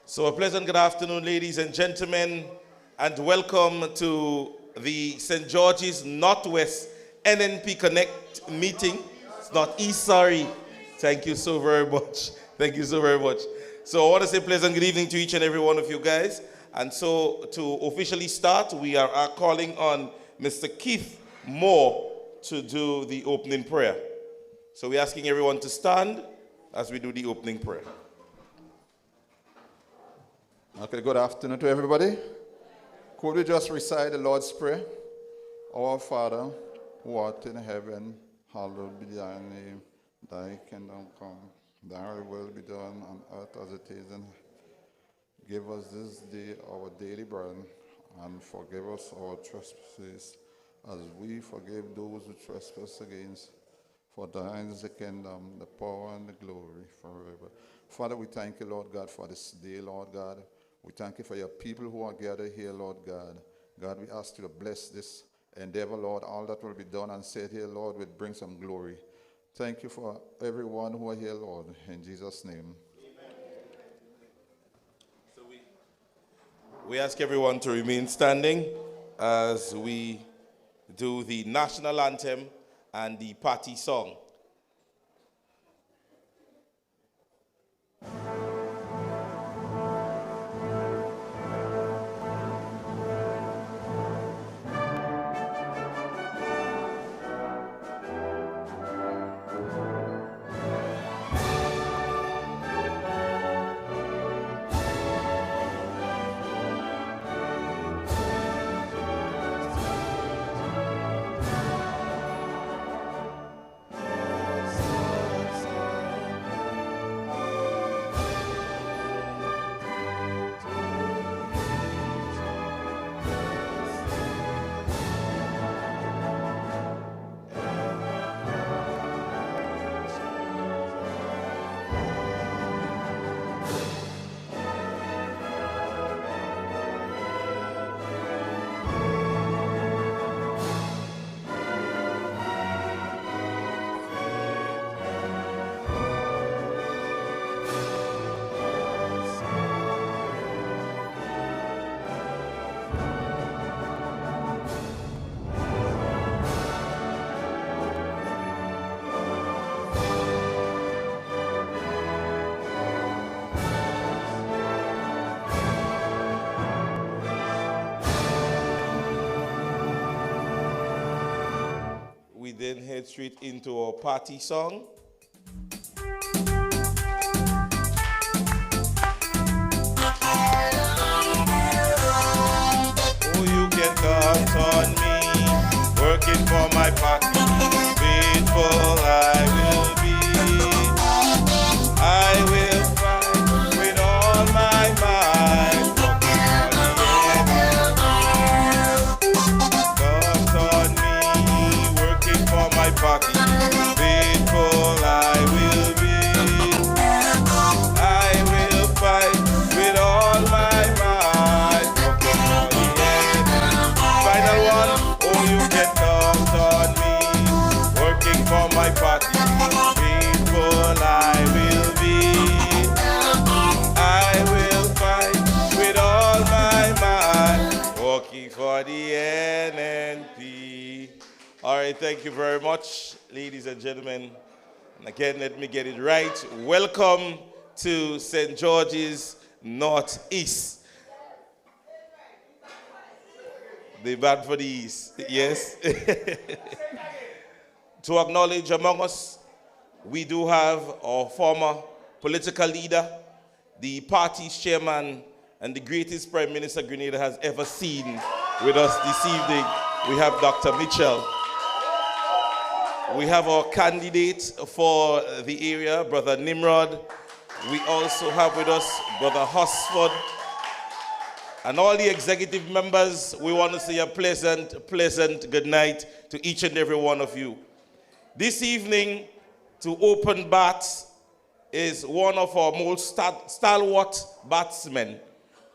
So a pleasant good afternoon, ladies and gentlemen, and welcome to the St. George's Northwest NNP Connect meeting. It's not East, sorry. Thank you so very much. Thank you so very much. So I want to say pleasant good evening to each and every one of you guys. And so to officially start, we are calling on Mr. Keith Moore to do the opening prayer. So we're asking everyone to stand as we do the opening prayer. Okay, good afternoon to everybody. Could we just recite the Lord's Prayer? Our Father, who art in heaven, hallowed be thy name. Thy kingdom come, thy will be done on earth as it is in heaven. Give us this day our daily bread, and forgive us our trespasses, as we forgive those who trespass against us. For thine is the kingdom, the power, and the glory forever. Father, we thank you, Lord God, for this day, Lord God. We thank you for your people who are gathered here, Lord God. God, we ask you to bless this endeavor, Lord. All that will be done and said here, Lord, will bring some glory. Thank you for everyone who are here, Lord. In Jesus' name. Amen. So we ask everyone to remain standing as we do the national anthem and the party song. We then head straight into our party song. Oh, you can count on me, working for my party. Faithful I will be. I will fight with all my might. Count on me, working for my party. Faithful I will be. I will fight with all my might. Final one. Oh, you can count on me, working for my party. Faithful I will be. I will fight with all my might, working for the NNP. All right, thank you very much, ladies and gentlemen. And again, let me get it right. Welcome to St. George's Northeast. They bad for the East, yes. To acknowledge among us, we do have our former political leader, the party's chairman, and the greatest prime minister Grenada has ever seen with us this evening. We have Dr. Mitchell. We have our candidate for the area, Brother Nimrod. We also have with us Brother Hosford. And all the executive members, we want to say a pleasant good night to each and every one of you. This evening, to open bats is one of our most stalwart batsmen.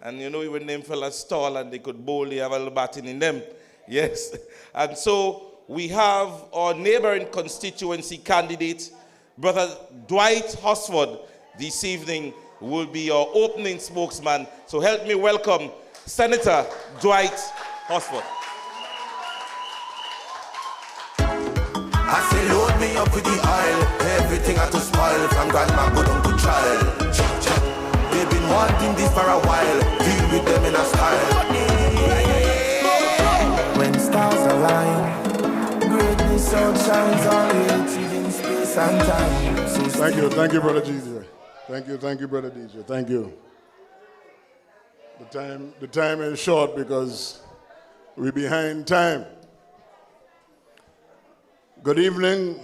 And you know, when them fellas tall and they could bowl, they have a little batting in them. Yes. And so we have our neighboring constituency candidate, Brother Dwight Hosford, this evening who will be our opening spokesman. So help me welcome Senator Dwight Hosford. I say load me up with the oil, everything I to smile, from grandma go down to child. They've been wanting this for a while, deal with them in a style. When stars align, greatness outshines all in space and time. So thank you, Brother Jesus. Thank you, Brother DJ. Thank you. The time is short because we're behind time. Good evening,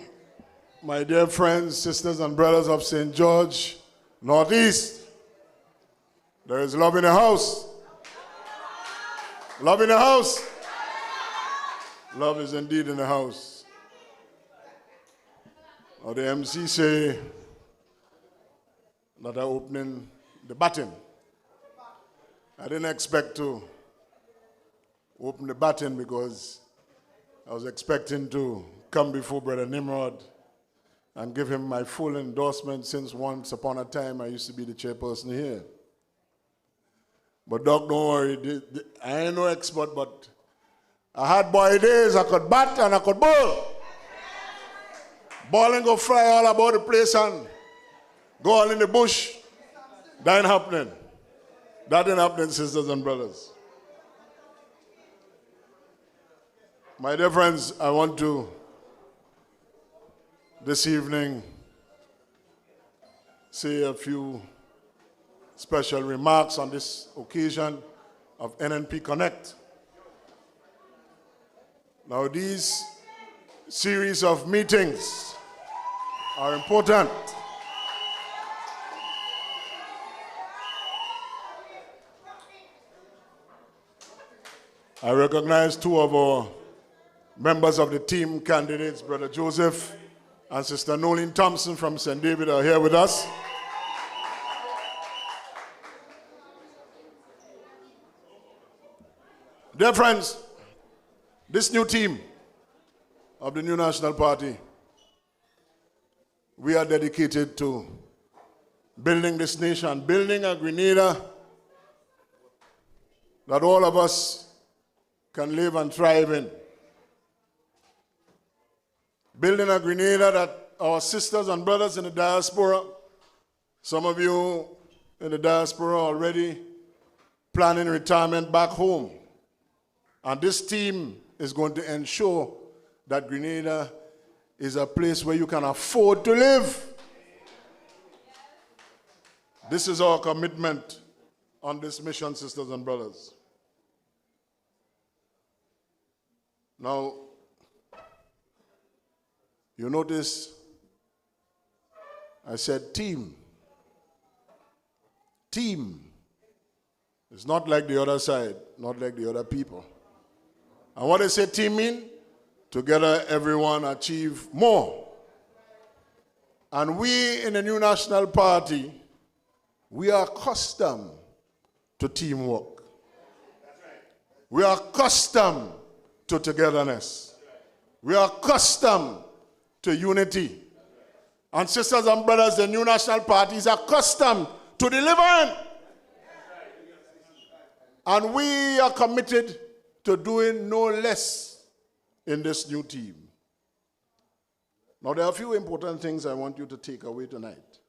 my dear friends, sisters, and brothers of St. George, Northeast. There is love in the house. Love in the house. Love is indeed in the house. Now the MC say that I'm opening the baton. I didn't expect to open the baton because I was expecting to come before Brother Nimrod and give him my full endorsement, since once upon a time I used to be the chairperson here. But Doc, don't worry, I ain't no expert, but I had boy days, I could bat and I could bowl. Ball and go fly all about the place and go all in the bush. That ain't happening. That ain't happening, sisters and brothers. My dear friends, I want to, this evening, say a few special remarks on this occasion of NNP Connect. Now, these series of meetings are important. I recognize two of our members of the team candidates, Brother Joseph and Sister Nolene Thompson from St. David, are here with us. Dear friends, this new team of the New National Party, we are dedicated to building this nation, building a Grenada that all of us can live and thrive in. Building a Grenada that our sisters and brothers in the diaspora, some of you in the diaspora already planning retirement back home. And this team is going to ensure that Grenada is a place where you can afford to live. This is our commitment on this mission, sisters and brothers. Now, you notice I said team. Team. It's not like the other side, not like the other people. And what does say team mean? Together everyone achieve more. And we in the New National Party, we are accustomed to teamwork. We are accustomed to togetherness. We are accustomed to unity. And sisters and brothers, the New National Party is accustomed to delivering. And we are committed to doing no less in this new team. Now, there are a few important things I want you to take away tonight.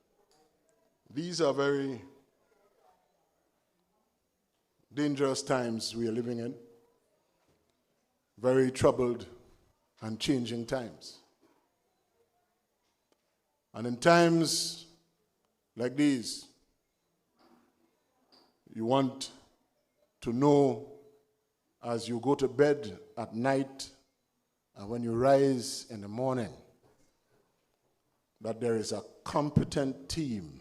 These are very dangerous times we are living in, very troubled and changing times. And in times like these, you want to know, as you go to bed at night and when you rise in the morning, that there is a competent team,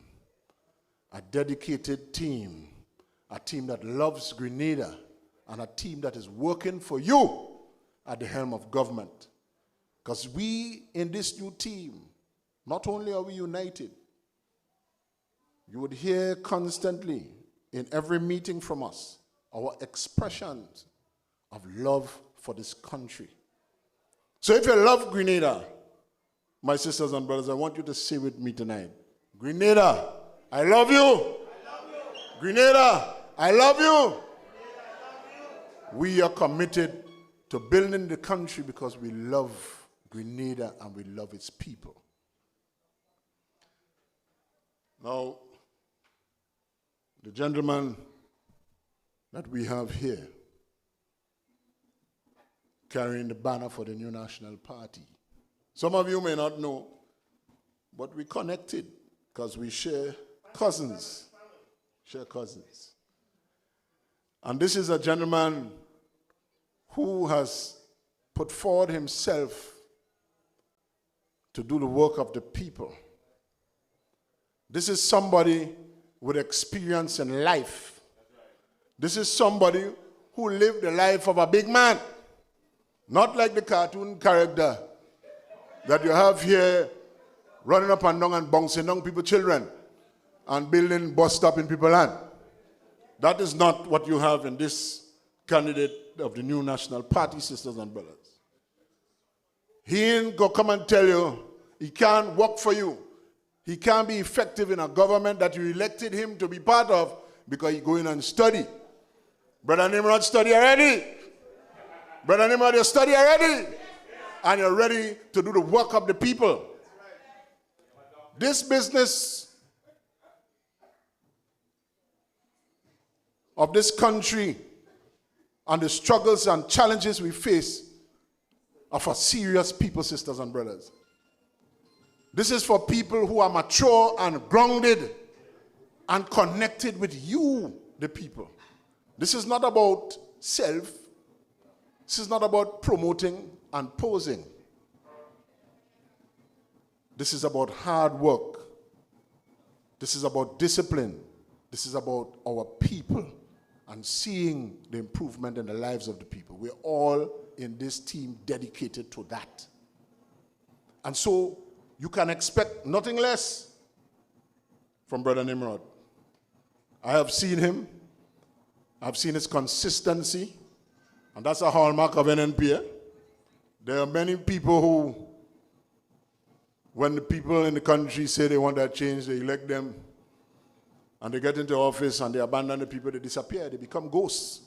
a dedicated team, a team that loves Grenada, and a team that is working for you at the helm of government. Because we in this new team, not only are we united, you would hear constantly in every meeting from us our expressions of love for this country. So if you love Grenada, my sisters and brothers, I want you to say with me tonight, Grenada I love you. Grenada, I love you. We are committed to building the country because we love Grenada and we love its people. Now, the gentleman that we have here carrying the banner for the new national party. Some of you may not know, but we connected because we share cousins. And this is a gentleman who has put forward himself to do the work of the people. This is somebody with experience in life. This is somebody who lived the life of a big man. Not like the cartoon character that you have here running up and down and bouncing down people's children and building bus stop in people's land. That is not what you have in this candidate of the new national party, sisters and brothers. He ain't gonna come and tell you he can't work for you. He can't be effective in a government that you elected him to be part of because he go in and study. Brother Nimrod study already. Brother Nimrod, you study already. And you're ready to do the work of the people. This business of this country and the struggles and challenges we face are for serious people, sisters and brothers. This is for people who are mature and grounded and connected with you, the people. This is not about self. This is not about promoting and posing. This is about hard work. This is about discipline. This is about our people and seeing the improvement in the lives of the people. We're all in this team dedicated to that. And so you can expect nothing less from Brother Nimrod. I have seen him. I've seen his consistency. And that's a hallmark of NNP. There are many people who, when the people in the country say they want that change, they elect them, and they get into office and they abandon the people, they disappear, they become ghosts.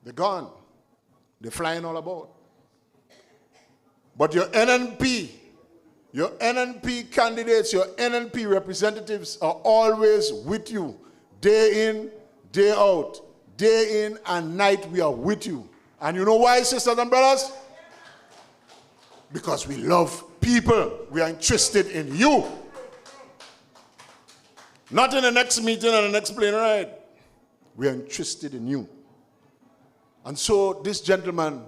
They're gone. They're flying all about. But your NNP candidates, your NNP representatives are always with you. Day in, day out. Day in and night, we are with you. And you know why, sisters and brothers? Because we love people. We are interested in you. Not in the next meeting or the next plane ride. We are interested in you. And so this gentleman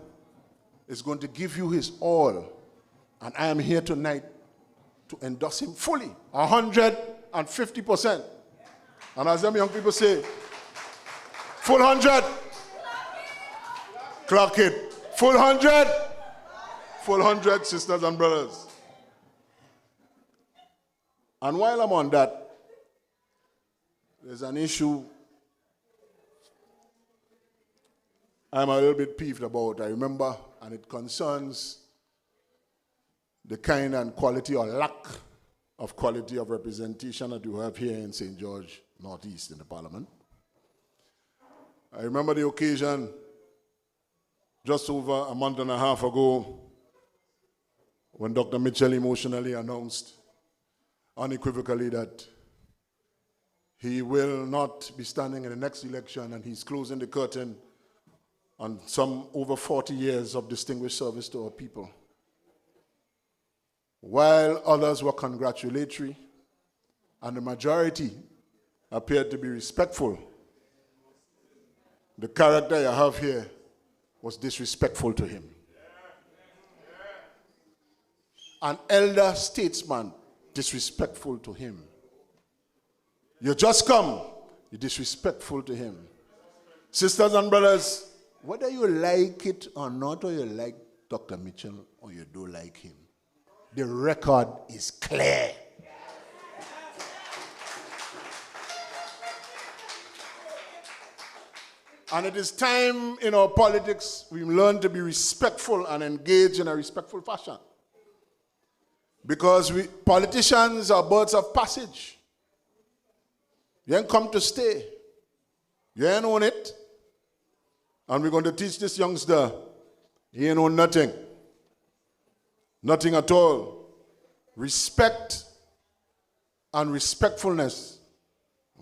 is going to give you his all. And I am here tonight to endorse him fully, 150%. And as them young people say, full 100. Clock it. Full 100. Full 100, sisters and brothers. And while I'm on that, there's an issue I'm a little bit peeved about. I remember, and it concerns the kind and quality or lack of quality of representation that you have here in St. George, Northeast in the Parliament. I remember the occasion just over a month and a half ago when Dr. Mitchell emotionally announced unequivocally that he will not be standing in the next election, and he's closing the curtain on some over 40 years of distinguished service to our people. While others were congratulatory and the majority appeared to be respectful, the character you have here was disrespectful to him. An elder statesman, disrespectful to him. You just come, you're disrespectful to him. Sisters and brothers, whether you like it or not, or you like Dr. Mitchell or you don't like him, the record is clear. And it is time in our politics we learn to be respectful and engage in a respectful fashion. Because politicians are birds of passage. You ain't come to stay. You ain't own it. And we're going to teach this youngster, he ain't own nothing. Nothing at all. Respect and respectfulness,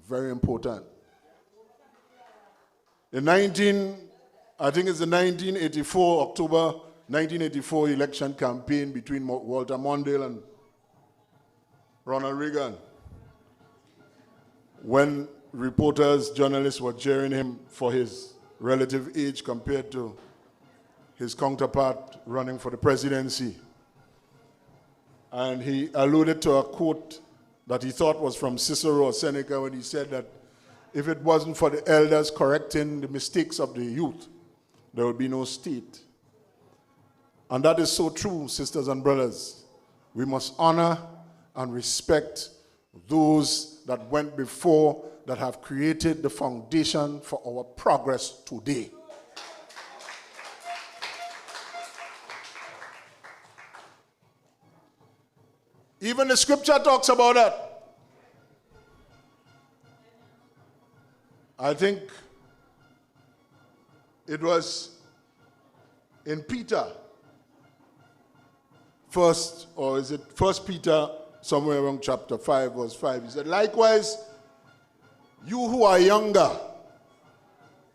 very important. I think it's the 1984, October 1984 election campaign between Walter Mondale and Ronald Reagan. When reporters, journalists were jeering him for his relative age compared to his counterpart running for the presidency. And he alluded to a quote that he thought was from Cicero or Seneca when he said that if it wasn't for the elders correcting the mistakes of the youth, there would be no state. And that is so true, sisters and brothers. We must honor and respect those that went before, that have created the foundation for our progress today. Even the scripture talks about that. I think it was in Peter, First Peter, somewhere around chapter 5, verse 5. He said, likewise, you who are younger,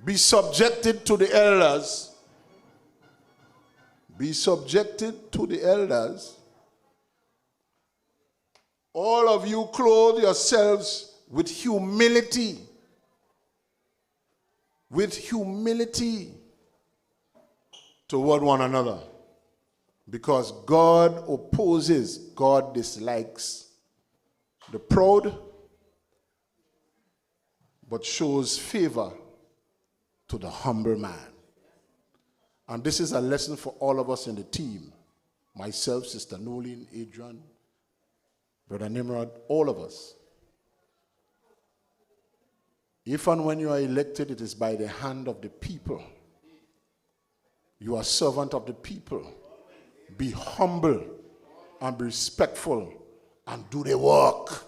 be subjected to the elders. Be subjected to the elders. All of you clothe yourselves with humility. With humility toward one another. Because God opposes, God dislikes the proud, but shows favor to the humble man. And this is a lesson for all of us in the team. Myself, Sister Nolene, Adrian, Brother Nimrod, all of us. If and when you are elected, it is by the hand of the people. You are servant of the people. Be humble and be respectful and do the work.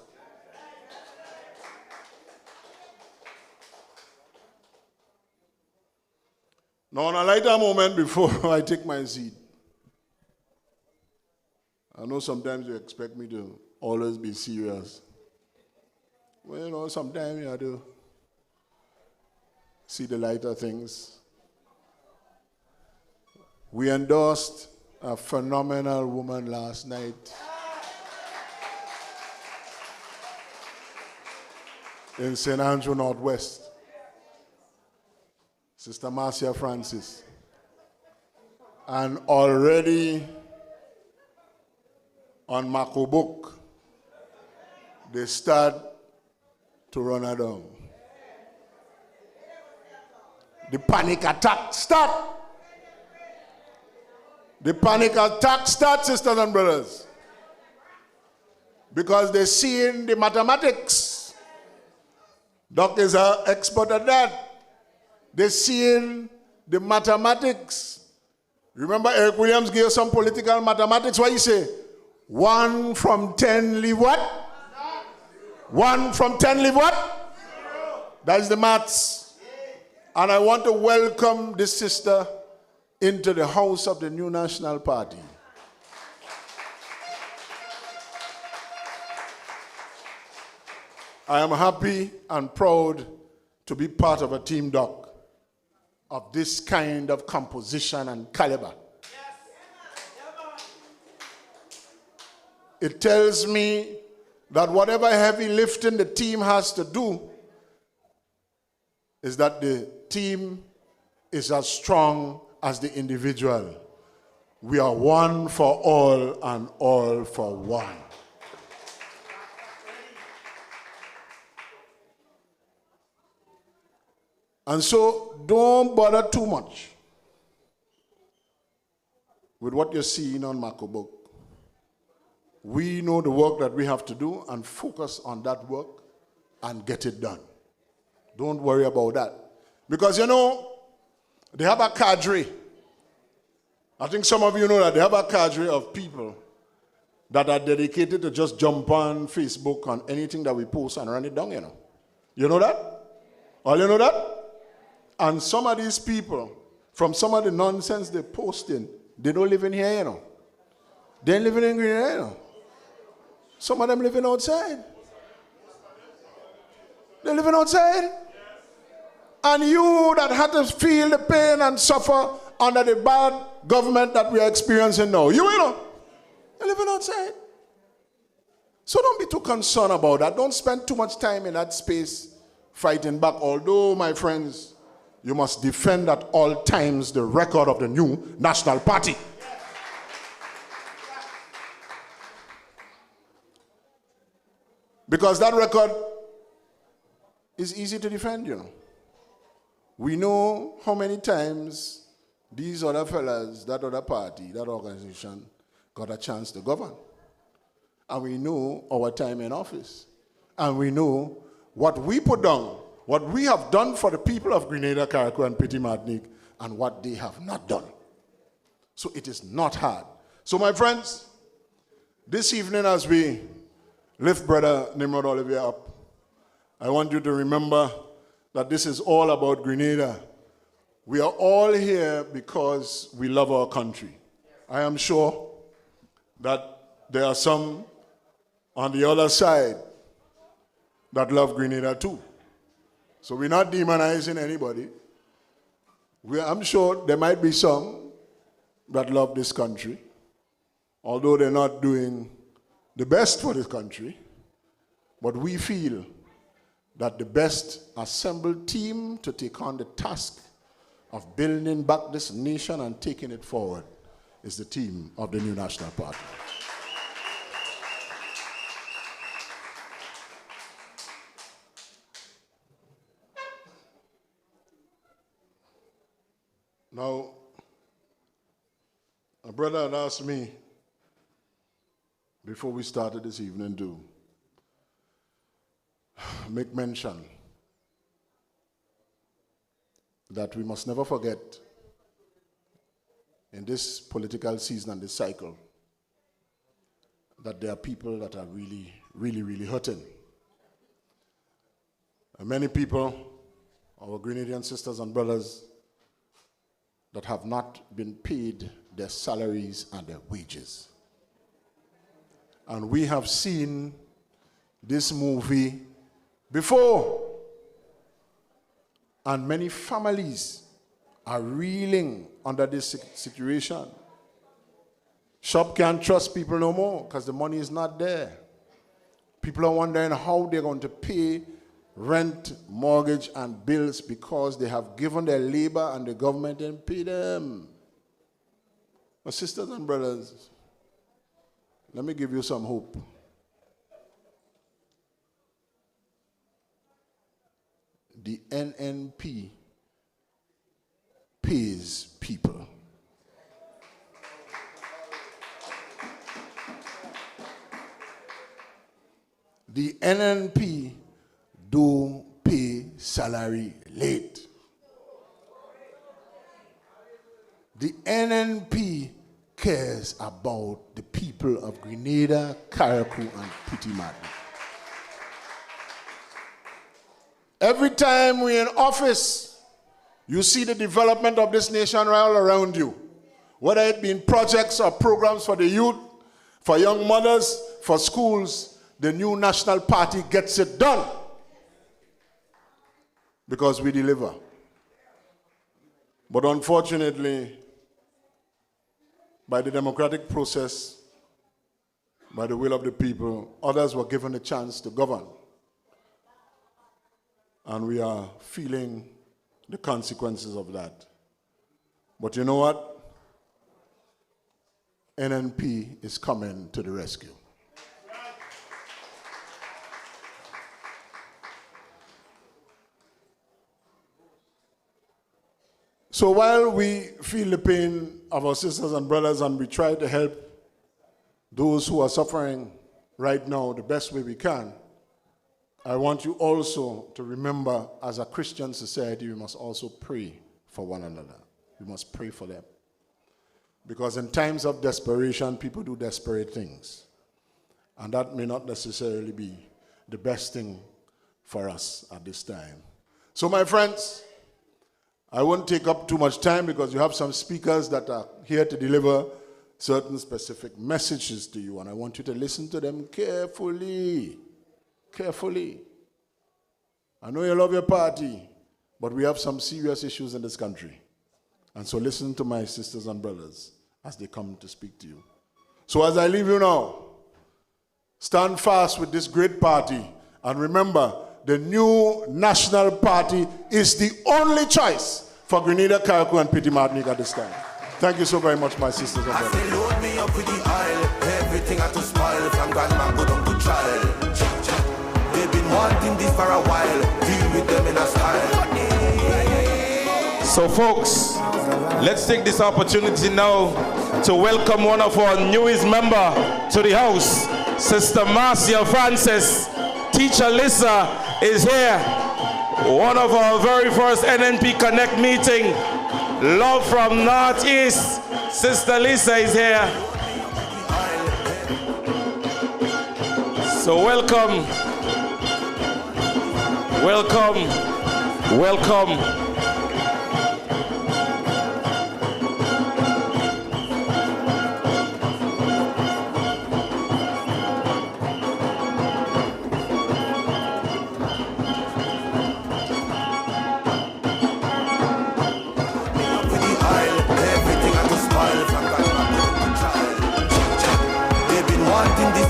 Now, on a lighter moment before I take my seat, I know sometimes you expect me to always be serious. Well, you know, sometimes you have to see the lighter things. We endorsed a phenomenal woman last night in St. Andrew Northwest, Sister Marcia Francis. And already on Macobuk, they start to run her down. The panic attack start. The panic attack starts, sisters and brothers. Because they're seeing the mathematics. Doc is an expert at that. They're seeing the mathematics. Remember Eric Williams gave some political mathematics. What you say? 1 from 10 leave what? 1 from 10 leave what? That's the maths. And I want to welcome this sister into the house of the New National Party. I am happy and proud to be part of a team, Doc, of this kind of composition and caliber. It tells me that whatever heavy lifting the team has to do is that the team is as strong as the individual. We are one for all and all for one. And so don't bother too much with what you're seeing on Macobuk. We know the work that we have to do and focus on that work and get it done. Don't worry about that. Because you know, they have a cadre. I think some of you know that they have a cadre of people that are dedicated to just jump on Facebook on anything that we post and run it down, you know. You know that? All you know that? And some of these people, from some of the nonsense they're posting, they don't live in here, you know. They ain't living in Grenada, you know. Some of them living outside. They're living outside. And you that had to feel the pain and suffer under the bad government that we are experiencing now, you know, you're living outside. So don't be too concerned about that. Don't spend too much time in that space fighting back. Although, my friends, you must defend at all times the record of the new National Party. Because that record is easy to defend, you know. We know how many times these other fellas, that other party, that organization, got a chance to govern. And we know our time in office. And we know what we put down, what we have done for the people of Grenada, Carriacou, and Petit Martinique, and what they have not done. So it is not hard. So my friends, this evening as we lift Brother Nimrod Olivier up, I want you to remember that this is all about Grenada. We are all here because we love our country. I am sure that there are some on the other side that love Grenada too. So we're not demonizing anybody. I'm sure there might be some that love this country, although they're not doing the best for this country. But we feel that the best assembled team to take on the task of building back this nation and taking it forward is the team of the New National Party. Now, a brother had asked me before we started this evening to make mention that we must never forget in this political season and this cycle that there are people that are really, really, really hurting. And many people, our Grenadian sisters and brothers, that have not been paid their salaries and their wages. And we have seen this movie before. And many families are reeling under this situation. Shop can't trust people no more because the money is not there. People are wondering how they're going to pay rent, mortgage, and bills because they have given their labor and the government didn't pay them. My sisters and brothers, let me give you some hope. The NNP pays people. The NNP do pay salary late. The NNP cares about the people of Grenada, Carriacou, and Petit Martinique. Every time we're in office, you see the development of this nation all around you. Whether it be in projects or programs for the youth, for young mothers, for schools, the new National Party gets it done. Because we deliver. But unfortunately, by the democratic process, by the will of the people, others were given a chance to govern. And we are feeling the consequences of that. But you know what? NNP is coming to the rescue. So while we feel the pain of our sisters and brothers and we try to help those who are suffering right now the best way we can, I want you also to remember, as a Christian society, we must also pray for one another. We must pray for them. Because in times of desperation, people do desperate things. And that may not necessarily be the best thing for us at this time. So my friends, I won't take up too much time because you have some speakers that are here to deliver certain specific messages to you, and I want you to listen to them carefully. Carefully. I know you love your party, but we have some serious issues in this country. And so listen to my sisters and brothers as they come to speak to you. So as I leave you now, stand fast with this great party, and remember, the new national party is the only choice for Grenada, Carriacou, and Petit Martinique at this time. Thank you so very much, my sisters and brothers. I say, load me up with the oil. Everything had to spoil from grandma go down to child. They've been wanting this for a while. Deal with them in a style. So folks, let's take this opportunity now to welcome one of our newest member to the house, Sister Marcia Francis. Teacher Lisa is here. One of our very first NNP Connect meeting. Love from Northeast. Sister Lisa is here. So welcome. Welcome. Welcome.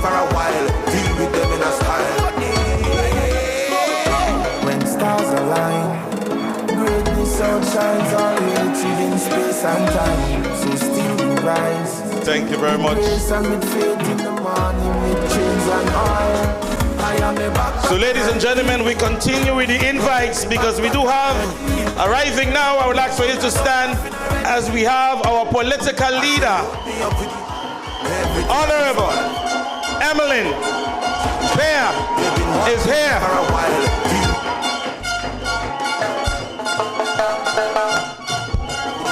For a while, deal with them in a style. When stars align, greatness outshines all relative in space and time. So still we rise. Thank you very much. And with faith in the morning, with chains and oil. I am a back. So ladies and gentlemen, we continue with the invites because we do have, arriving now, I would like for you to stand as we have our political leader, Honorable Emilyn Pier is here.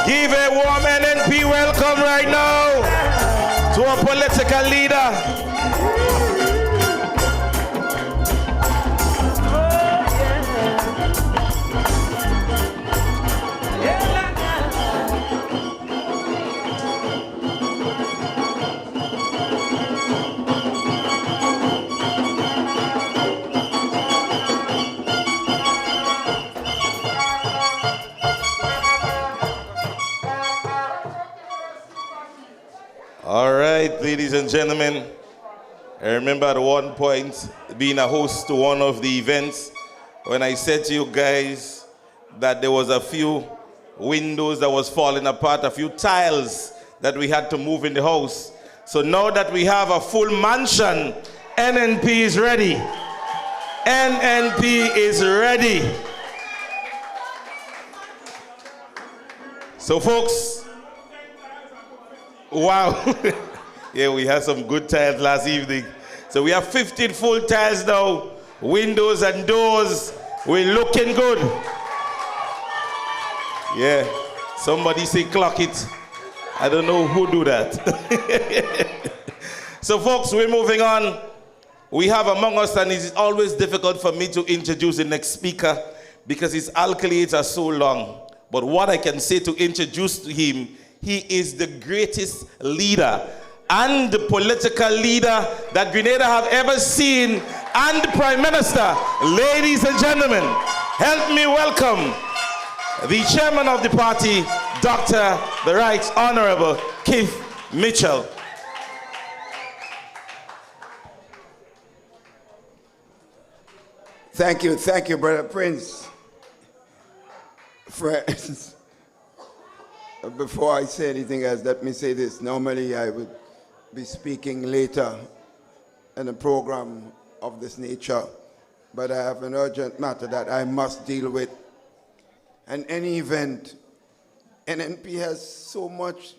Give a warm NNP welcome right now to our political leader. All right, ladies and gentlemen, I remember at one point being a host to one of the events when I said to you guys that there was a few windows that was falling apart, a few tiles that we had to move in the house. So now that we have a full mansion, NNP is ready. NNP is ready. So folks, wow. Yeah, we had some good tiles last evening. So we have 15 full tiles now. Windows and doors. We're looking good. Yeah. Somebody say clock it. I don't know who do that. So folks, we're moving on. We have among us, and it's always difficult for me to introduce the next speaker because his accolades are so long. But what I can say to introduce to him, he is the greatest leader and the political leader that Grenada have ever seen, and the Prime Minister. Ladies and gentlemen, help me welcome the chairman of the party, Dr. the Right Honorable Keith Mitchell. Thank you, Brother Prince. Friends, before I say anything else, let me say this. Normally I would be speaking later in a program of this nature, but I have an urgent matter that I must deal with. In any event, NNP has so much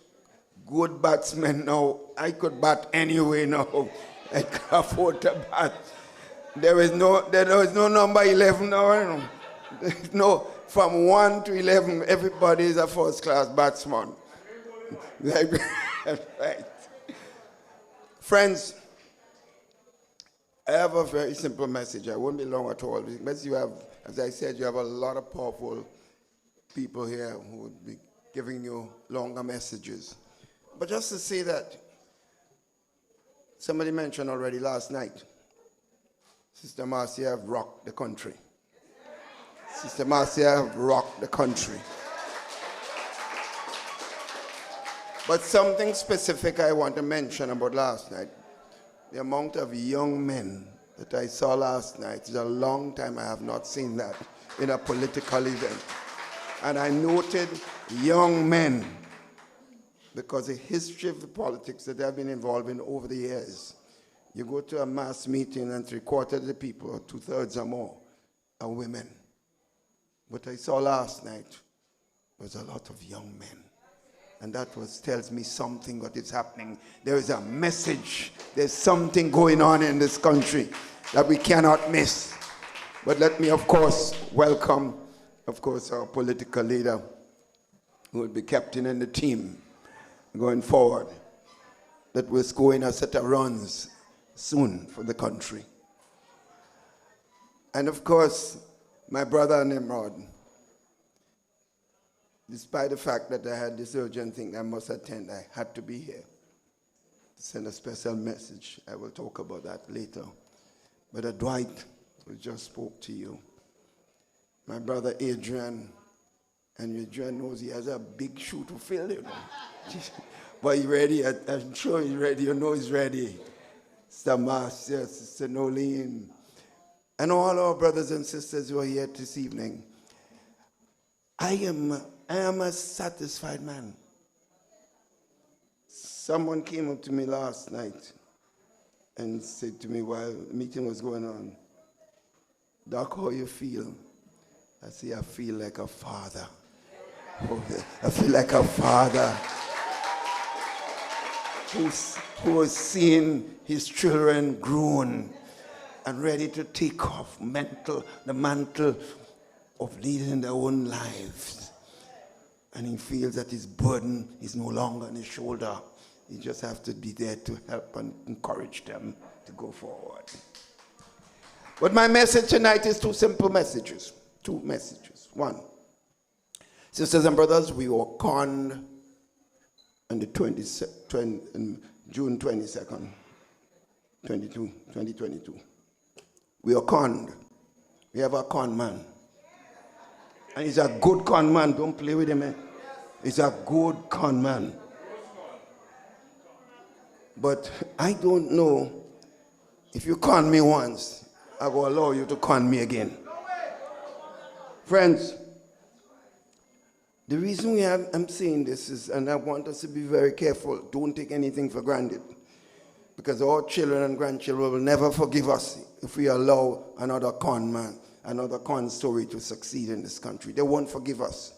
good batsmen now. I could bat anyway now. I can afford to bat. There is no number 11 now. No, from 1 to 11, everybody is a first-class batsman. Right. Friends, I have a very simple message. I won't be long at all. Because you have, as I said, you have a lot of powerful people here who would be giving you longer messages. But just to say that, somebody mentioned already last night, Sister Marcia have rocked the country. Sister Marcia have rocked the country. But something specific I want to mention about last night. The amount of young men that I saw last night is a long time I have not seen that in a political event. And I noted young men because the history of the politics that I've been involved in over the years, you go to a mass meeting and 3/4 of the people, or 2/3 or more, are women. What I saw last night was a lot of young men. And that tells me something what is happening. There is a message. There's something going on in this country that we cannot miss. But let me, of course, welcome, our political leader who will be captaining the team going forward, that will score in a set of runs soon for the country. And of course, my brother Nimrod, despite the fact that I had this urgent thing I must attend, I had to be here to send a special message. I will talk about that later. But Dwight, who just spoke to you, my brother Adrian, and Adrian knows he has a big shoe to fill, you know. But he's ready. I'm sure he's ready. You know he's ready. Sister Marcia, Sister Nolene, and all our brothers and sisters who are here this evening. I am a satisfied man. Someone came up to me last night and said to me while the meeting was going on, "Doc, how you feel?" I say, "I feel like a father." I feel like a father who has seen his children grown and ready to take off the mantle of leading their own lives. And he feels that his burden is no longer on his shoulder. He just has to be there to help and encourage them to go forward. But my message tonight is two simple messages. Two messages. One, sisters and brothers, we were conned on the June 22nd, 2022. We are conned. We have a con man. And he's a good con man. Don't play with him, man. He's a good con man. But I don't know if you con me once, I will allow you to con me again. Friends, the reason I'm saying this is, and I want us to be very careful, don't take anything for granted. Because our children and grandchildren will never forgive us if we allow another con man, another con story to succeed in this country. They won't forgive us.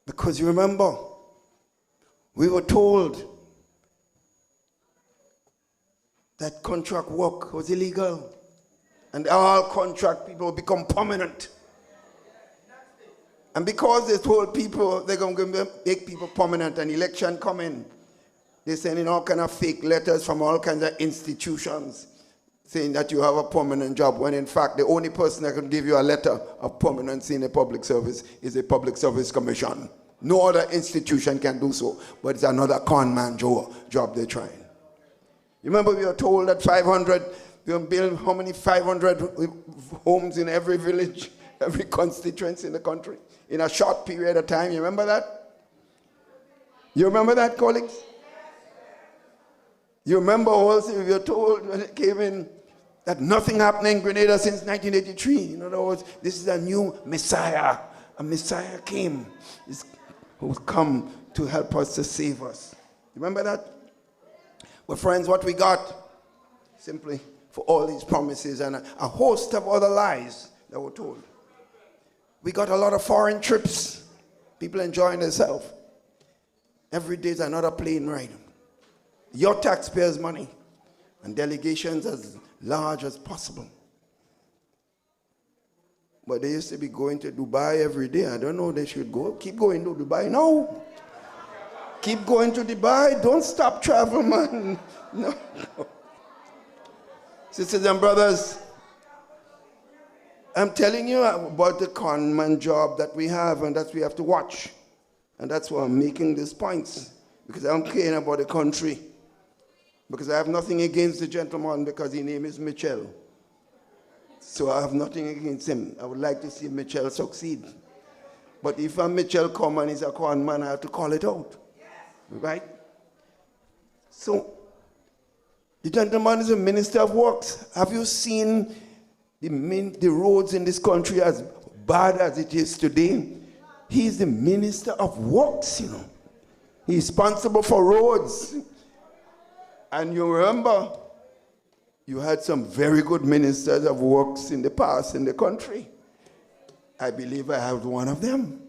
Because you remember, we were told that contract work was illegal. And all contract people become permanent. And because they told people they're going to make people permanent and election coming, they're sending all kind of fake letters from all kinds of institutions saying that you have a permanent job, when in fact the only person that can give you a letter of permanency in a public service is a public service commission. No other institution can do so, but it's another con man job they're trying. You remember we were told that 500, we will build how many 500 homes in every village, every constituency in the country in a short period of time. You remember that? You remember that, colleagues? You remember also we were told when it came in that nothing happened in Grenada since 1983. In other words, this is a new Messiah. A Messiah came, who will come to help us, to save us. You remember that? Well, friends, what we got, simply for all these promises and a host of other lies that were told. We got a lot of foreign trips, people enjoying themselves. Every day is another plane ride. Your taxpayers' money, and delegations as large as possible. But they used to be going to Dubai every day. I don't know, they should go. Keep going to Dubai. No. Keep going to Dubai. Don't stop travel, man. No. Sisters and brothers, I'm telling you about the conman job that we have and that we have to watch. And that's why I'm making these points, because I'm caring about the country. Because I have nothing against the gentleman because his name is Mitchell. So I have nothing against him. I would like to see Mitchell succeed. But if a Mitchell come and he's a conman, I have to call it out. Right? So, the gentleman is a minister of works. Have you seen the roads in this country as bad as it is today? He is the minister of works, you know. He's responsible for roads. And you remember, you had some very good ministers of works in the past in the country. I believe I have one of them.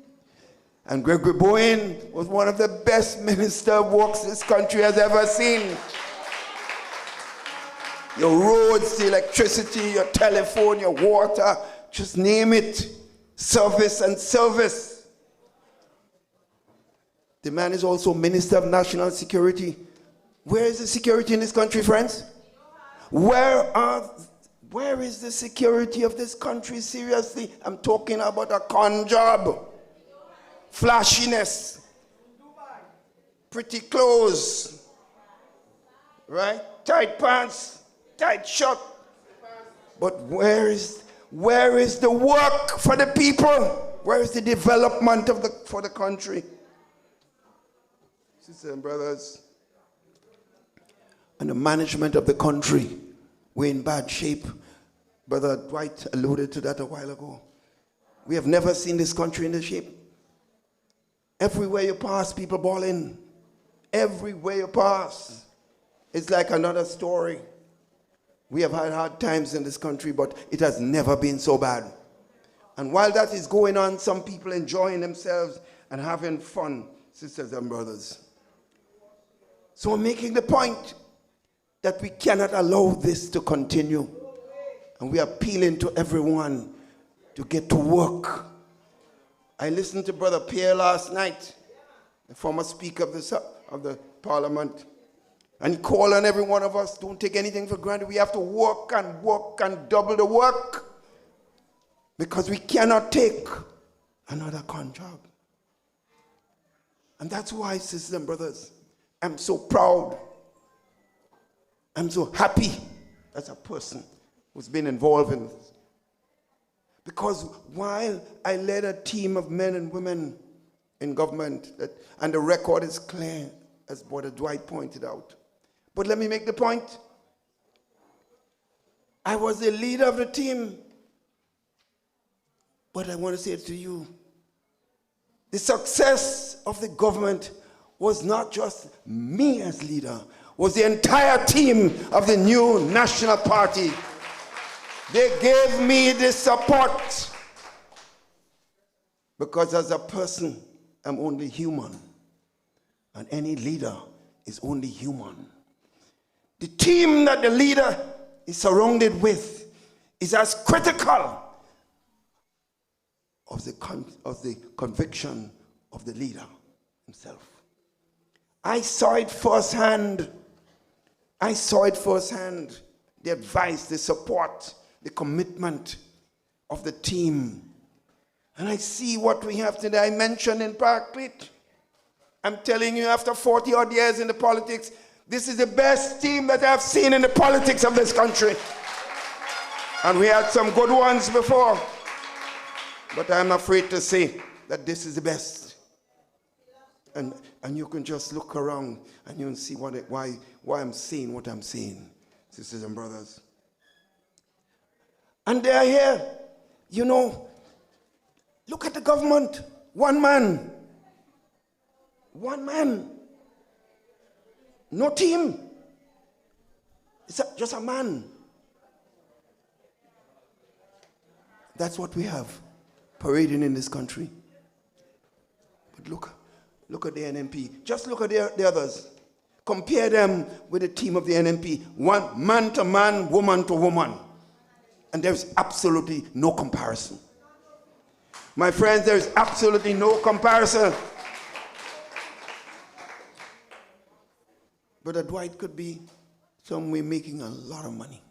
And Gregory Bowen was one of the best ministers of works this country has ever seen. Your roads, the electricity, your telephone, your water, just name it. Service and service. The man is also Minister of National Security. Where is the security in this country, friends? Where is the security of this country? Seriously, I'm talking about a con job. Flashiness. Pretty clothes. Right? Tight pants. Tight shirt. But where is the work for the people? Where is the development for the country? Sisters and brothers, and the management of the country, we're in bad shape. Brother Dwight alluded to that a while ago. We have never seen this country in this shape. Everywhere you pass, people bawling. Everywhere you pass. It's like another story. We have had hard times in this country, but it has never been so bad. And while that is going on, some people enjoying themselves and having fun, sisters and brothers. So I'm making the point that we cannot allow this to continue. And we are appealing to everyone to get to work. I listened to Brother Pier last night, the former Speaker of the Parliament. And he called on every one of us, don't take anything for granted. We have to work and double the work. Because we cannot take another con job. And that's why, sisters and brothers, I'm so proud. I'm so happy as a person who's been involved in this. Because while I led a team of men and women in government, and the record is clear, as Brother Dwight pointed out. But let me make the point. I was the leader of the team. But I want to say it to you. The success of the government was not just me as leader, was the entire team of the new National Party. They gave me the support. Because as a person, I'm only human. And any leader is only human. The team that the leader is surrounded with is as critical of the conviction of the leader himself. I saw it firsthand. The advice, the support, the commitment of the team. And I see what we have today. I mentioned in Parkpit. I'm telling you, after 40 odd years in the politics, this is the best team that I've seen in the politics of this country. And we had some good ones before. But I'm afraid to say that this is the best. And you can just look around and you can see why I'm saying what I'm saying, sisters and brothers. And they are here. You know, look at the government. One man. No team. It's just a man. That's what we have parading in this country. But look at the NNP. Just look at the others. Compare them with the team of the NNP. One man to man, woman to woman. And there's absolutely no comparison. My friends, there's absolutely no comparison. Brother Dwight could be somewhere making a lot of money.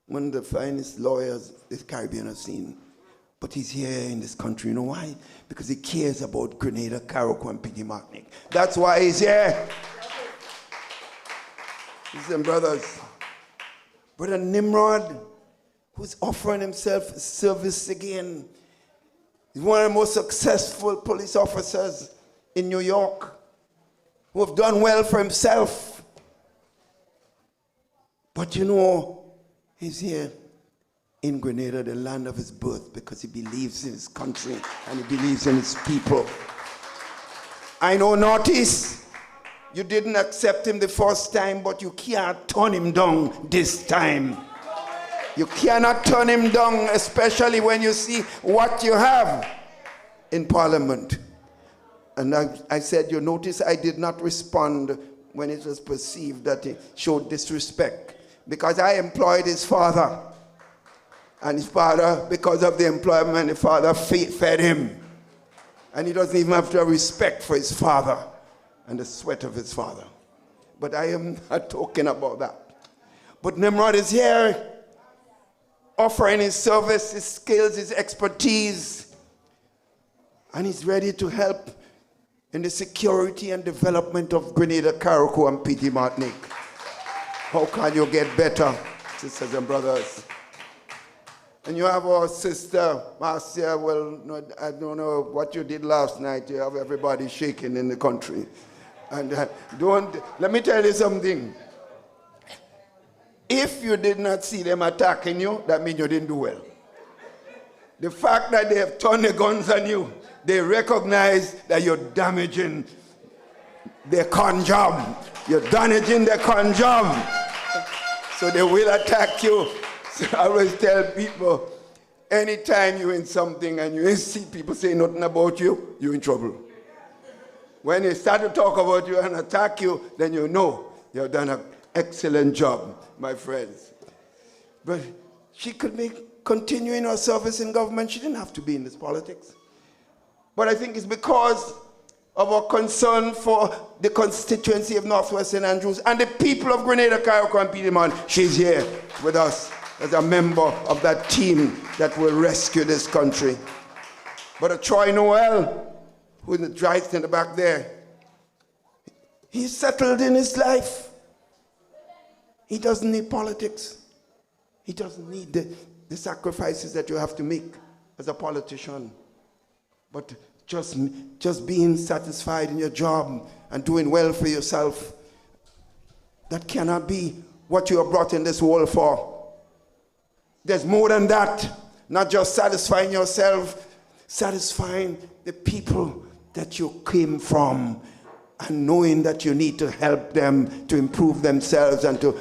one of the finest lawyers this Caribbean has seen. But he's here in this country. You know why? Because he cares about Grenada, Carriacou, and Petit Martinique. That's why he's here. Listen, brothers. Brother Nimrod, who's offering himself service again. He's one of the most successful police officers in New York, who have done well for himself. But you know, he's here in Grenada, the land of his birth, because he believes in his country and he believes in his people. I know, notice, you didn't accept him the first time, but you can't turn him down this time. You cannot turn him down, especially when you see what you have in Parliament. And I said, you notice I did not respond when it was perceived that he showed disrespect, because I employed his father. And his father, because of the employment, the father fed him. And he doesn't even have to have respect for his father and the sweat of his father. But I am not talking about that. But Nimrod is here, offering his service, his skills, his expertise. And he's ready to help in the security and development of Grenada, Carriacou, and Petit Martinique. How can you get better, sisters and brothers? And you have our sister, Marcia. Well, no, I don't know what you did last night. You have everybody shaking in the country. And let me tell you something. If you did not see them attacking you, that means you didn't do well. The fact that they have turned the guns on you, they recognize that you're damaging their con job. You're damaging their con job. So they will attack you. So I always tell people, anytime you're in something and you see people say nothing about you, you're in trouble. When they start to talk about you and attack you, then you know you've done an excellent job, my friends. But she could continue in her service in government. She didn't have to be in this politics. But I think it's because of our concern for the constituency of Northwest St. Andrews and the people of Grenada, Carriacou, and Petit Martinique. She's here with us as a member of that team that will rescue this country. But Troy Noel, who is right in the back there, he's settled in his life. He doesn't need politics. He doesn't need the sacrifices that you have to make as a politician. But just being satisfied in your job and doing well for yourself, that cannot be what you are brought in this world for. There's more than that. Not just satisfying yourself, satisfying the people that you came from and knowing that you need to help them to improve themselves and to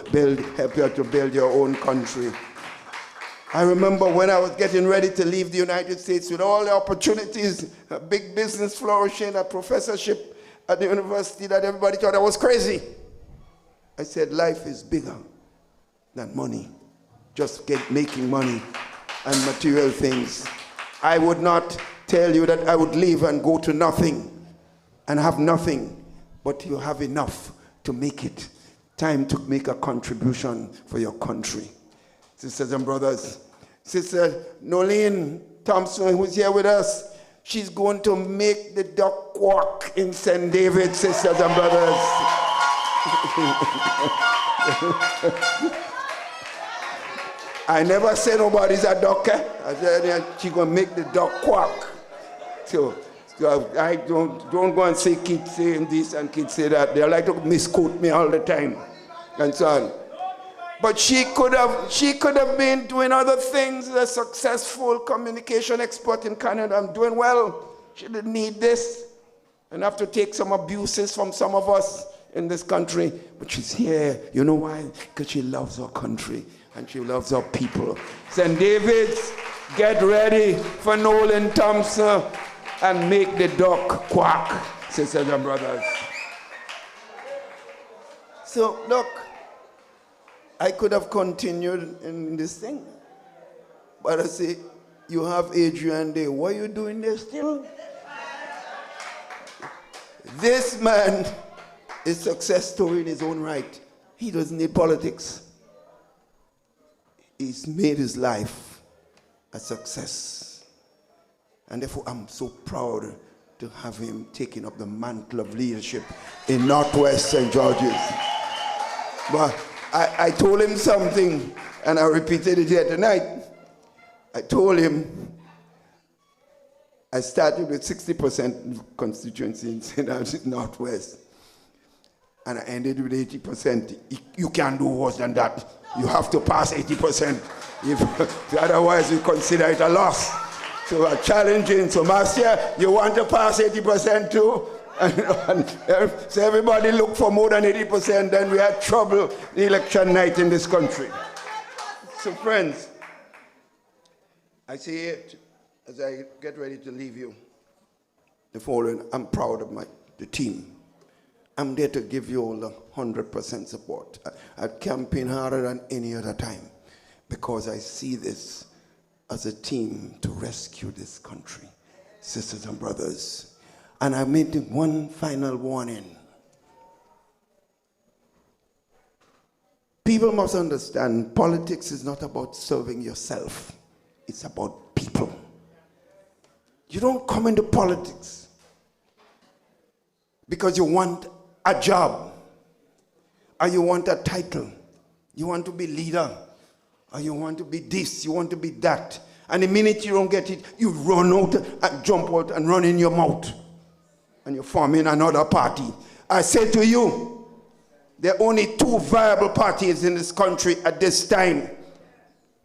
help you to build your own country. I remember when I was getting ready to leave the United States with all the opportunities, a big business flourishing, a professorship at the university that everybody thought I was crazy. I said, life is bigger than money. Just making money and material things. I would not tell you that I would leave and go to nothing and have nothing, but you have enough to make it. Time to make a contribution for your country. Sisters and brothers, Sister Nolene Thompson, who's here with us, she's going to make the duck quack in St. David, sisters and brothers. I never said nobody's a duck. I said she's going to make the duck quack. So I don't go and say kids saying this and kids say that. They like to misquote me all the time and so on. But she could have been doing other things. A successful communication expert in Canada. I'm doing well. She didn't need this. And have to take some abuses from some of us in this country. But she's here. You know why? Because she loves our country and she loves our people. St. David's, get ready for Nolan Thompson and make the duck quack, sisters and brothers. So look, I could have continued in this thing, but I say, you have Adrian there. What are you doing there still? This man is a success story in his own right. He doesn't need politics. he's made his life a success. And therefore, I'm so proud to have him taking up the mantle of leadership in Northwest St. George's. But I told him something, and I repeated it here tonight. I told him I started with 60% constituency in St. George's Northwest, and I ended with 80%. You can't do worse than that. You have to pass 80%. Otherwise, we consider it a loss. So we're challenging. So, Master, you want to pass 80% too? So everybody look for more than 80%, then we had trouble the election night in this country. So, friends, I say it as I get ready to leave you. The following: I'm proud of the team. I'm there to give you all the 100% support. I campaign harder than any other time because I see this as a team to rescue this country, sisters and brothers. And I made one final warning. People must understand politics is not about serving yourself. It's about people. You don't come into politics because you want a job, or you want a title, you want to be leader, or you want to be this, you want to be that. And the minute you don't get it, you run out and jump out and run in your mouth. And you're forming another party. I say to you, there are only two viable parties in this country at this time.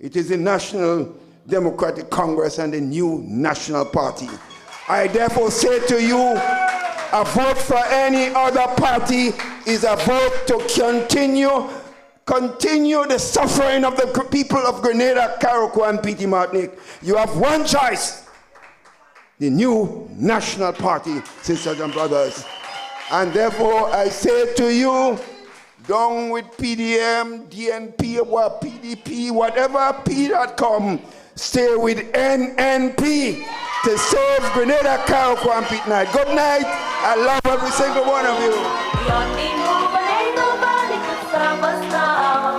It is the National Democratic Congress and the New National Party. I therefore say to you, a vote for any other party is a vote to continue the suffering of the people of Grenada, Carriacou, and Petit Martinique. You have one choice: the New National Party, sisters and brothers. And therefore, I say to you, down with PDM, DNP, or PDP, whatever P that come, stay with NNP to save Grenada, Carriacou, and Petit Martinique. Good night. I love every single one of you. Beyond the move, and ain't nobody could stop us now.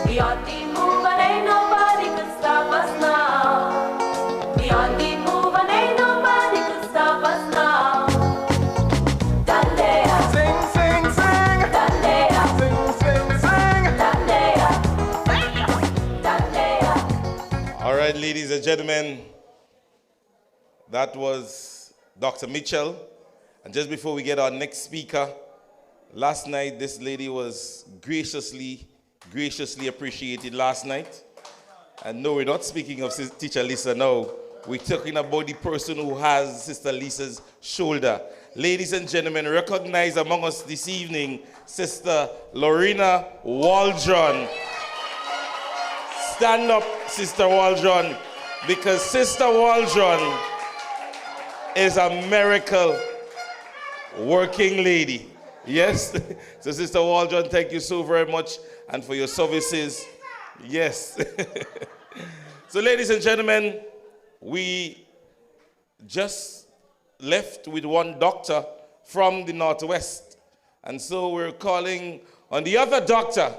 Beyond the move, and ain't nobody could stop us now. Beyond the move, and ain't nobody could stop us now. Dandea. Sing, sing, sing. Dandea. Sing, sing, sing. Dandea. Dandea. All right, ladies and gentlemen, that was Dr. Mitchell. And just before we get our next speaker, last night this lady was graciously appreciated last night. And no, we're not speaking of Teacher Lisa, no. We're talking about the person who has Sister Lisa's shoulder. Ladies and gentlemen, recognize among us this evening Sister Lorena Waldron. Stand up, Sister Waldron, because Sister Waldron is a miracle working lady. Yes? So Sister Waldron, thank you so very much and for your services. Yes. So ladies and gentlemen, we just left with one doctor from the Northwest. And so we're calling on the other doctor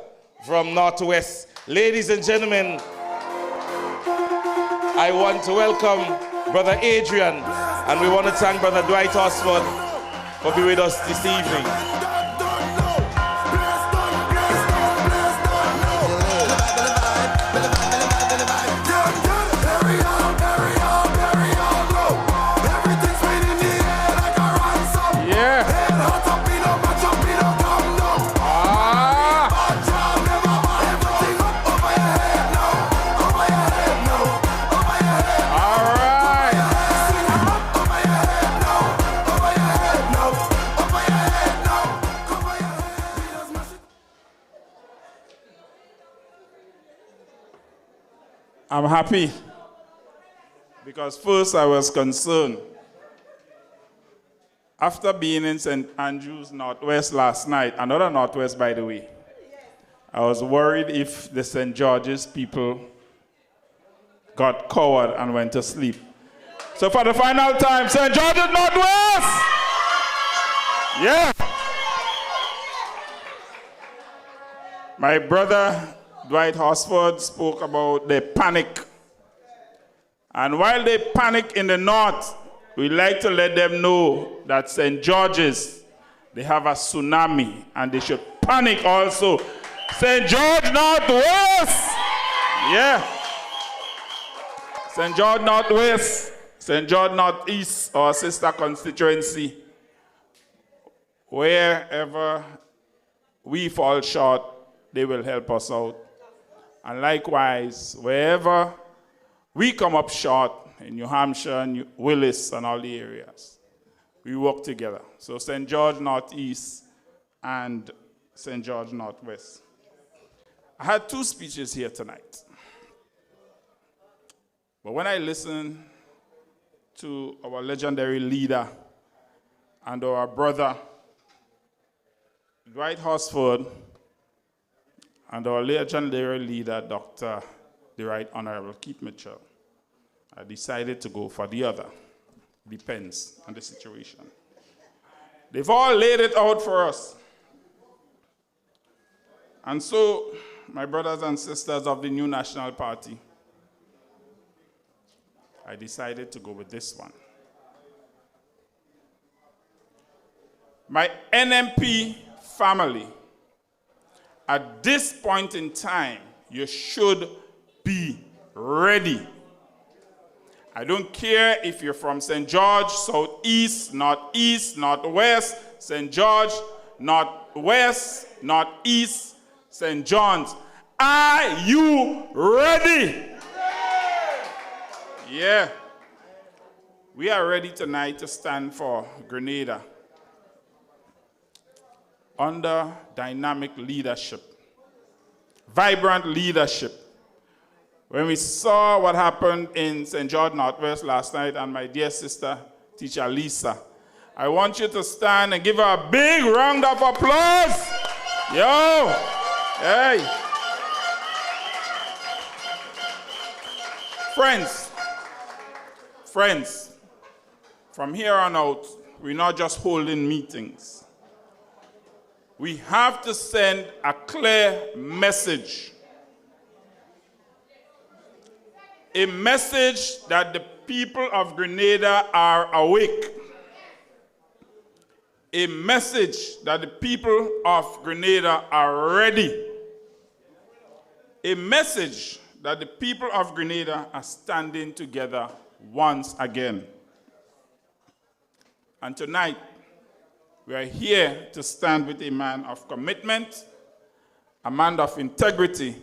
from Northwest. Ladies and gentlemen, I want to welcome Brother Adrian, and we want to thank Brother Dwight Hosford for being with us this evening. I'm happy because first I was concerned. After being in St. Andrews Northwest last night, another Northwest by the way, I was worried if the St. George's people got coward and went to sleep. So for the final time, St. George's Northwest! Yeah! My brother Dwight Hosford spoke about the panic. And while they panic in the north, we like to let them know that St. George's, they have a tsunami, and they should panic also. St. George Northwest! Yeah. St. George Northwest, St. George Northeast, our sister constituency. Wherever we fall short, they will help us out. And likewise, wherever we come up short in New Hampshire, Willis, and all the areas, we work together. So St. George Northeast and St. George Northwest. I had 2 speeches here tonight. But when I listened to our legendary leader and our brother, Dwight Hosford, and our legendary leader, Dr. the Right Honorable Keith Mitchell, I decided to go for the other. Depends on the situation. They've all laid it out for us. And so, my brothers and sisters of the New National Party, I decided to go with this one. My NNP family, at this point in time, you should be ready. I don't care if you're from St. George, Southeast, Northeast, Northwest, St. George, Northwest, Northeast, St. John's. Are you ready? Yeah. We are ready tonight to stand for Grenada under dynamic leadership, vibrant leadership. When we saw what happened in St. George Northwest last night, and my dear sister, teacher Lisa, I want you to stand and give her a big round of applause. Yo, hey. Friends, from here on out, we're not just holding meetings. We have to send a clear message. A message that the people of Grenada are awake. A message that the people of Grenada are ready. A message that the people of Grenada are standing together once again. And tonight, we are here to stand with a man of commitment, a man of integrity,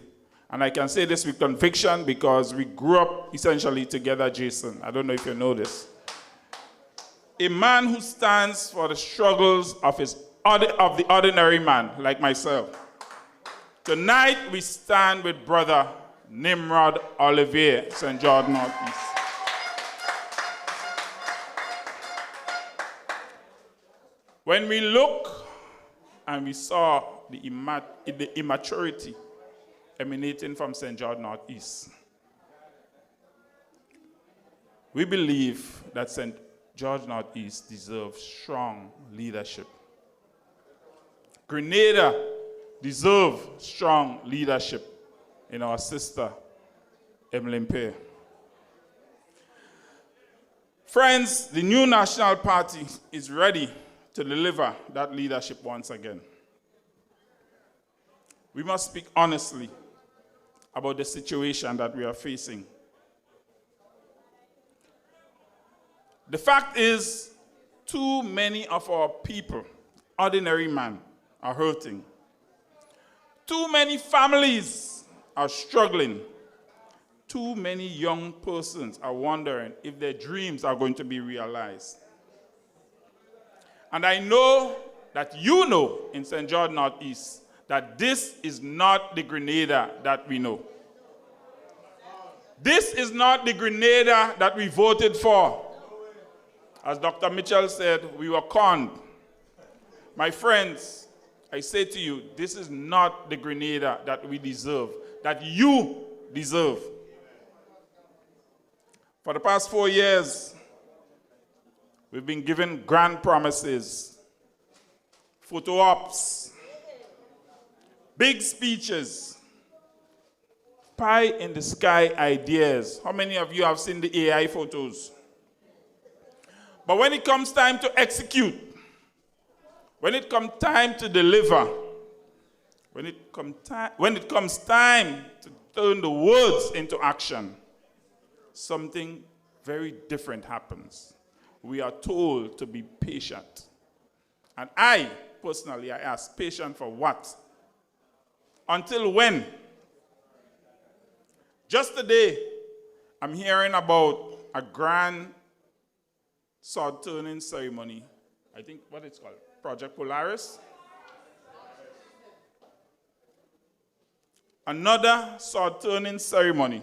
and I can say this with conviction because we grew up essentially together, Jason. I don't know if you know this. A man who stands for the struggles of the ordinary man, like myself. Tonight, we stand with Brother Nimrod Olivier, St. George Northeast. When we look and we saw the immaturity emanating from St. George Northeast, we believe that St. George Northeast deserves strong leadership. Grenada deserves strong leadership in our sister, Emilyn Pier. Friends, the New National Party is ready to deliver that leadership once again. We must speak honestly about the situation that we are facing. The fact is, too many of our people, ordinary men, are hurting. Too many families are struggling. Too many young persons are wondering if their dreams are going to be realized. And I know that you know in St. George Northeast that this is not the Grenada that we know. This is not the Grenada that we voted for. As Dr. Mitchell said, we were conned. My friends, I say to you, this is not the Grenada that we deserve, that you deserve. For the past 4 years, we've been given grand promises, photo ops, big speeches, pie in the sky ideas. How many of you have seen the AI photos? But when it comes time to execute, when it comes time to deliver, when it comes time to turn the words into action, something very different happens. We are told to be patient. And I, personally, I ask, patient for what? Until when? Just today, I'm hearing about a grand sword-turning ceremony. I think what it's called, Project Polaris. Another sword-turning ceremony.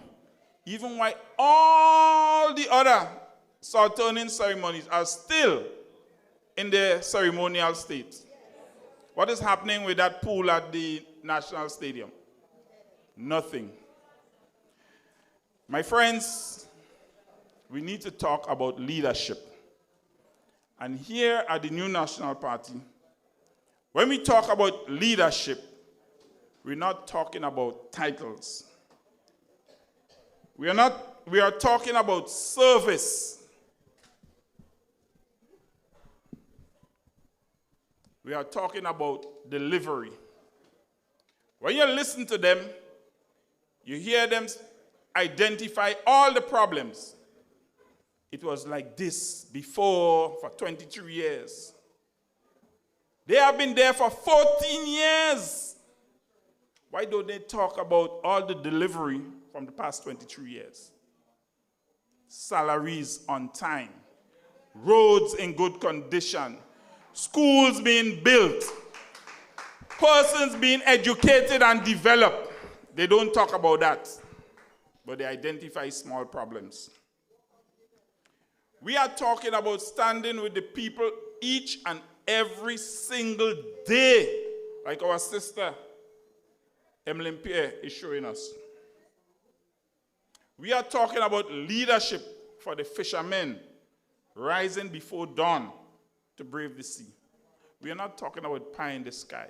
Even while all the other sword-turning ceremonies are still in the ceremonial state. What is happening with that pool at the National Stadium? Nothing. My friends, we need to talk about leadership. And here at the New National Party, when we talk about leadership, we're not talking about titles. We are talking about service. We are talking about delivery. When you listen to them, you hear them identify all the problems. It was like this before for 23 years. They have been there for 14 years. Why don't they talk about all the delivery from the past 23 years? Salaries on time, roads in good condition, schools being built, persons being educated and developed. They don't talk about that, but they identify small problems. We are talking about standing with the people each and every single day, like our sister Emilyn Pier is showing us. We are talking about leadership for the fishermen rising before dawn to brave the sea. We are not talking about pie in the sky.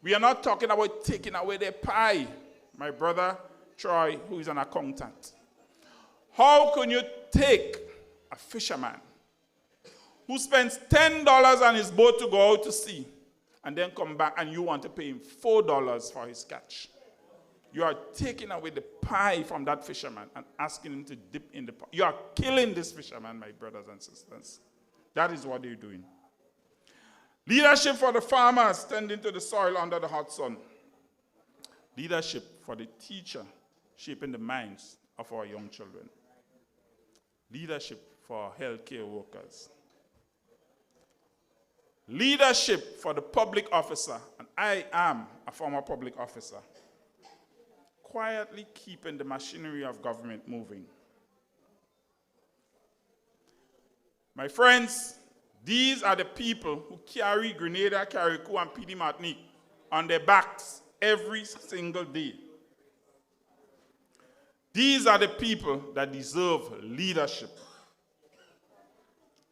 We are not talking about taking away their pie. My brother Troy, who is an accountant. How can you take a fisherman who spends $10 on his boat to go out to sea and then come back and you want to pay him $4 for his catch? You are taking away the pie from that fisherman and asking him to dip in the pie. You are killing this fisherman, my brothers and sisters. That is what you're doing. Leadership for the farmers tending to the soil under the hot sun. Leadership for the teacher shaping the minds of our young children. Leadership for our healthcare workers. Leadership for the public officer, and I am a former public officer, quietly keeping the machinery of government moving. My friends, these are the people who carry Grenada, Carriacou, and PD Martinique on their backs every single day. These are the people that deserve leadership.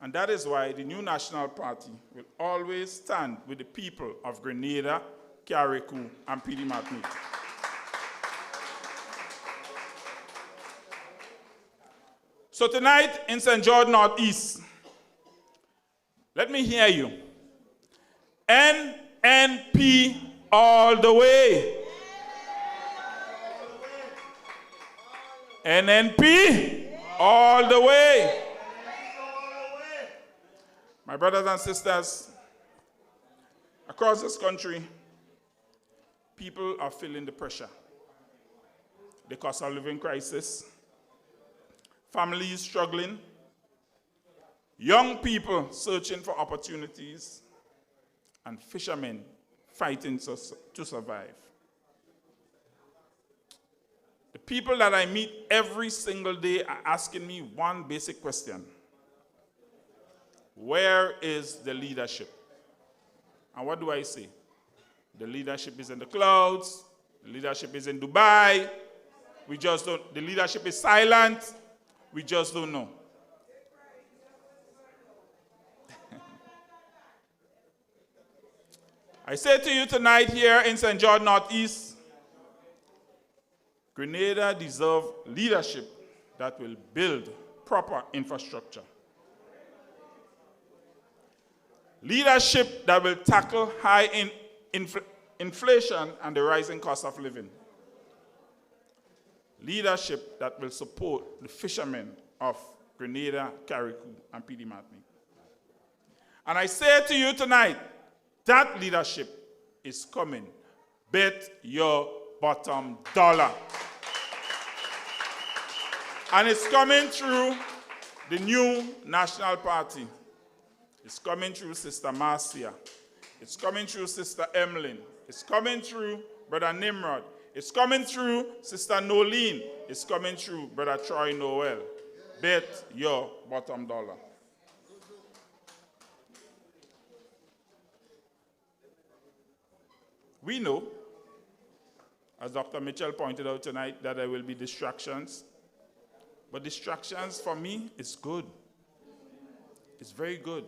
And that is why the New National Party will always stand with the people of Grenada, Carriacou, and PD Martinique. So tonight in St. George Northeast, let me hear you. NNP all the way. NNP all the way. My brothers and sisters, across this country, people are feeling the pressure. The cost of living crisis, families struggling, young people searching for opportunities, and fishermen fighting to survive. The people that I meet every single day are asking me one basic question. Where is the leadership? And what do I say? The leadership is in the clouds. The leadership is in Dubai. We just don't, the leadership is silent. We just don't know. I say to you tonight here in St. George Northeast, Grenada deserves leadership that will build proper infrastructure. Leadership that will tackle high inflation and the rising cost of living. Leadership that will support the fishermen of Grenada, Carriacou, and PD Martinique. And I say to you tonight, that leadership is coming. Bet your bottom dollar. And it's coming through the new National Party. It's coming through Sister Marcia. It's coming through Sister Emilyn. It's coming through Brother Nimrod. It's coming through Sister Nolene. It's coming through Brother Troy Noel. Bet your bottom dollar. We know, as Dr. Mitchell pointed out tonight, that there will be distractions. But distractions, for me, is good. It's very good.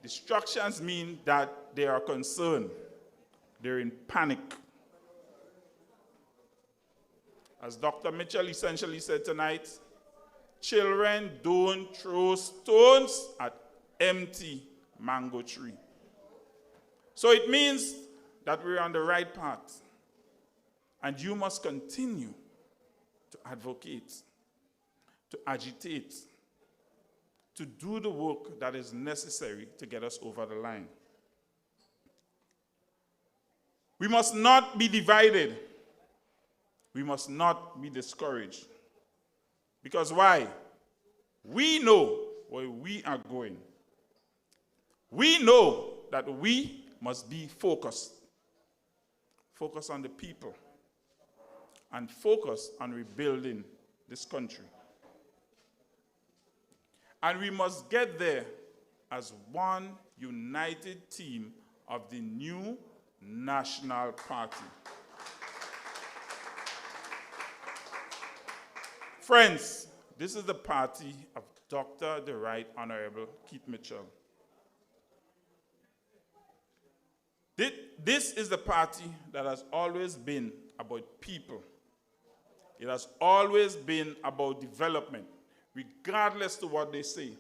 Distractions mean that they are concerned. They're in panic. As Dr. Mitchell essentially said tonight, children don't throw stones at empty mango tree. So it means that we're on the right path. And you must continue to advocate, to agitate, to do the work that is necessary to get us over the line. We must not be divided. We must not be discouraged. Because why? We know where we are going. We know that we must be focused. Focus on the people. And focus on rebuilding this country. And we must get there as one united team of the new National Party. Friends, this is the party of Dr. the Right Honorable Keith Mitchell. This is the party that has always been about people. It has always been about development, regardless to what they say.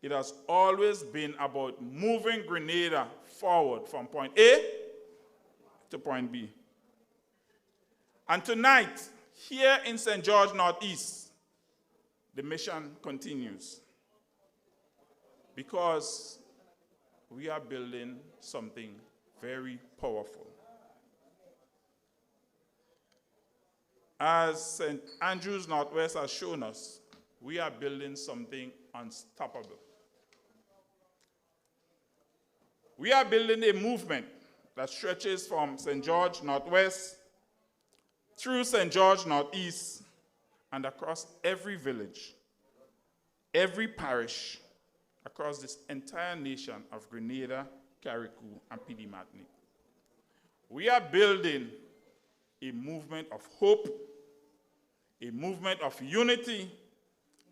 It has always been about moving Grenada forward from point A to point B. And tonight, here in St. George Northeast, the mission continues. Because we are building something very powerful. As St. Andrews Northwest has shown us, we are building something unstoppable. We are building a movement that stretches from St. George Northwest through St. George Northeast and across every village, every parish, across this entire nation of Grenada, Carriacou, and PD Martinique. We are building a movement of hope, a movement of unity,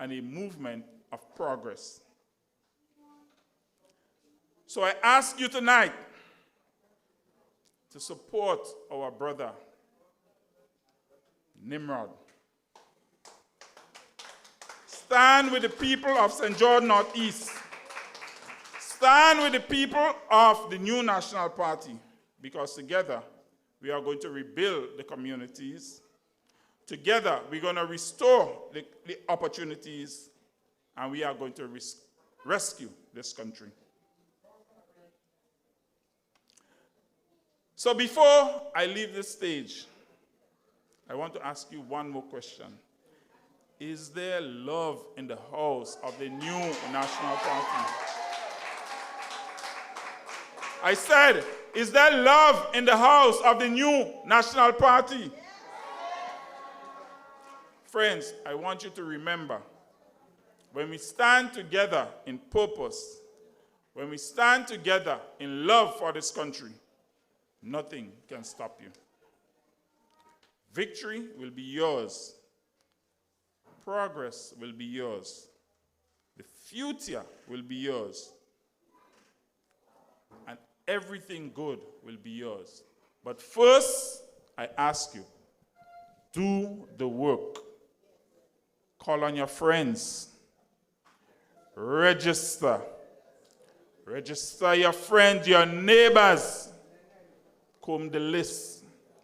and a movement of progress. So I ask you tonight to support our brother, Nimrod. Stand with the people of St. George Northeast. Stand with the people of the new National Party, because together we are going to rebuild the communities. Together we're going to restore the opportunities, and we are going to rescue this country. So before I leave this stage, I want to ask you one more question. Is there love in the house of the new National Party? I said, is there love in the house of the new National Party? Friends, I want you to remember, when we stand together in purpose, when we stand together in love for this country, nothing can stop you. Victory will be yours. Progress will be yours. The future will be yours. And everything good will be yours. But first, I ask you, Do the work. Call on your friends. Register. Register your friends, your neighbors. Comb the list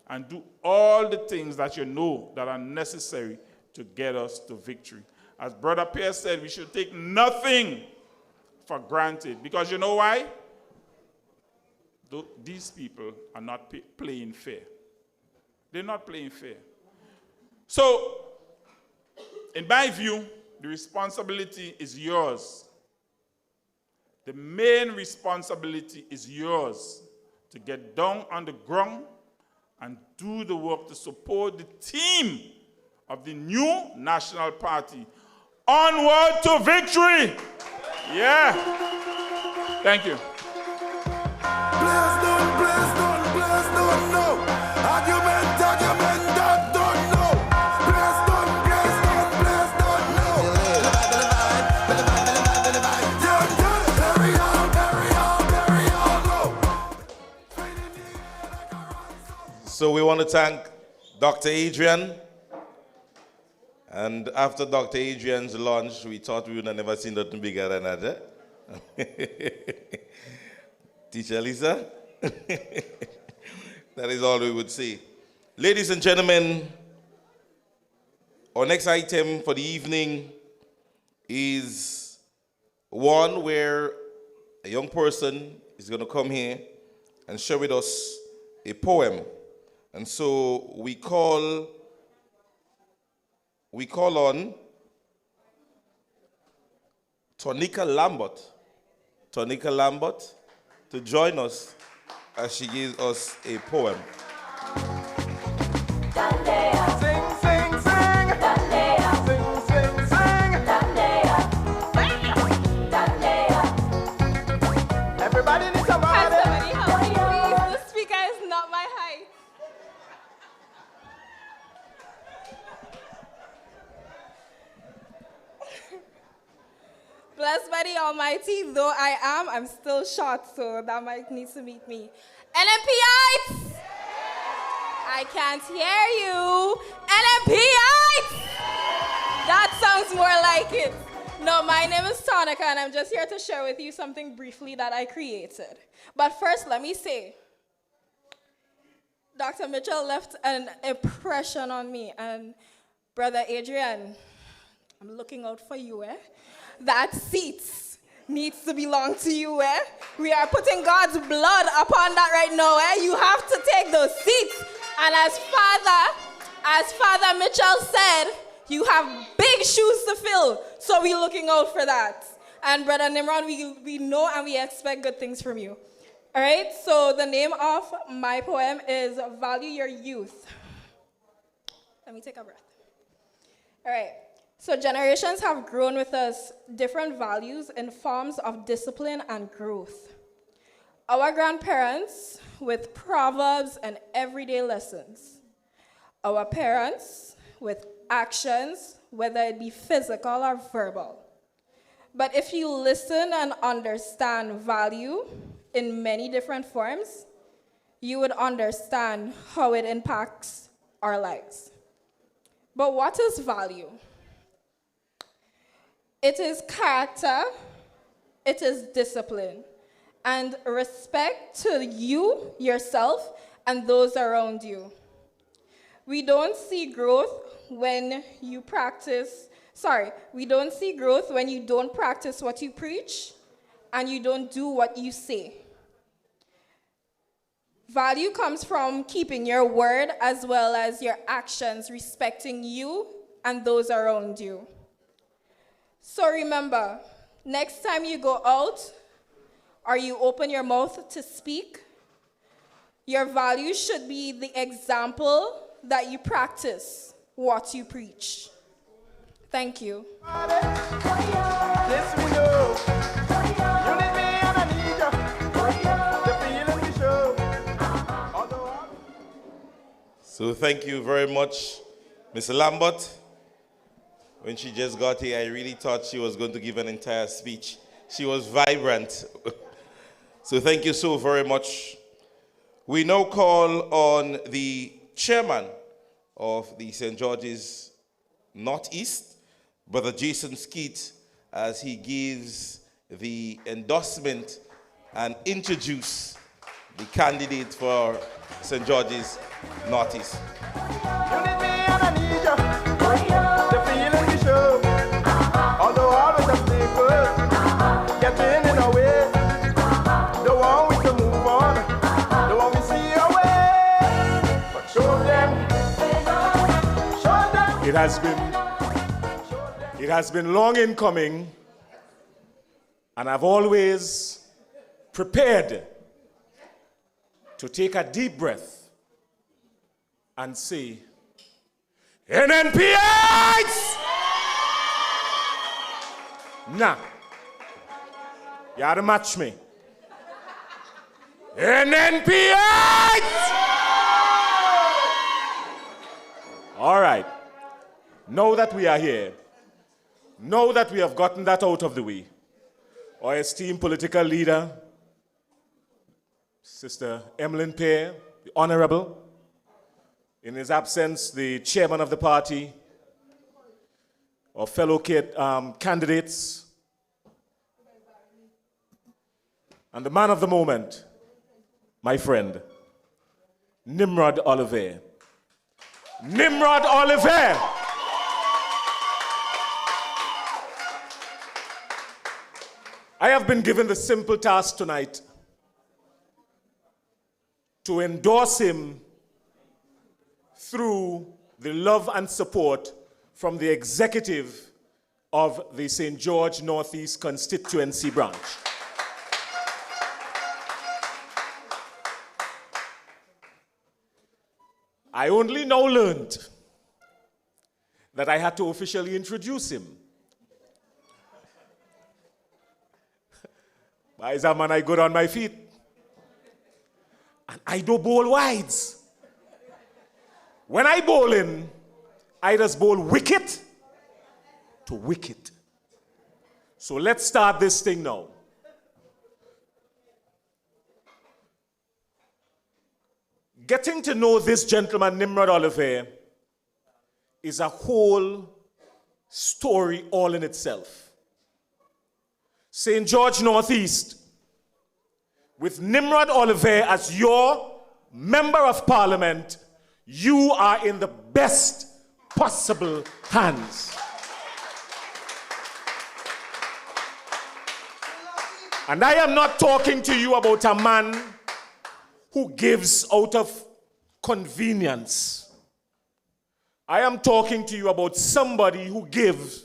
and do all the things that you know that are necessary to get us to victory. As Brother Pier said, we should take nothing for granted. Because you know why? These people are not playing fair. They're not playing fair. So, in my view, the responsibility is yours. The main responsibility is yours to get down on the ground and do the work to support the team of the new National Party. Onward to victory! Yeah. Thank you. Please don't, no. Argument, don't know. Please don't, no. So we want to thank Dr. Adrian. And after Dr. Adrian's launch, we thought we would have never seen nothing bigger than that. Teacher Lisa? That is all we would say. Ladies and gentlemen, our next item for the evening is one where a young person is going to come here and share with us a poem. And so we call on Tonika Lambert to join us as she gives us a poem. Everybody needs a Can somebody help me, please? The speaker is not my height. Blessed by the Almighty, though I'm still short, so that might need to meet me. NNPites! I can't hear you. NNPites! That sounds more like it. No, my name is Tonika, and I'm just here to share with you something briefly that I created. But first, let me say, Dr. Mitchell left an impression on me, and Brother Adrian, I'm looking out for you, eh? That seat needs to belong to you, eh? We are putting God's blood upon that right now, eh? You have to take those seats. And as Father Mitchell said, you have big shoes to fill, so we're looking out for that. And Brother Nimrod, we know and we expect good things from you. All right, so the name of my poem is Value Your Youth. Let me take a breath. All right, so generations have grown with us different values in forms of discipline and growth. Our grandparents with proverbs and everyday lessons. Our parents with actions, whether it be physical or verbal. But if you listen and understand value in many different forms, you would understand how it impacts our lives. But what is value? It is character, it is discipline, and respect to you, yourself, and those around you. We don't see growth when you don't practice what you preach, and you don't do what you say. Value comes from keeping your word as well as your actions, respecting you and those around you. So remember, next time you go out or you open your mouth to speak, your values should be the example that you practice what you preach. Thank you. Yes, we know. You need me and I need you. The feeling we show. So thank you very much, Ms. Lambert. When she just got here, I really thought she was going to give an entire speech. She was vibrant. So thank you so very much. We now call on the chairman of the St. George's Northeast, Brother Jason Skeet, as he gives the endorsement and introduce the candidate for St. George's Northeast. You need me and I need you. The feeling we show. Although all of the people getting in our way. Don't want we to move on. Don't want we see our way. But show them. Show them. It has been long in coming, and I've always prepared to take a deep breath and say, NNPites! Nah, you had to match me. NNPites! All right, now that we are here, now that we have gotten that out of the way, our esteemed political leader, Sister Emilyn Pier, the Honorable, in his absence, the chairman of the party, our fellow candidates, and the man of the moment, my friend, Nimrod Oliver. Nimrod Oliver! I have been given the simple task tonight to endorse him through the love and support from the executive of the St. George Northeast Constituency branch. I only now learned that I had to officially introduce him. Why is that man I good on my feet? And I do bowl wides. When I bowl in, I just bowl wicket to wicket. So let's start this thing now. Getting to know this gentleman, Nimrod Oliver, is a whole story all in itself. St. George Northeast, with Nimrod Oliver as your member of parliament, you are in the best possible hands. And I am not talking to you about a man who gives out of convenience. I am talking to you about somebody who gives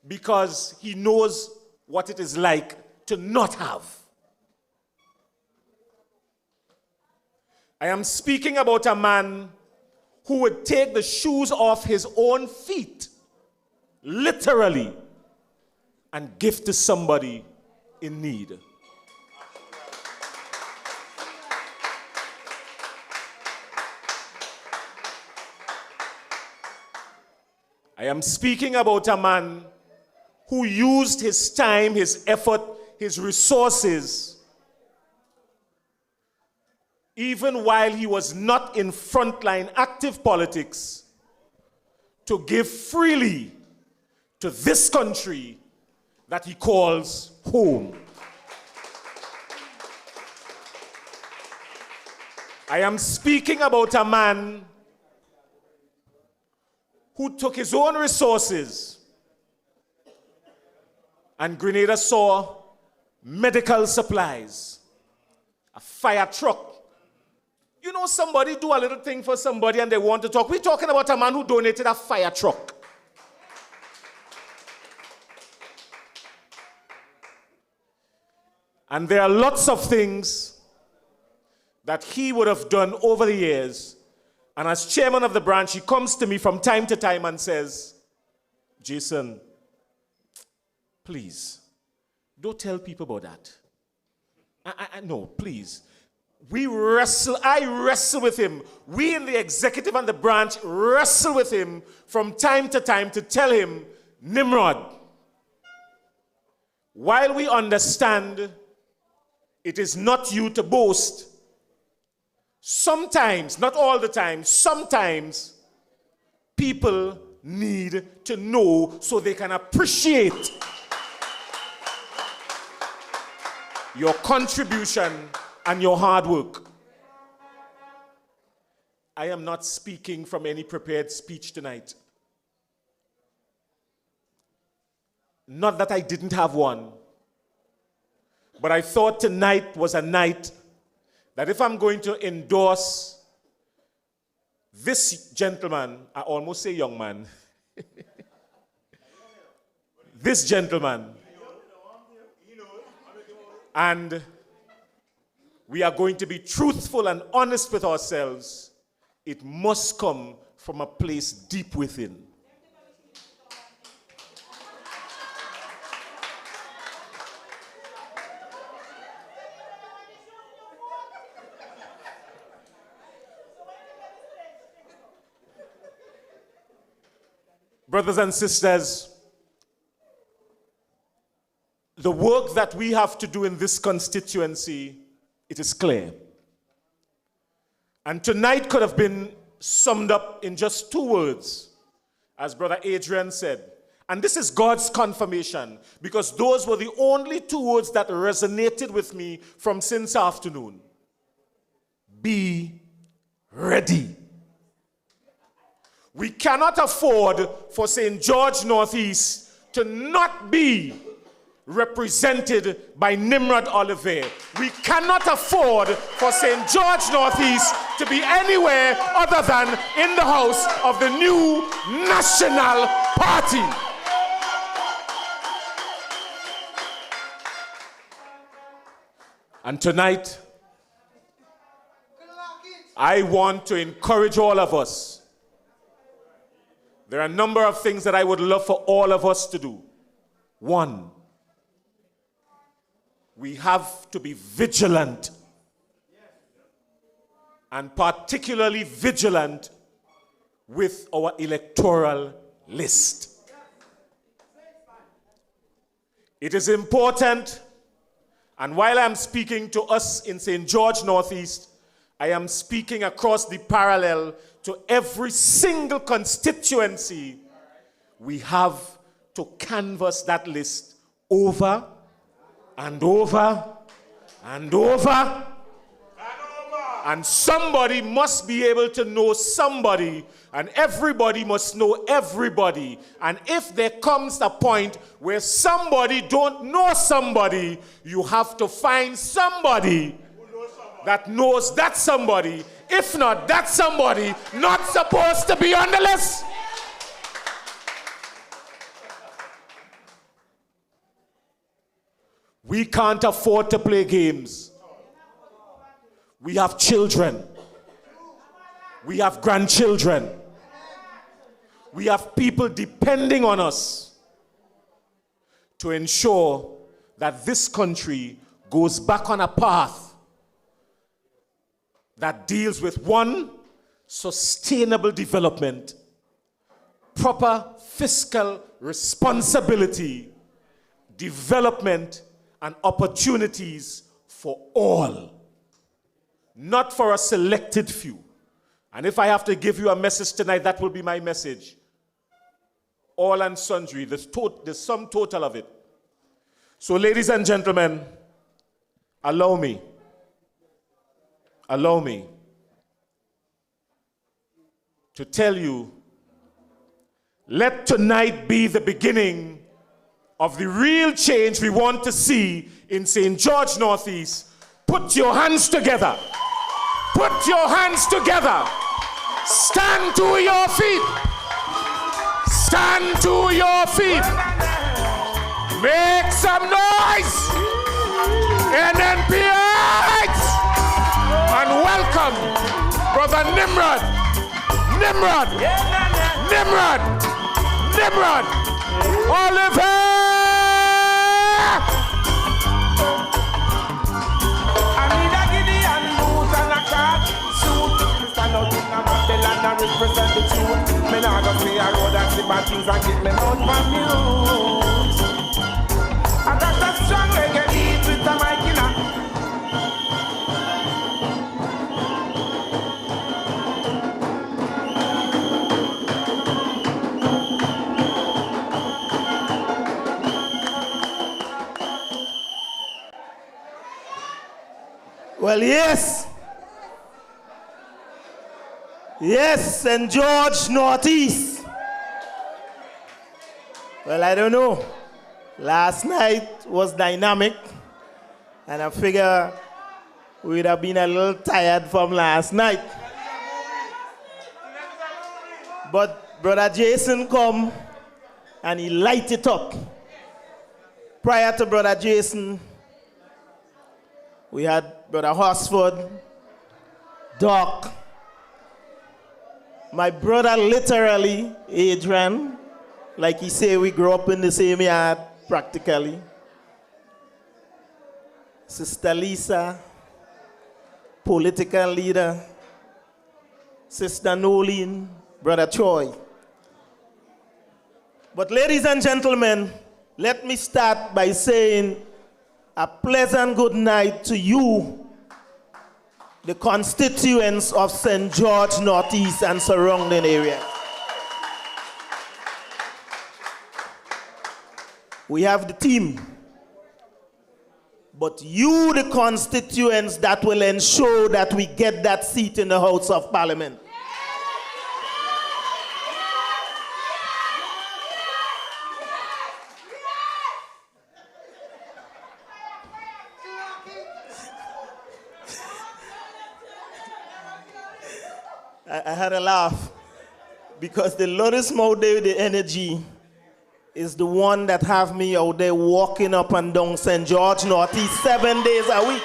because he knows what it is like to not have. I am speaking about a man who would take the shoes off his own feet, literally, and give to somebody in need. I am speaking about a man who used his time, his effort, his resources, even while he was not in frontline active politics, to give freely to this country that he calls home. I am speaking about a man who took his own resources, and Grenada saw medical supplies, a fire truck. You know, somebody do a little thing for somebody and they want to talk. We're talking about a man who donated a fire truck. And there are lots of things that he would have done over the years. And as chairman of the branch, he comes to me from time to time and says, Jason, please, don't tell people about that. No, please. I wrestle with him. We in the executive and the branch wrestle with him from time to time to tell him, Nimrod, while we understand it is not you to boast, sometimes, not all the time, sometimes people need to know so they can appreciate your contribution and your hard work. I am not speaking from any prepared speech tonight. Not that I didn't have one, but I thought tonight was a night that if I'm going to endorse this gentleman, I almost say young man, this gentleman, and we are going to be truthful and honest with ourselves, it must come from a place deep within. Brothers and sisters, the work that we have to do in this constituency, it is clear. And tonight could have been summed up in just 2 words, as Brother Adrian said. And this is God's confirmation, because those were the only 2 words that resonated with me from since afternoon. Be ready. We cannot afford for St. George Northeast to not be represented by Nimrod Oliver. We cannot afford for St. George Northeast to be anywhere other than in the house of the new National Party. And tonight, I want to encourage all of us. There are a number of things that I would love for all of us to do. 1, we have to be vigilant, and particularly vigilant with our electoral list. It is important, and while I'm speaking to us in St. George Northeast, I am speaking across the parallel to every single constituency. We have to canvass that list over and over and over. And somebody must be able to know somebody, and everybody must know everybody. And if there comes a point where somebody don't know somebody, you have to find somebody that knows that somebody. If not, that somebody not supposed to be on the list. We can't afford to play games. We have children. We have grandchildren. We have people depending on us to ensure that this country goes back on a path that deals with 1, sustainable development, proper fiscal responsibility, development, and opportunities for all, not for a selected few. And if I have to give you a message tonight, that will be my message. All and sundry, the sum total of it. So, ladies and gentlemen, allow me to tell you, let tonight be the beginning of the real change we want to see in St. George Northeast. Put your hands together. Put your hands together. Stand to your feet. Stand to your feet. Make some noise. NNP. And welcome Brother Nimrod. Nimrod. Nimrod. Nimrod. Oliver. I need a Gideon boot and a card suit. Stand out in a Babylon and represent the truth. Me nah go play a road and see bad things and get me out from mute. I got a strong reggae beat with a mic in a. Well, yes. Yes, St. George Northeast. Well, I don't know. Last night was dynamic, and I figure we'd have been a little tired from last night. But Brother Jason come and he light it up. Prior to Brother Jason, we had Brother Hosford, Doc, my brother literally, Adrian, like he say, we grew up in the same yard practically. Sister Lisa, political leader. Sister Nolene, Brother Troy. But ladies and gentlemen, let me start by saying a pleasant good night to you, the constituents of St. George Northeast and surrounding areas. We have the team, but you, the constituents that will ensure that we get that seat in the House of Parliament. I had a laugh because the loudest mouth there with the energy is the one that have me out there walking up and down St. George Northeast 7 days a week.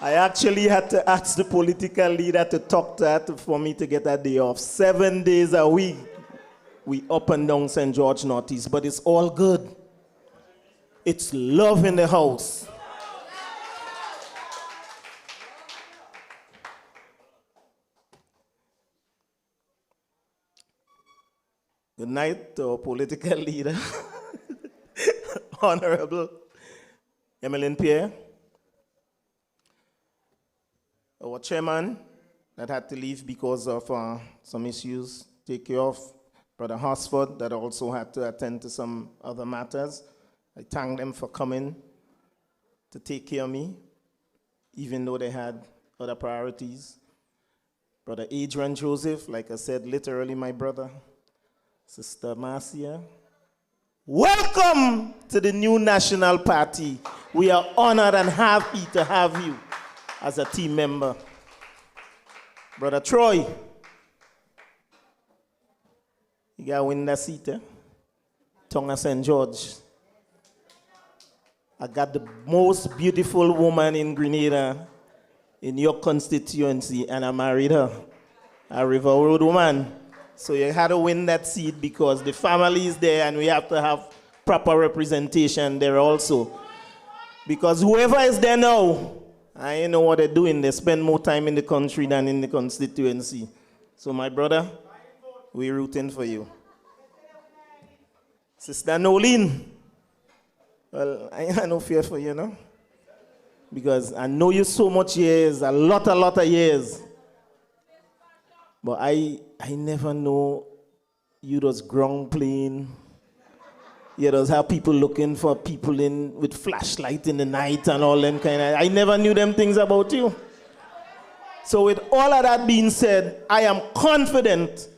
I actually had to ask the political leader to talk to her for me to get a day off. 7 days a week, we up and down St. George Northeast, but it's all good. It's love in the house. Good night to our political leader, Honorable Emilyn Pier, our chairman that had to leave because of some issues, take care of Brother Hosford that also had to attend to some other matters. I thank them for coming to take care of me, even though they had other priorities. Brother Adrian Joseph, like I said, literally my brother. Sister Marcia, welcome to the new National Party. We are honored and happy to have you as a team member. Brother Troy, you got to win that seat, eh? Tonga St. George. I got the most beautiful woman in Grenada in your constituency, and I married her, a River Road woman. So you had to win that seat because the family is there and we have to have proper representation there also. Because whoever is there now, I ain't know what they're doing. They spend more time in the country than in the constituency. So my brother, we're rooting for you. Sister Nolene, well, I ain't no fear for you, no? Because I know you so much years, a lot of years. But I never know you just ground playing. You just have people looking for people in with flashlight in the night and all them kind of. I never knew them things about you. So with all of that being said, I am confident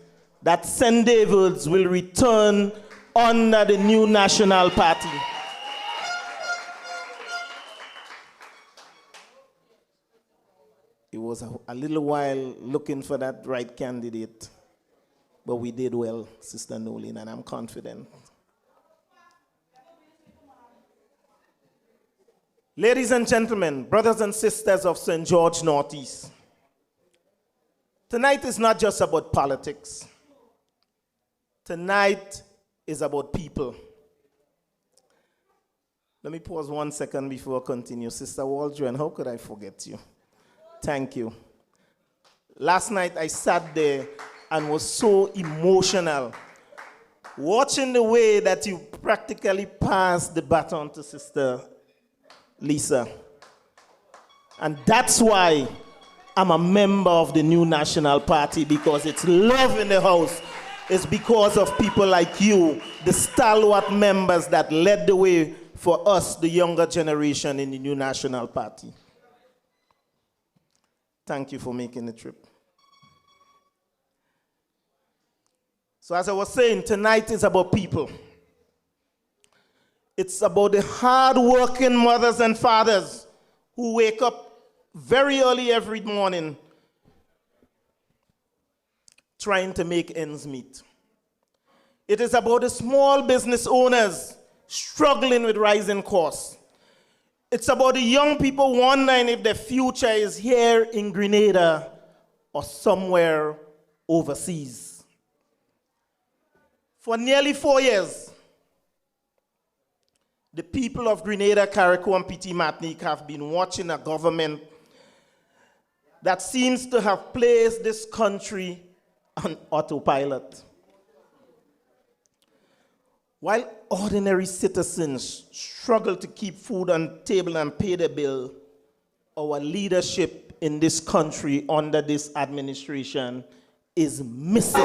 that St. David's will return under the new National Party. It was a little while looking for that right candidate, but we did well, Sister Nolene, and I'm confident. Ladies and gentlemen, brothers and sisters of St. George Northeast, tonight is not just about politics. Tonight is about people. Let me pause 1 second before I continue. Sister Waldron, how could I forget you? Thank you. Last night I sat there and was so emotional watching the way that you practically passed the baton to Sister Lisa. And that's why I'm a member of the new National Party, because it's love in the house. It's because of people like you, the stalwart members that led the way for us, the younger generation in the New National Party. Thank you for making the trip. So as I was saying, tonight is about people. It's about the hard-working mothers and fathers who wake up very early every morning trying to make ends meet. It is about the small business owners struggling with rising costs. It's about the young people wondering if their future is here in Grenada or somewhere overseas. For nearly 4 years, the people of Grenada, Carriacou, and Petit Martinique have been watching a government that seems to have placed this country on autopilot. While ordinary citizens struggle to keep food on the table and pay the bill, our leadership in this country under this administration is missing.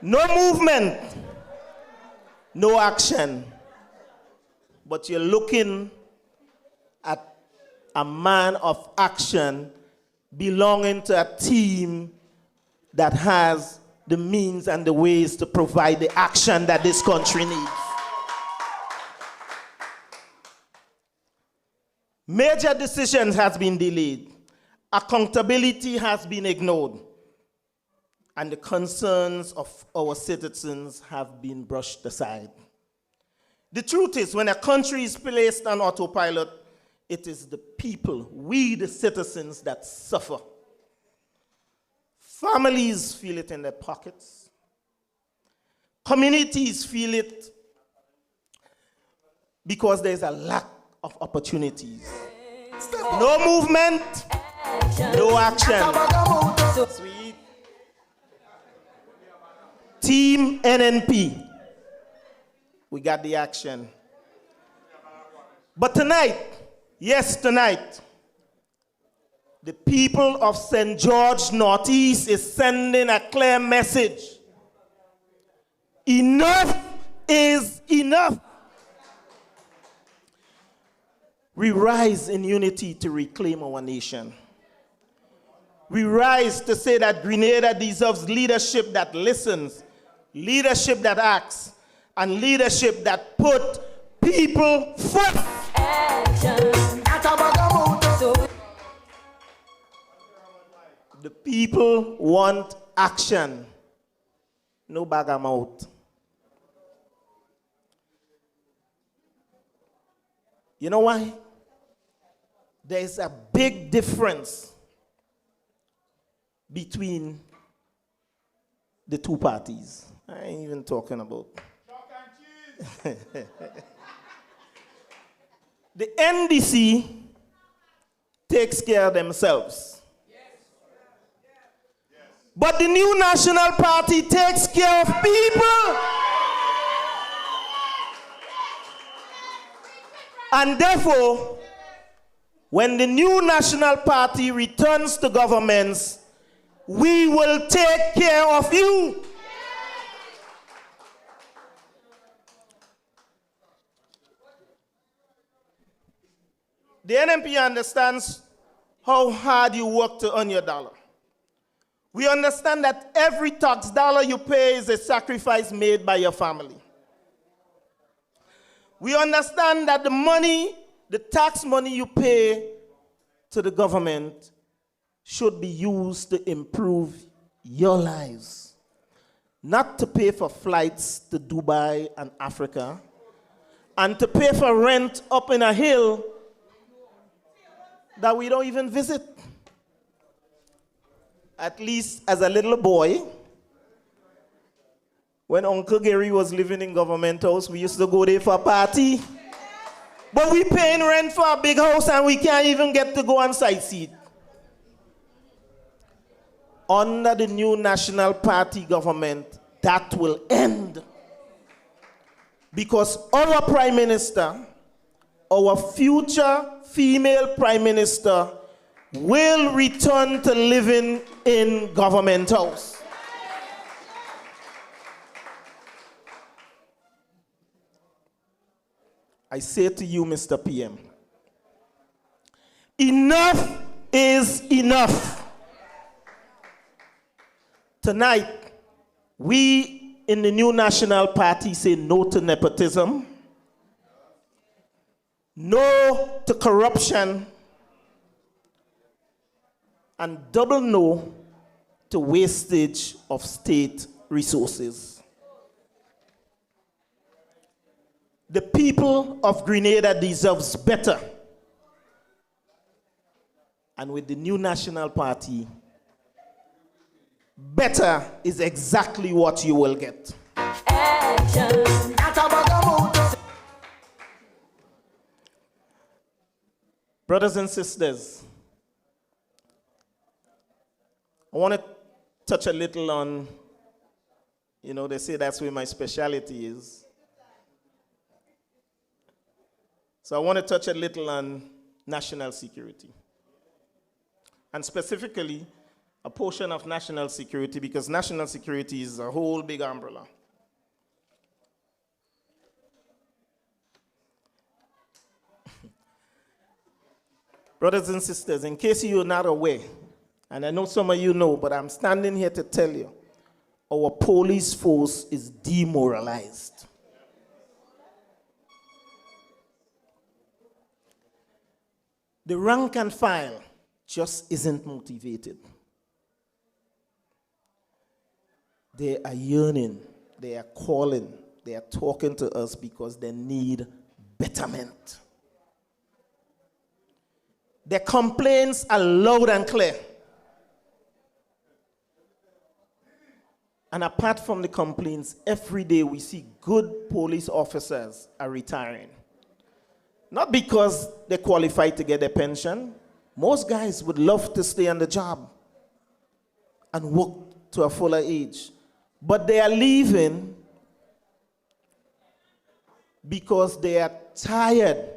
No movement, no action. But you're looking at a man of action belonging to a team that has the means and the ways to provide the action that this country needs. Major decisions has been delayed. Accountability has been ignored. And the concerns of our citizens have been brushed aside. The truth is, when a country is placed on autopilot, it is the people, we the citizens, that suffer. Families feel it in their pockets. Communities feel it because there's a lack of opportunities. No movement, no action. Sweet. Team NNP. We got the action. But tonight, yes, tonight, the people of St. George Northeast is sending a clear message. Enough is enough. We rise in unity to reclaim our nation. We rise to say that Grenada deserves leadership that listens, leadership that acts, and leadership that put people first. The people want action, no bag of mouth. You know why? There is a big difference between the two parties. I ain't even talking about. The NDC takes care of themselves. But the New National Party takes care of people. And therefore, when the New National Party returns to governments, we will take care of you. The NNP understands how hard you work to earn your dollar. We understand that every tax dollar you pay is a sacrifice made by your family. We understand that the money, the tax money you pay to the government should be used to improve your lives, not to pay for flights to Dubai and Africa, and to pay for rent up in a hill that we don't even visit. At least as a little boy, when Uncle Gary was living in government house, we used to go there for a party. But we paying rent for a big house and we can't even get to go and sightsee. Under the New National Party government, that will end. Because our Prime Minister our future female Prime Minister will return to living in Government House. I say to you, Mr. PM, enough is enough. Tonight, we in the New National Party say no to nepotism, no to corruption, and double no to wastage of state resources. The people of Grenada deserves better. And with the New National Party, better is exactly what you will get. Brothers and sisters, I want to touch a little on, they say that's where my specialty is. So I want to touch a little on national security. And specifically, a portion of national security, because national security is a whole big umbrella. Brothers and sisters, in case you're not aware, and I know some of you know, but I'm standing here to tell you, our police force is demoralized. The rank and file just isn't motivated. They are yearning, they are calling, they are talking to us because they need betterment. Their complaints are loud and clear. And apart from the complaints, every day we see good police officers are retiring. Not because they qualify to get a pension. Most guys would love to stay on the job and work to a fuller age. But they are leaving because they are tired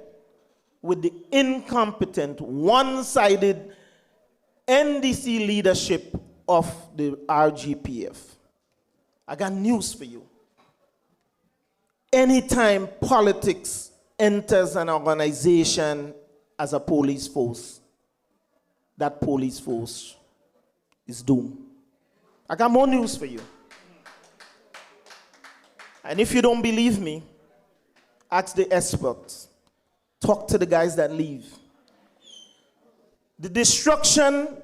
with the incompetent, one-sided NDC leadership of the RGPF. I got news for you. Anytime politics enters an organization as a police force, that police force is doomed. I got more news for you. And if you don't believe me, ask the experts. Talk to the guys that leave. The destruction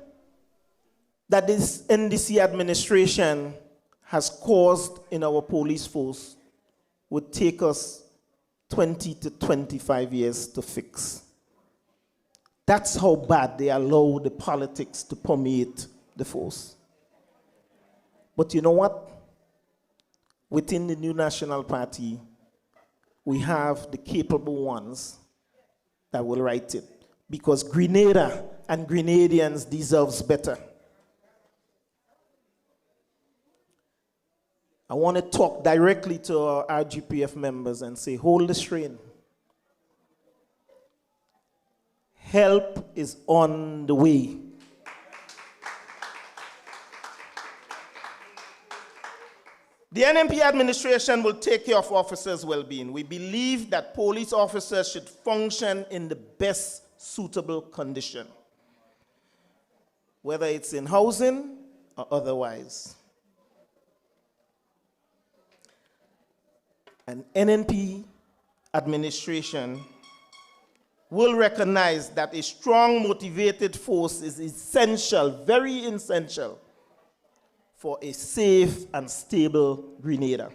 that this NDC administration has caused in our police force would take us 20 to 25 years to fix. That's how bad they allow the politics to permeate the force. But you know what? Within the New National Party, we have the capable ones that will write it. Because Grenada and Grenadians deserves better. I want to talk directly to our RGPF members and say, hold the strain. Help is on the way. The NNP administration will take care of officers' well-being. We believe that police officers should function in the best suitable condition, whether it's in housing or otherwise. An NNP administration will recognize that a strong, motivated force is essential, very essential, for a safe and stable Grenada.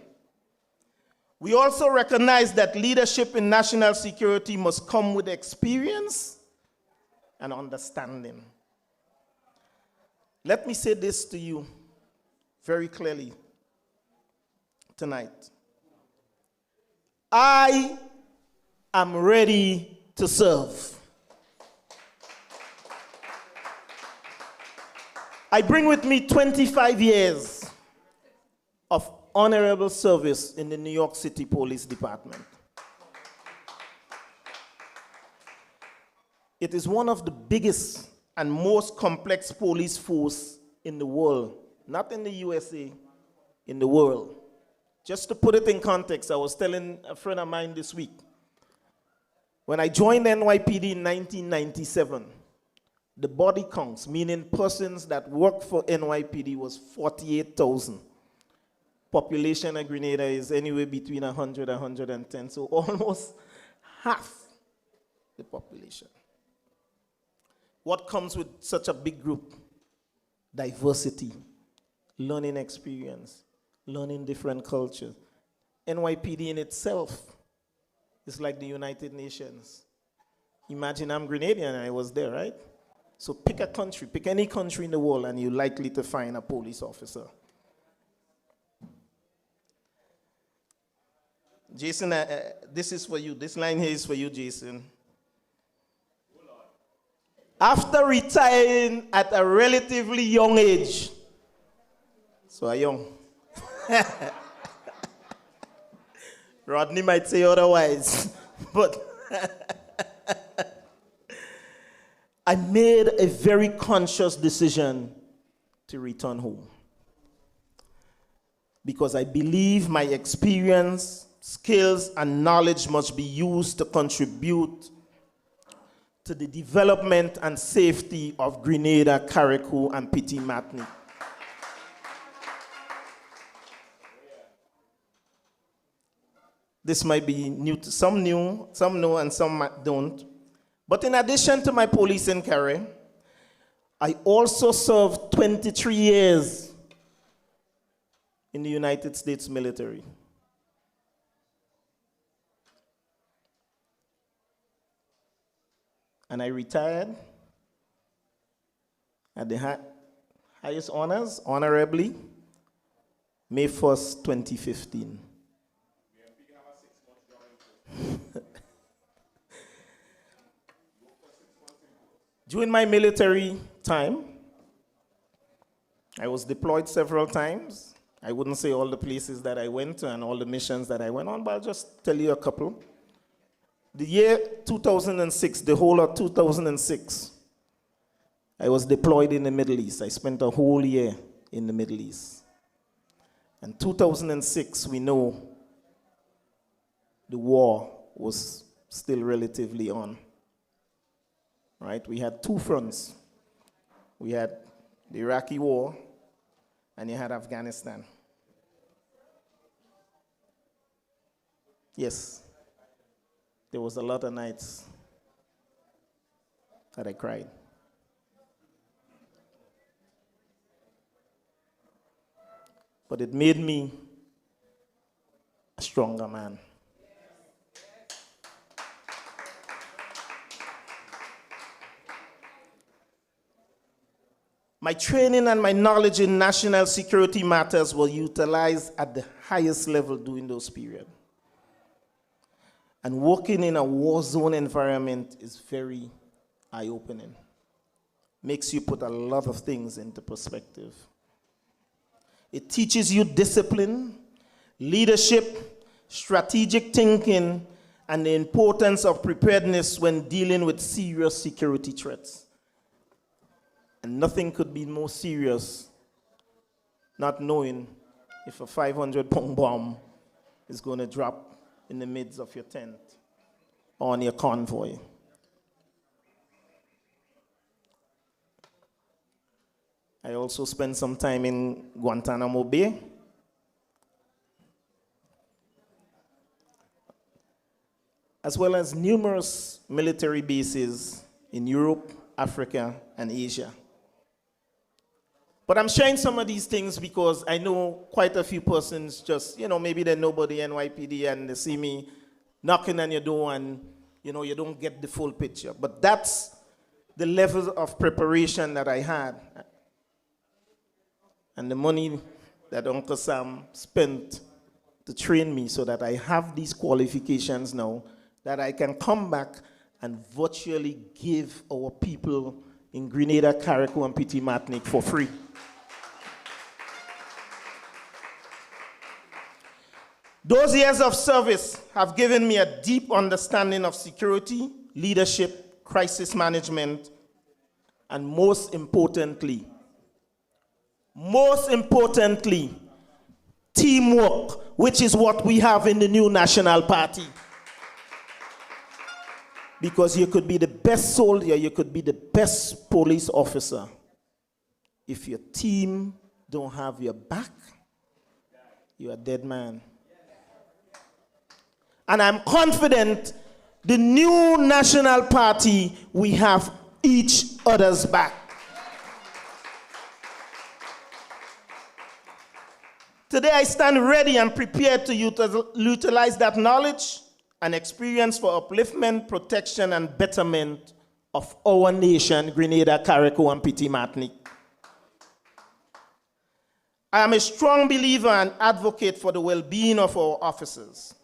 We also recognize that leadership in national security must come with experience and understanding. Let me say this to you very clearly tonight. I am ready to serve. I bring with me 25 years of honorable service in the New York City Police Department. It is one of the biggest and most complex police force in the world. Not in the USA, in the world. Just to put it in context, I was telling a friend of mine this week, when I joined NYPD in 1997, the body counts, meaning persons that work for NYPD, was 48,000. Population of Grenada is anywhere between 100 and 110, so almost half the population. What comes with such a big group? Diversity, learning experience, learning different cultures. NYPD in itself is like the United Nations. Imagine I'm Grenadian and I was there, right? So pick a country, pick any country in the world, and you're likely to find a police officer. Jason, this is for you. This line here is for you, Jason. After retiring at a relatively young age, so a young, Rodney might say otherwise, but I made a very conscious decision to return home. Because I believe my experience, skills, and knowledge must be used to contribute to the development and safety of Grenada, Carriacou, and Petit Martinique. This might be new to some know, and some don't. But in addition to my policing career, I also served 23 years in the United States military. And I retired at the highest honors, honorably, May 1st, 2015. During my military time, I was deployed several times. I wouldn't say all the places that I went to and all the missions that I went on, but I'll just tell you a couple. The year 2006, the whole of 2006, I was deployed in the Middle East. I spent a whole year in the Middle East. And 2006, we know the war was still relatively on. Right? We had two fronts. We had the Iraqi war, and you had Afghanistan. Yes, there was a lot of nights that I cried. But it made me a stronger man. My training and my knowledge in national security matters were utilized at the highest level during those periods. And working in a war zone environment is very eye-opening. Makes you put a lot of things into perspective. It teaches you discipline, leadership, strategic thinking, and the importance of preparedness when dealing with serious security threats. And nothing could be more serious, not knowing if a 500-pound bomb is going to drop in the midst of your tent or on your convoy. I also spent some time in Guantanamo Bay. As well as numerous military bases in Europe, Africa, and Asia. But I'm sharing some of these things because I know quite a few persons just, maybe they know about the NYPD and they see me knocking on your door and, you don't get the full picture. But that's the level of preparation that I had. And the money that Uncle Sam spent to train me so that I have these qualifications now that I can come back and virtually give our people in Grenada, Carriacou, and Petit Martinique for free. Those years of service have given me a deep understanding of security, leadership, crisis management, and most importantly, teamwork, which is what we have in the new National Party. Because you could be the best soldier, you could be the best police officer. If your team don't have your back, you're a dead man. And I'm confident the new National Party, we have each other's back. Today I stand ready and prepared to utilize that knowledge and experience for upliftment, protection, and betterment of our nation, Grenada, Carriacou, and Petit Martinique. I am a strong believer and advocate for the well-being of our officers.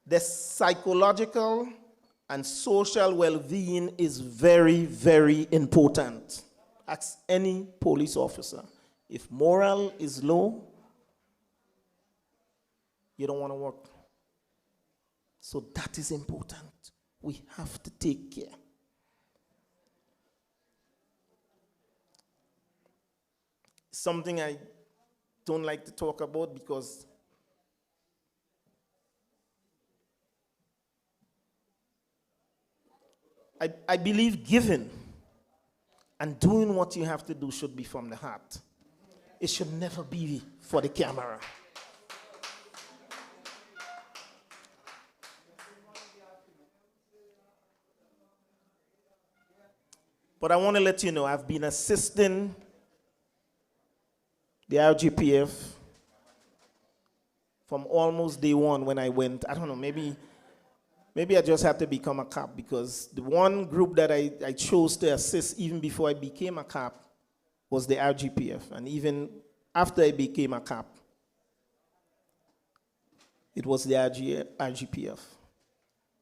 The psychological and social well-being is very, very important. Ask any police officer. If morale is low, you don't want to work. So that is important. We have to take care. Something I don't like to talk about because I believe giving and doing what you have to do should be from the heart. It should never be for the camera. But I want to let you know, I've been assisting the RGPF from almost day one when I went. I don't know, maybe I just had to become a cop because the one group that I chose to assist even before I became a cop was the RGPF. And even after I became a cop, it was the RGPF.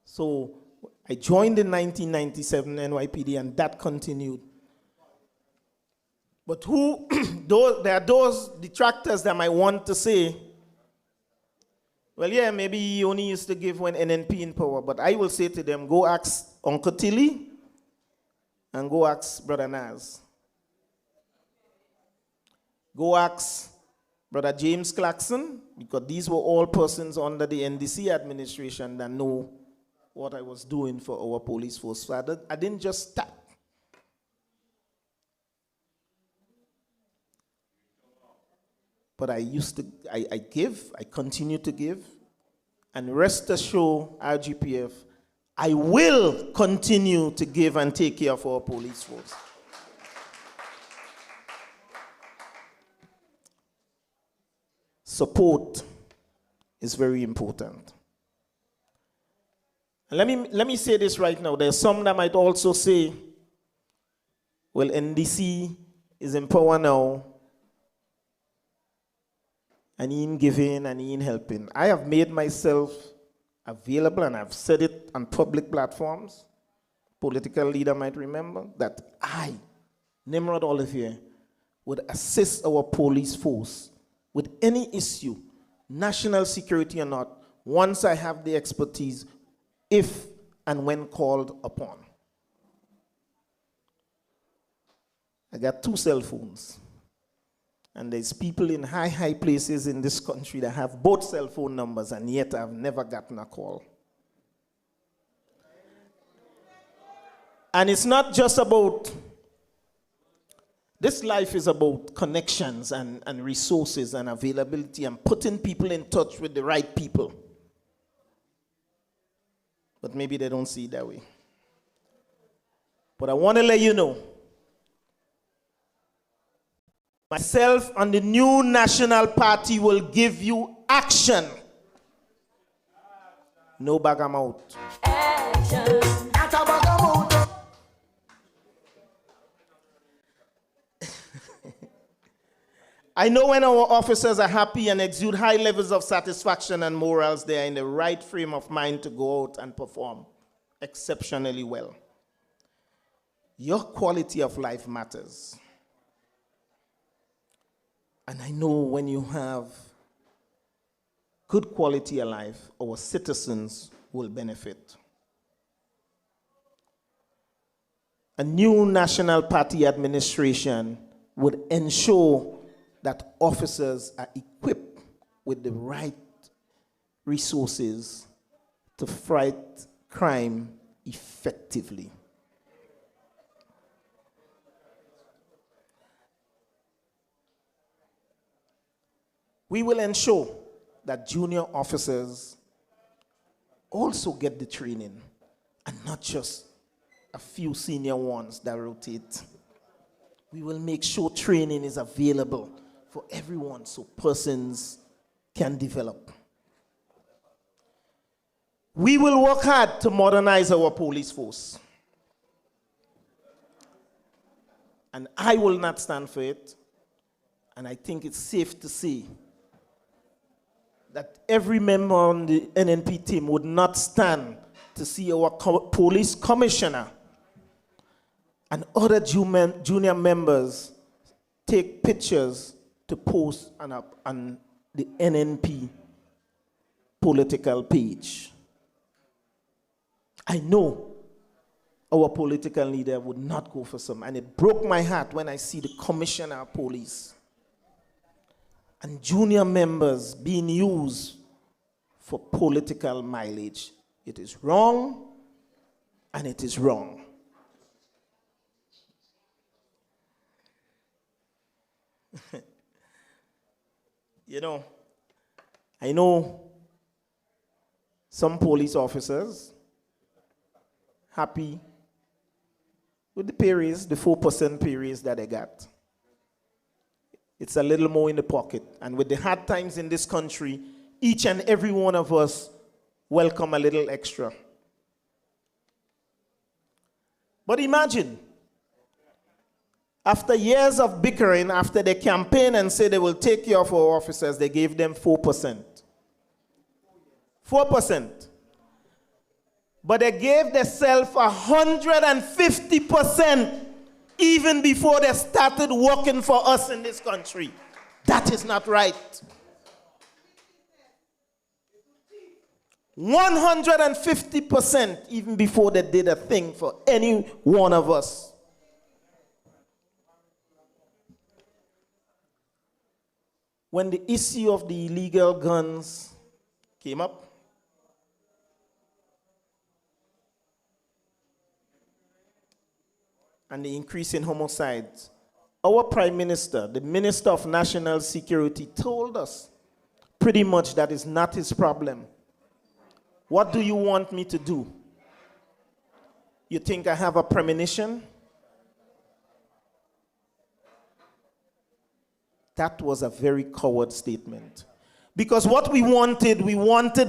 So I joined in 1997 NYPD, and that continued. But there are those detractors that might want to say, well, yeah, maybe he only used to give when NNP in power, but I will say to them, go ask Uncle Tilly and go ask Brother Naz. Go ask Brother James Claxon, because these were all persons under the NDC administration that know what I was doing for our police force. So I didn't just start. But I continue to give, and rest assured, RGPF, I will continue to give and take care of our police force. Support is very important. And let me say this right now. There's some that might also say, well, NDC is in power now, and he ain't giving and he ain't helping. I have made myself available, and I've said it on public platforms. Political leader might remember that I, Nimrod Olivier, would assist our police force with any issue, national security or not, once I have the expertise, if and when called upon. I got 2 cell phones. And there's people in high places in this country that have both cell phone numbers, and yet I've never gotten a call. And it's not just about, this life is about connections and resources and availability and putting people in touch with the right people. But maybe they don't see it that way. But I want to let you know, myself and the new National Party will give you action. No bagamout. Action. Not a bagamout. I know when our officers are happy and exude high levels of satisfaction and morals, they are in the right frame of mind to go out and perform exceptionally well. Your quality of life matters. And I know when you have good quality of life, our citizens will benefit. a new National Party administration would ensure that officers are equipped with the right resources to fight crime effectively. We will ensure that junior officers also get the training and not just a few senior ones that rotate. We will make sure training is available for everyone so persons can develop. We will work hard to modernize our police force. And I will not stand for it. And I think it's safe to say that every member on the NNP team would not stand to see our police commissioner and other junior members take pictures to post on the NNP political page. I know our political leader would not go for some, and it broke my heart when I see the commissioner of police and junior members being used for political mileage. It is wrong, and it is wrong. You know, I know some police officers happy with the pay raise, the 4% pay raise that they got. It's a little more in the pocket. And with the hard times in this country, each and every one of us welcome a little extra. But imagine, after years of bickering, after they campaign and say they will take care of our officers, they gave them 4%. 4%. But they gave themselves 150% even before they started working for us in this country. That is not right. 150% even before they did a thing for any one of us. When the issue of the illegal guns came up, and the increase in homicides, our Prime Minister, the Minister of National Security, told us pretty much that is not his problem. What do you want me to do? You think I have a premonition? That was a very coward statement. Because what we wanted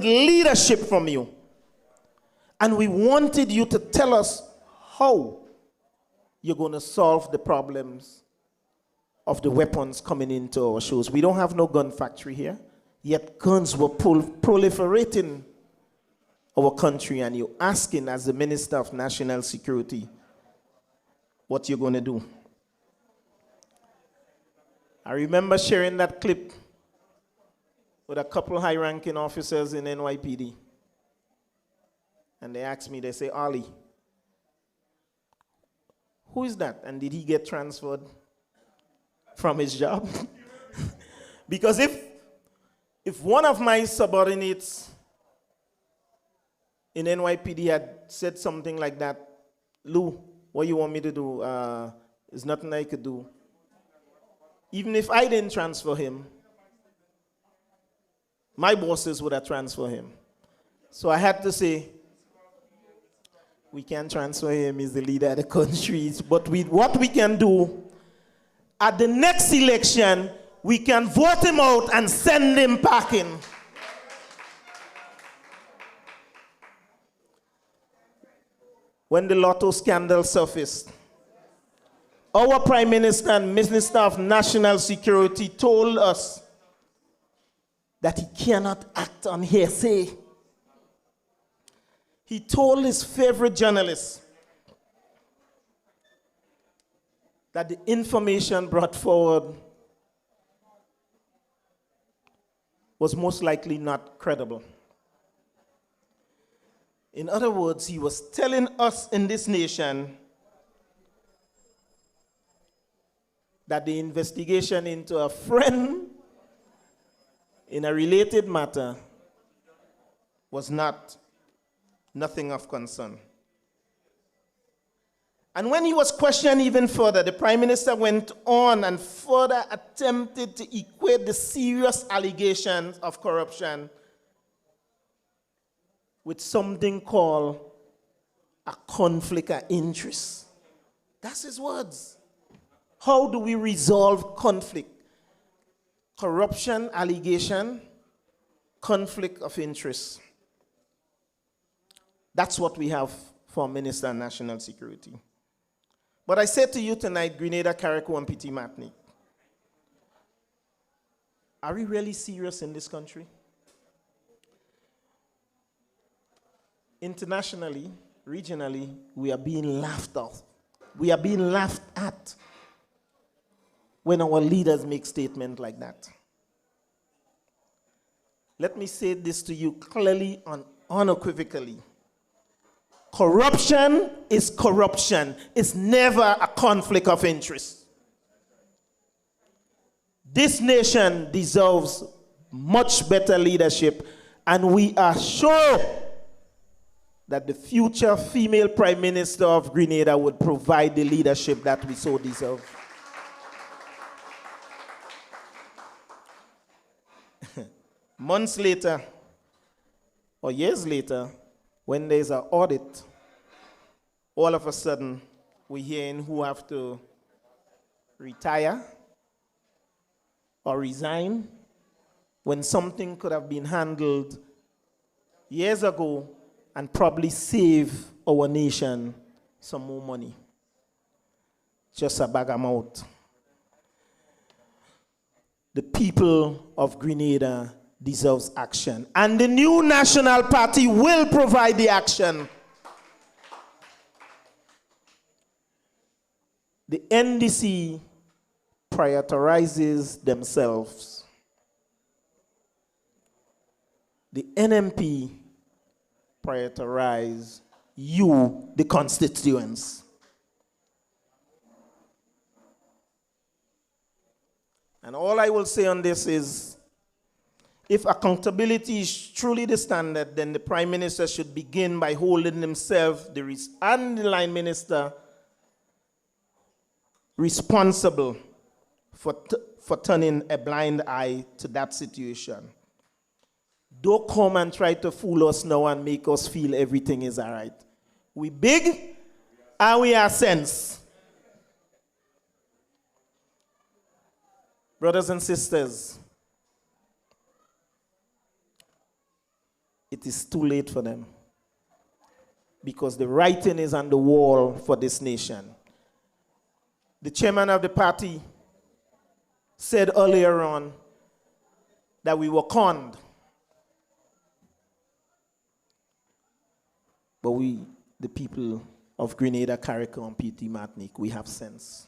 leadership from you. And we wanted you to tell us how you're going to solve the problems of the weapons coming into our shows. We don't have no gun factory here, yet guns were proliferating our country, and you're asking, as the Minister of National Security, what you're going to do. I remember sharing that clip with a couple high-ranking officers in NYPD. And they asked me, they say, "Ali, who is that? And did he get transferred from his job?" Because if one of my subordinates in NYPD had said something like that, "Lou, what you want me to do? There's nothing I could do." Even if I didn't transfer him, my bosses would have transferred him. So I had to say, we can't transfer him, he's the leader of the country. But what we can do, at the next election, we can vote him out and send him packing. When the Lotto scandal surfaced, our Prime Minister and Minister of National Security told us that he cannot act on hearsay. He told his favorite journalist that the information brought forward was most likely not credible. In other words, he was telling us in this nation that the investigation into a friend in a related matter was nothing of concern. And when he was questioned even further, the Prime Minister went on and further attempted to equate the serious allegations of corruption with something called a conflict of interest. That's his words. How do we resolve conflict? Corruption, allegation, conflict of interest. That's what we have for Minister of National Security. But I said to you tonight, Grenada, Carriacou, and Petit Martinique, are we really serious in this country? Internationally, regionally, we are being laughed at. We are being laughed at when our leaders make statements like that. Let me say this to you clearly and unequivocally. Corruption is corruption. It's never a conflict of interest. This nation deserves much better leadership, and we are sure that the future female Prime Minister of Grenada would provide the leadership that we so deserve. Months later, or years later, when there's an audit, all of a sudden, we're hearing who have to retire or resign when something could have been handled years ago and probably save our nation some more money. Just a bag of mouth. The people of Grenada deserves action. And the new National Party will provide the action. The NDC prioritizes themselves. The NNP prioritize you, the constituents. And all I will say on this is, if accountability is truly the standard, then the Prime Minister should begin by holding himself and the line minister responsible for turning a blind eye to that situation. Don't come and try to fool us now and make us feel everything is all right. We big and we are sense. Brothers and sisters, it is too late for them because the writing is on the wall for this nation. The chairman of the party said earlier on that we were conned. But we, the people of Grenada, Carriacou, and Petit Martinique, we have sense.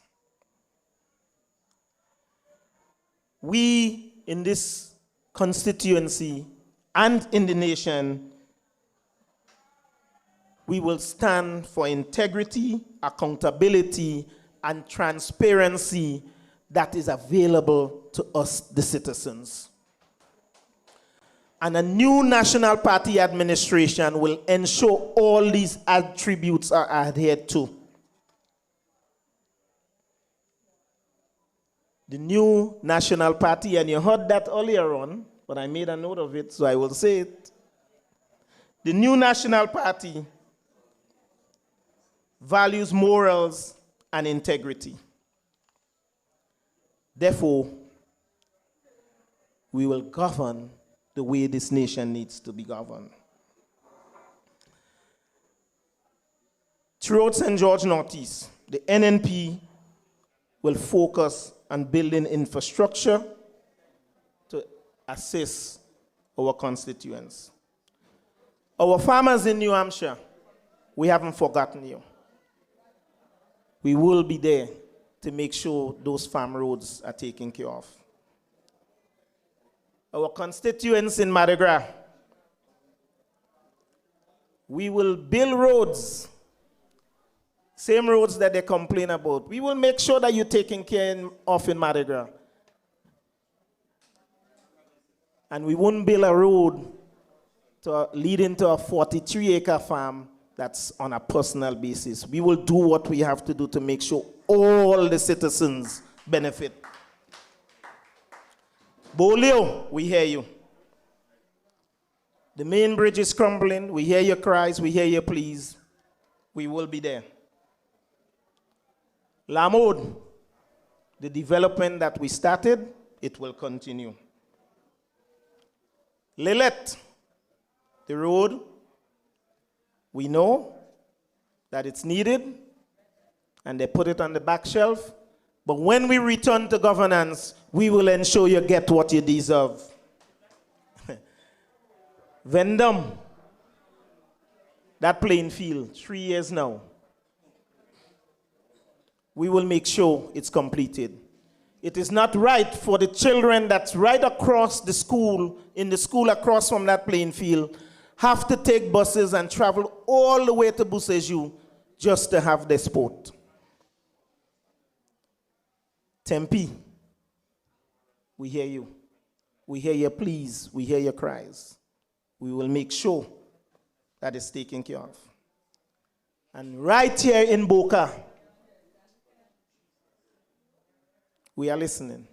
We in this constituency and in the nation, we will stand for integrity, accountability, and transparency that is available to us, the citizens. And a new National Party administration will ensure all these attributes are adhered to. The new National Party, and you heard that earlier on, but I made a note of it, so I will say it. The new National Party values morals and integrity. Therefore, we will govern the way this nation needs to be governed. Throughout St. George Northeast, the NNP will focus on building infrastructure to assist our constituents. Our farmers in New Hampshire, we haven't forgotten you. We will be there to make sure those farm roads are taken care of. Our constituents in Mardi Gras, we will build roads Same roads that they complain about. We will make sure that you're taken care of in Mardi Gras. And we won't build a road leading to a 43-acre farm that's on a personal basis. We will do what we have to do to make sure all the citizens benefit. Bolio, we hear you. The main bridge is crumbling. We hear your cries. We hear your pleas. We will be there. Lamode, the development that we started, it will continue. Lillet, the road, we know that it's needed, and they put it on the back shelf. But when we return to governance, we will ensure you get what you deserve. Vendom, that playing field, 3 years now. We will make sure it's completed. It is not right for the children that's right across the school, in the school across from that playing field, have to take buses and travel all the way to Boussejoux just to have their sport. Tempe, we hear you. We hear your pleas. We hear your cries. We will make sure that it's taken care of. And right here in Boca, we are listening.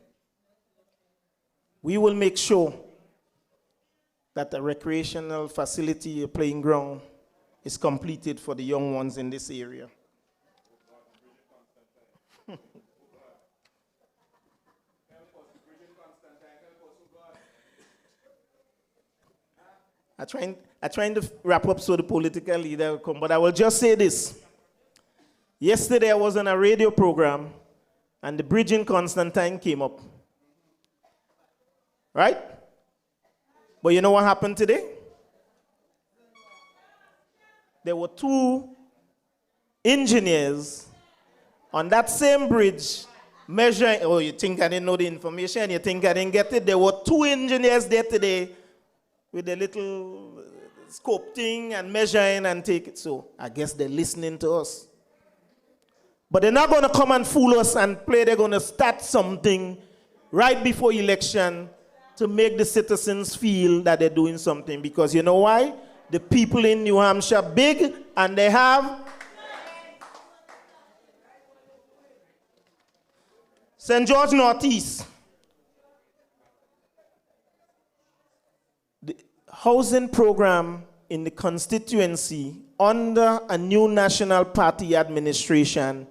We will make sure that the recreational facility, a playing ground, is completed for the young ones in this area. I'm trying to wrap up so the political leader will come, but I will just say this. Yesterday I was on a radio program and the bridge in Constantine came up. Right? But you know what happened today? There were 2 engineers on that same bridge measuring. Oh, you think I didn't know the information? You think I didn't get it? There were 2 engineers there today with a little scope thing and measuring and take it. So I guess they're listening to us. But they're not going to come and fool us and play. They're going to start something right before election to make the citizens feel that they're doing something. Because you know why? The people in New Hampshire big and they have. St. George Northeast. The housing program in the constituency under a new National Party administration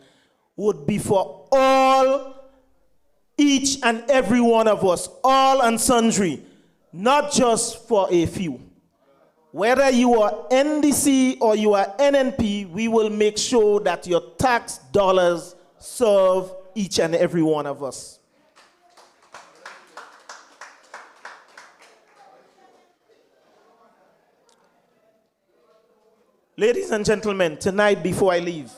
would be for all, each and every one of us, all and sundry, not just for a few. Whether you are NDC or you are NNP, we will make sure that your tax dollars serve each and every one of us. Ladies and gentlemen, tonight before I leave,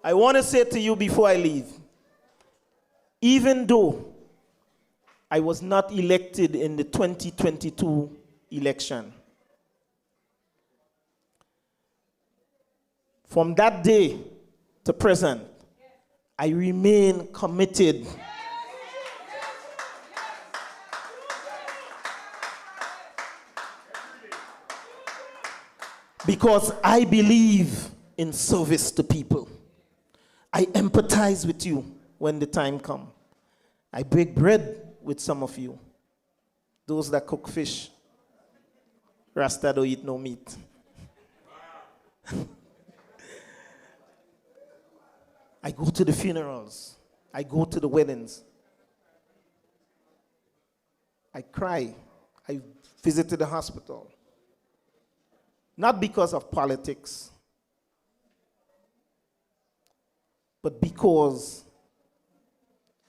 I want to say to you before I leave, even though I was not elected in the 2022 election, from that day to present, I remain committed because I believe in service to people. I empathize with you when the time comes. I break bread with some of you. Those that cook fish. Rasta don't eat no meat. I go to the funerals. I go to the weddings. I cry. I visited the hospital. Not because of politics, but because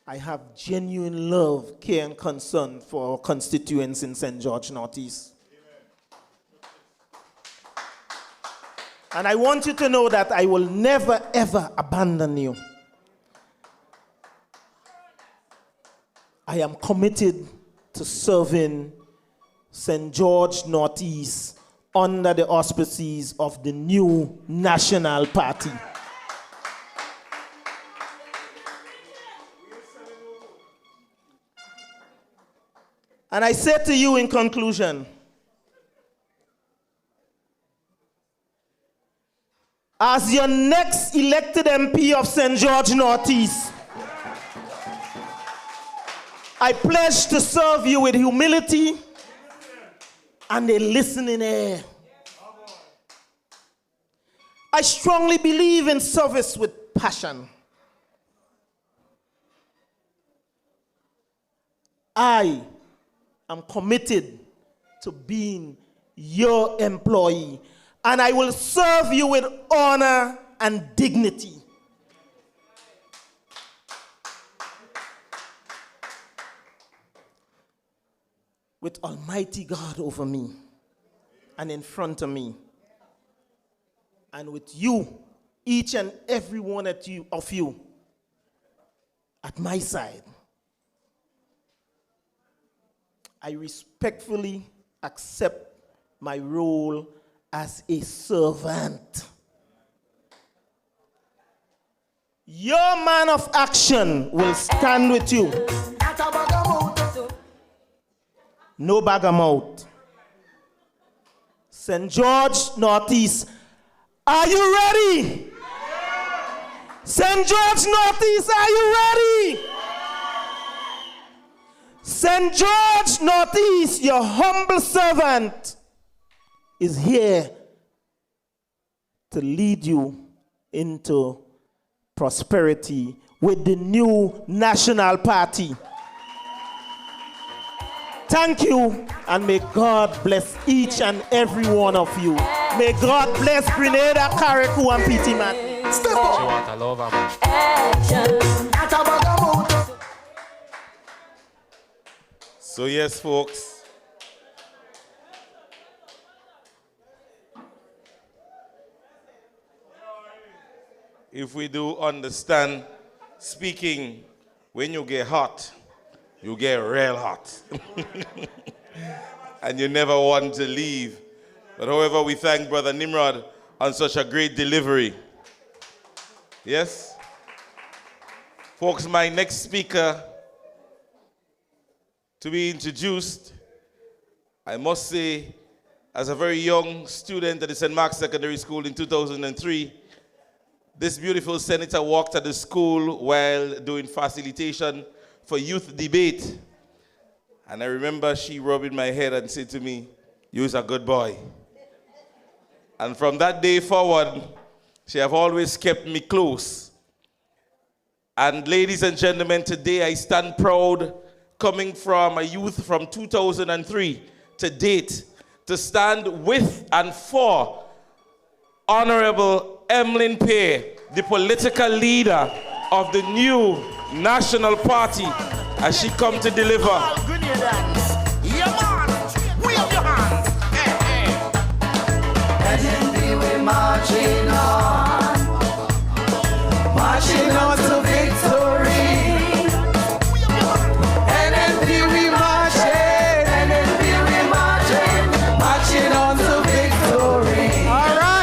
I have genuine love, care, and concern for our constituents in St. George Northeast. And I want you to know that I will never, ever abandon you. I am committed to serving St. George Northeast under the auspices of the new National Party. And I say to you in conclusion, as your next elected MP of St. George Northeast, I pledge to serve you with humility and a listening ear. I strongly believe in service with passion. I am committed to being your employee, and I will serve you with honor and dignity. With Almighty God over me and in front of me, and with you, each and every one of you at my side, I respectfully accept my role as a servant. Your man of action will stand with you. No bag-a-mouth. St. George Northeast, are you ready? St. George Northeast, are you ready? St. George Northeast, your humble servant, is here to lead you into prosperity with the new National Party. Thank you, and may God bless each and every one of you. May God bless Grenada, Carriacou, and P.T. Martin. Step up. So yes, folks, if we do understand, speaking, when you get hot, you get real hot. And you never want to leave. But however, we thank Brother Nimrod on such a great delivery. Yes? Folks, my next speaker to be introduced, I must say, as a very young student at the St. Mark's Secondary School in 2003, this beautiful senator walked at the school while doing facilitation for youth debate. And I remember she rubbing my head and said to me, "You're a good boy." And from that day forward, she have always kept me close. And ladies and gentlemen, today I stand proud, coming from a youth from 2003 to date, to stand with and for Honorable Emilyn Pier, the political leader of the new National Party, as she come to deliver. NNP, we marching on to victory. NNP, we marching on to victory. All right.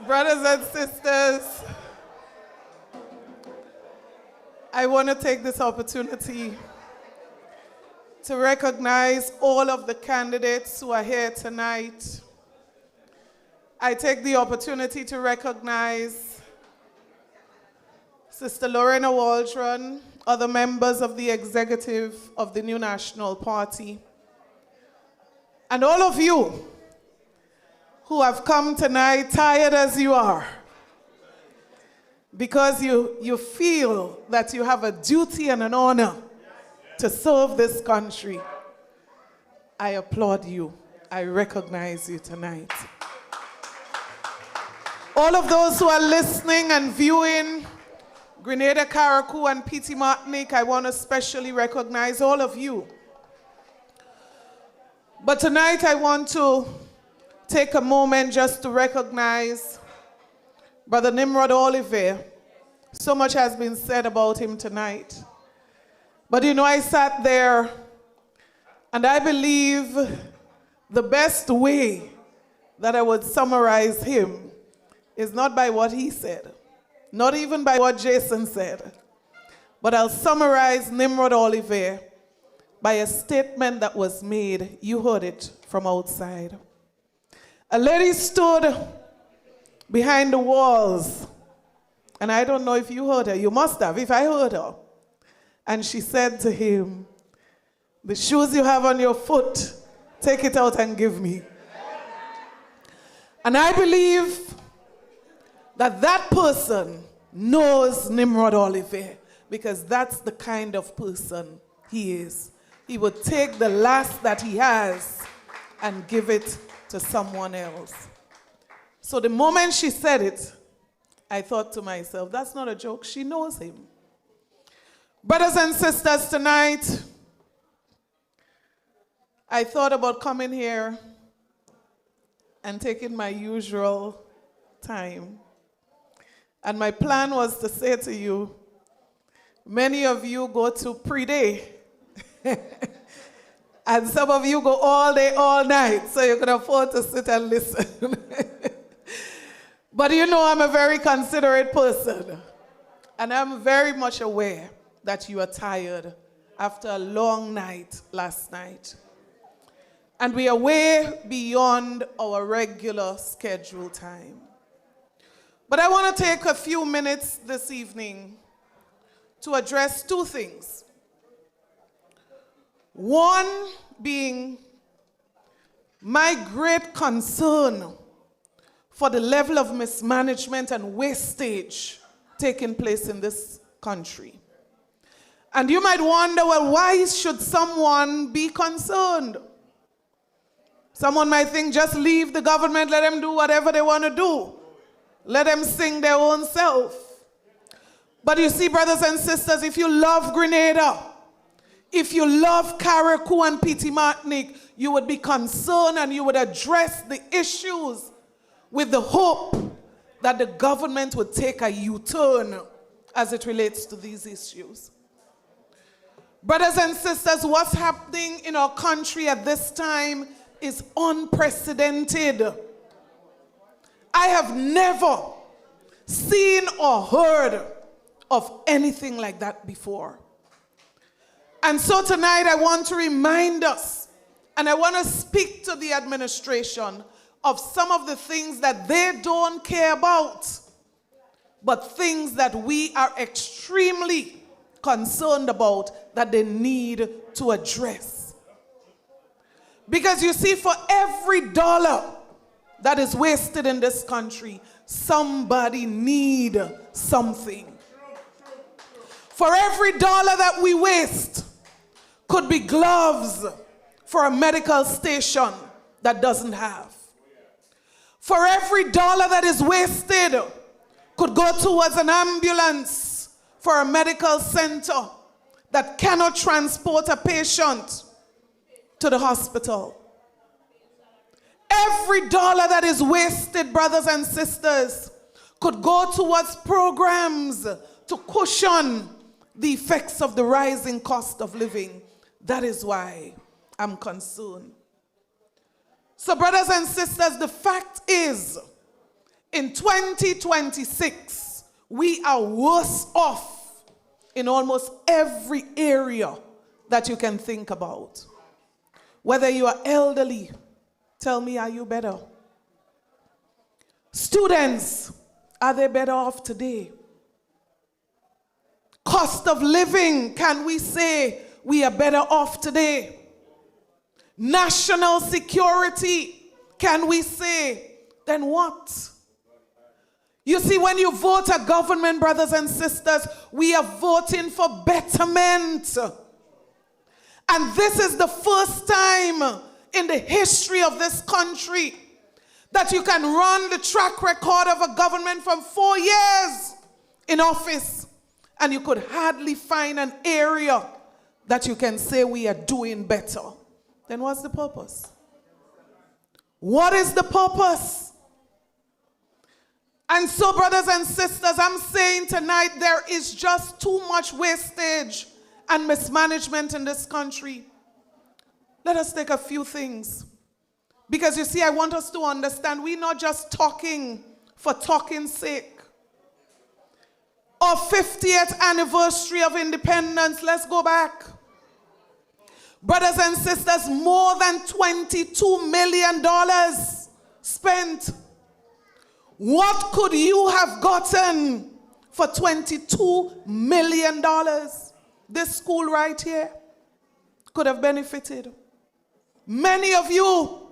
Brothers and sisters, I want to take this opportunity to recognize all of the candidates who are here tonight. I take the opportunity to recognize Sister Lorena Waldron, other members of the executive of the new National Party, and all of you who have come tonight, tired as you are, because you feel that you have a duty and an honor to serve this country, I applaud you. I recognize you tonight. All of those who are listening and viewing Grenada, Carriacou, and Petit Martinique, I want to especially recognize all of you. But tonight I want to take a moment just to recognize Brother Nimrod Oliver. So much has been said about him tonight. But you know, I sat there and I believe the best way that I would summarize him is not by what he said, not even by what Jason said, but I'll summarize Nimrod Oliver by a statement that was made. You heard it from outside. A lady stood behind the walls, and I don't know if you heard her. You must have, if I heard her. And she said to him, "The shoes you have on your foot, take it out and give me." And I believe that that person knows Nimrod Oliver, because that's the kind of person he is. He would take the last that he has and give it to someone else. So the moment she said it, I thought to myself, that's not a joke, she knows him. Brothers and sisters, tonight, I thought about coming here and taking my usual time. And my plan was to say to you, many of you go to pre-day. And some of you go all day, all night, so you can afford to sit and listen. But you know I'm a very considerate person. And I'm very much aware that you are tired after a long night last night. And we are way beyond our regular scheduled time. But I want to take a few minutes this evening to address two things. One being my great concern for the level of mismanagement and wastage taking place in this country. And you might wonder, well, why should someone be concerned? Someone might think, just leave the government, let them do whatever they want to do. Let them sing their own self. But you see, brothers and sisters, if you love Grenada, if you love Carriacou and Petit Martinique, you would be concerned and you would address the issues with the hope that the government would take a U-turn as it relates to these issues. Brothers and sisters, what's happening in our country at this time is unprecedented. I have never seen or heard of anything like that before. And so tonight I want to remind us, and I want to speak to the administration of some of the things that they don't care about, but things that we are extremely concerned about that they need to address. Because you see, for every dollar that is wasted in this country, somebody needs something. For every dollar that we waste could be gloves for a medical station that doesn't have. For every dollar that is wasted could go towards an ambulance for a medical center that cannot transport a patient to the hospital. Every dollar that is wasted, brothers and sisters, could go towards programs to cushion the effects of the rising cost of living. That is why I'm concerned. So, brothers and sisters, the fact is, in 2026, we are worse off in almost every area that you can think about. Whether you are elderly, tell me, are you better? Students, are they better off today? Cost of living, can we say we are better off today? National security, can we say, then what? You see, when you vote a government, brothers and sisters, we are voting for betterment. And this is the first time in the history of this country that you can run the track record of a government from 4 years in office, and you could hardly find an area that you can say we are doing better. Then what's the purpose? What is the purpose? And so, brothers and sisters, I'm saying tonight there is just too much wastage and mismanagement in this country. Let us take a few things. Because you see, I want us to understand we're not just talking for talking's sake. Our 50th anniversary of independence, let's go back. Brothers and sisters, more than $22 million spent. What could you have gotten for $22 million? This school right here could have benefited. Many of you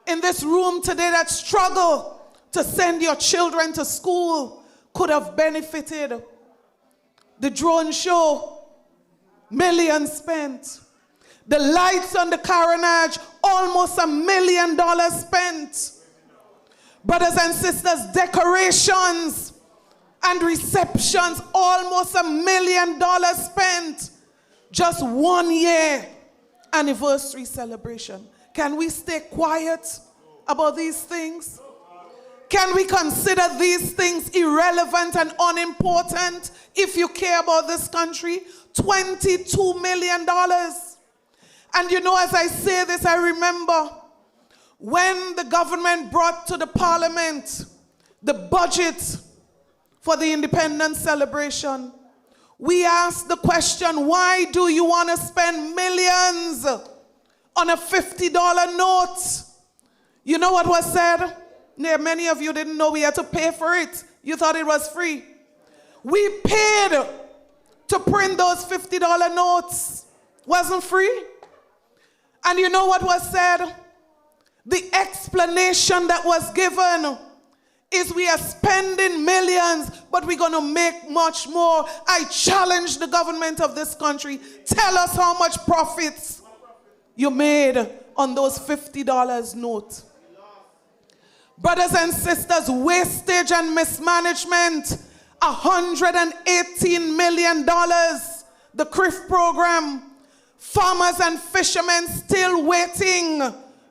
in this room today that struggle to send your children to school could have benefited. The drone show, millions spent. The lights on the carnage, almost $1 million spent. Brothers and sisters, decorations and receptions, almost $1 million spent. Just 1 year anniversary celebration. Can we stay quiet about these things? Can we consider these things irrelevant and unimportant if you care about this country? $22 million. And you know, as I say this, I remember when the government brought to the parliament the budget for the independence celebration, we asked the question, why do you want to spend millions on a $50 note? You know what was said? Yeah, many of you didn't know we had to pay for it. You thought it was free. We paid to print those $50 notes. Wasn't free. And you know what was said? The explanation that was given is we are spending millions, but we're going to make much more. I challenge the government of this country. Tell us how much profits you made on those $50 notes. Brothers and sisters, wastage and mismanagement, $118 million. The CRIF program, farmers and fishermen still waiting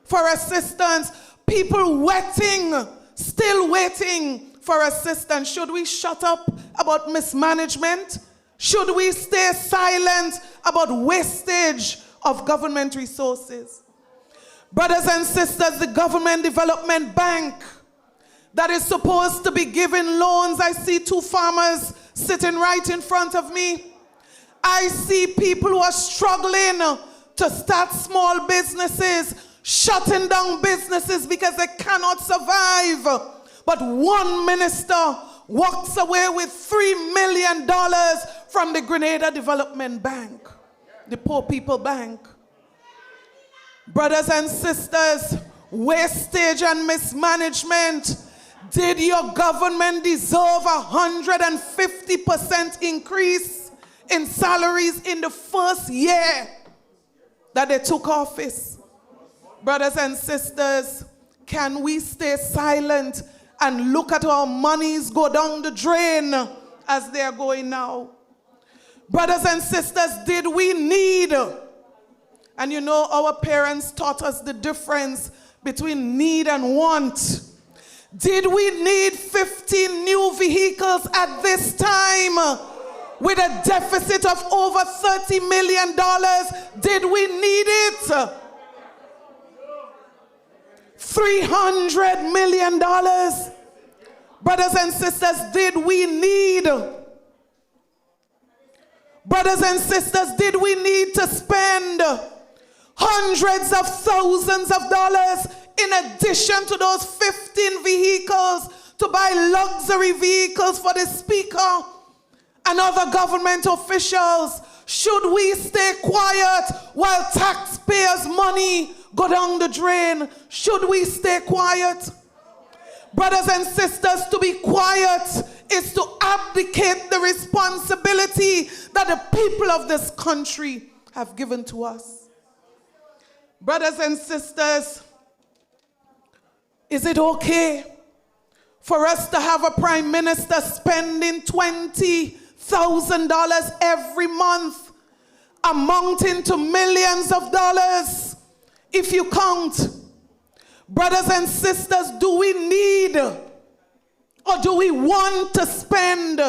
for assistance. People waiting, still waiting for assistance. Should we shut up about mismanagement? Should we stay silent about wastage of government resources? Brothers and sisters, the Government Development Bank that is supposed to be giving loans. I see two farmers sitting right in front of me. I see people who are struggling to start small businesses, shutting down businesses because they cannot survive. But one minister walks away with $3 million from the Grenada Development Bank, the Poor People Bank. Brothers and sisters, wastage and mismanagement. Did your government deserve 150% increase in salaries in the first year that they took office? Brothers and sisters, can we stay silent and look at our monies go down the drain as they are going now? Brothers and sisters, did we need, and you know our parents taught us the difference between need and want. Did we need 15 new vehicles at this time with a deficit of over $30 million? Did we need it? $300 million. Brothers and sisters, did we need? Brothers and sisters, did we need to spend hundreds of thousands of dollars in addition to those 15 vehicles to buy luxury vehicles for the speaker and other government officials? Should we stay quiet while taxpayers' money go down the drain? Should we stay quiet? Brothers and sisters, to be quiet is to abdicate the responsibility that the people of this country have given to us. Brothers and sisters, is it okay for us to have a prime minister spending $20,000 every month, amounting to millions of dollars if you count? Brothers and sisters, do we need or do we want to spend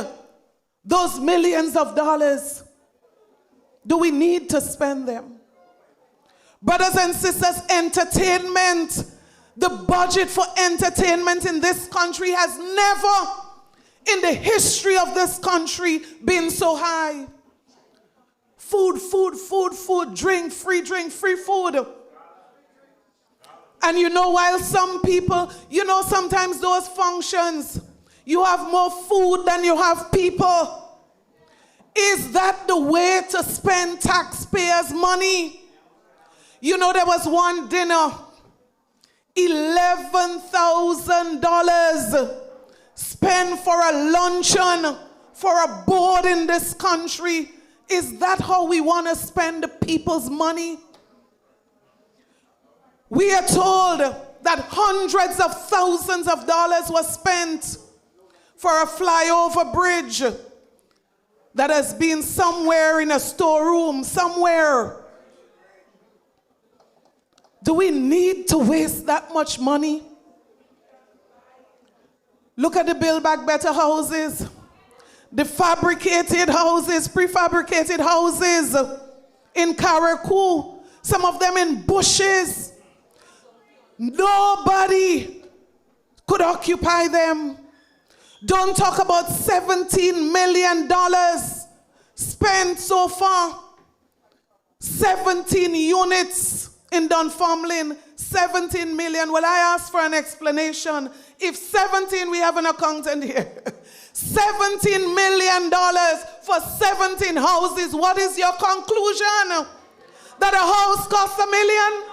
those millions of dollars? Do we need to spend them? Brothers and sisters, entertainment, the budget for entertainment in this country has never in the history of this country been so high. Food, drink, free food. And you know, while some people, you know, sometimes those functions, you have more food than you have people. Is that the way to spend taxpayers' money? You know, there was one dinner, $11,000 spent for a luncheon for a board in this country. Is that how we want to spend the people's money? We are told that hundreds of thousands of dollars was spent for a flyover bridge that has been somewhere in a storeroom, somewhere. Do we need to waste that much money? Look at the Build Back Better houses, the fabricated houses, prefabricated houses in Karakou, some of them in bushes. Nobody could occupy them. Don't talk about $17 million spent so far. 17 units in Dunfermline, 17 million. Well, I asked for an explanation. If 17, we have an accountant here. $17 million for 17 houses. What is your conclusion? That a house costs $1 million?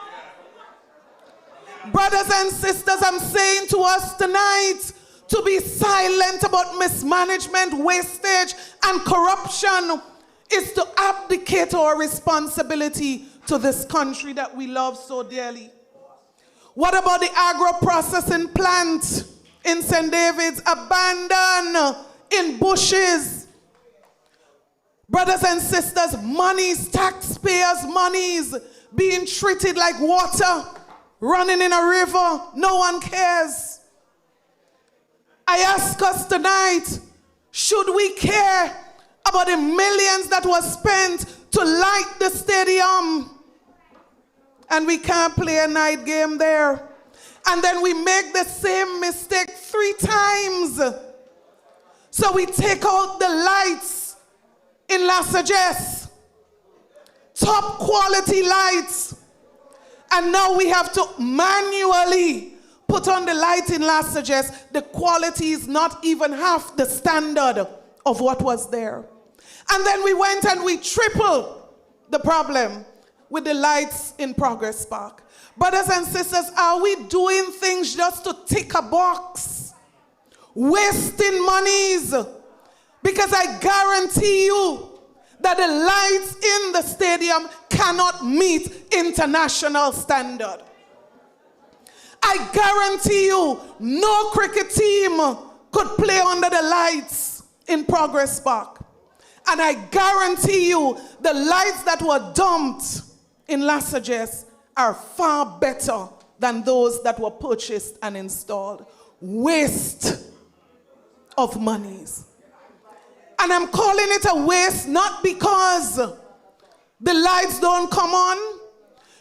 Brothers and sisters, I'm saying to us tonight to be silent about mismanagement, wastage, and corruption is to abdicate our responsibility to this country that we love so dearly. What about the agro-processing plant in St. David's, abandoned in bushes? Brothers and sisters, monies, taxpayers' monies being treated like water, running in a river. No one cares. I ask us tonight, should we care about the millions that was spent to light the stadium? And we can't play a night game there. And then we make the same mistake 3 times. So we take out the lights in La Sagesse, top quality lights. And now we have to manually put on the light in La Sagesse. The quality is not even half the standard of what was there. And then we went and we tripled the problem with the lights in Progress Park. Brothers and sisters, are we doing things just to tick a box? Wasting monies? Because I guarantee you that the lights in the stadium cannot meet international standard. I guarantee you no cricket team could play under the lights in Progress Park. And I guarantee you the lights that were dumped in La Sagesse are far better than those that were purchased and installed. Waste of monies. And I'm calling it a waste not because the lights don't come on,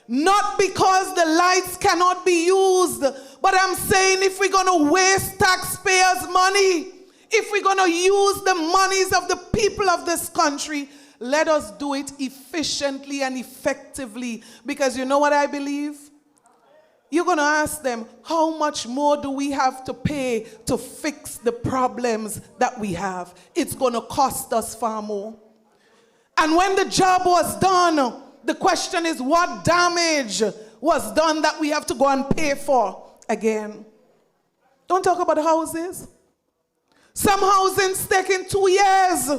not because the lights cannot be used, but I'm saying if we're going to waste taxpayers' money, if we're going to use the monies of the people of this country, let us do it efficiently and effectively. Because you know what I believe? You're going to ask them, how much more do we have to pay to fix the problems that we have? It's going to cost us far more. And when the job was done, the question is what damage was done that we have to go and pay for again? Don't talk about houses. Some housing's taking 2 years.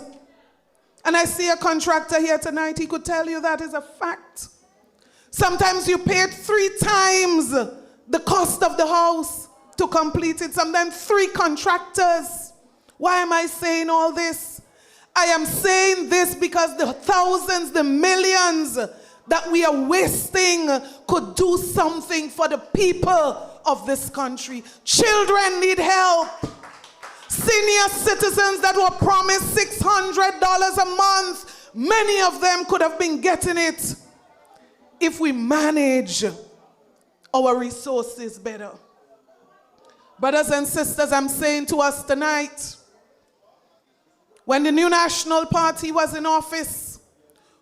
And I see a contractor here tonight, he could tell you that is a fact. Sometimes you paid 3 times the cost of the house to complete it. Sometimes 3 contractors. Why am I saying all this? I am saying this because the thousands, the millions that we are wasting could do something for the people of this country. Children need help. Senior citizens that were promised $600 a month, many of them could have been getting it if we manage our resources better. Brothers and sisters, I'm saying to us tonight, when the New National Party was in office,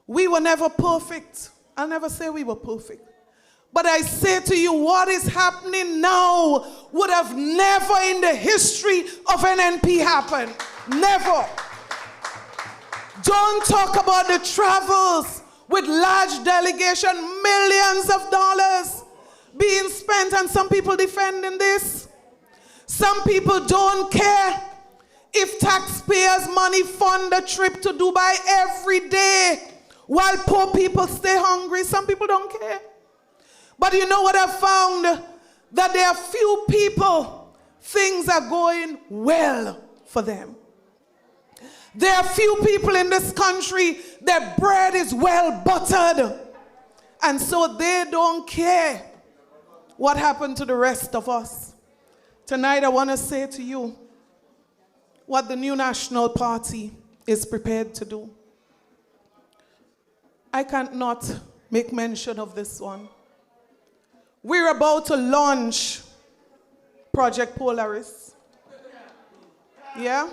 we were never perfect. I'll never say we were perfect. But I say to you, what is happening now would have never in the history of NNP happened. Never. Don't talk about the travels with large delegation, millions of dollars being spent, and some people defending this. Some people don't care if taxpayers' money fund a trip to Dubai every day while poor people stay hungry. Some people don't care. But you know what I've found? That there are few people, things are going well for them. There are few people in this country, their bread is well buttered. And so they don't care what happened to the rest of us. Tonight I want to say to you what the New National Party is prepared to do. I can't not make mention of this one. We're about to launch Project Polaris. Yeah?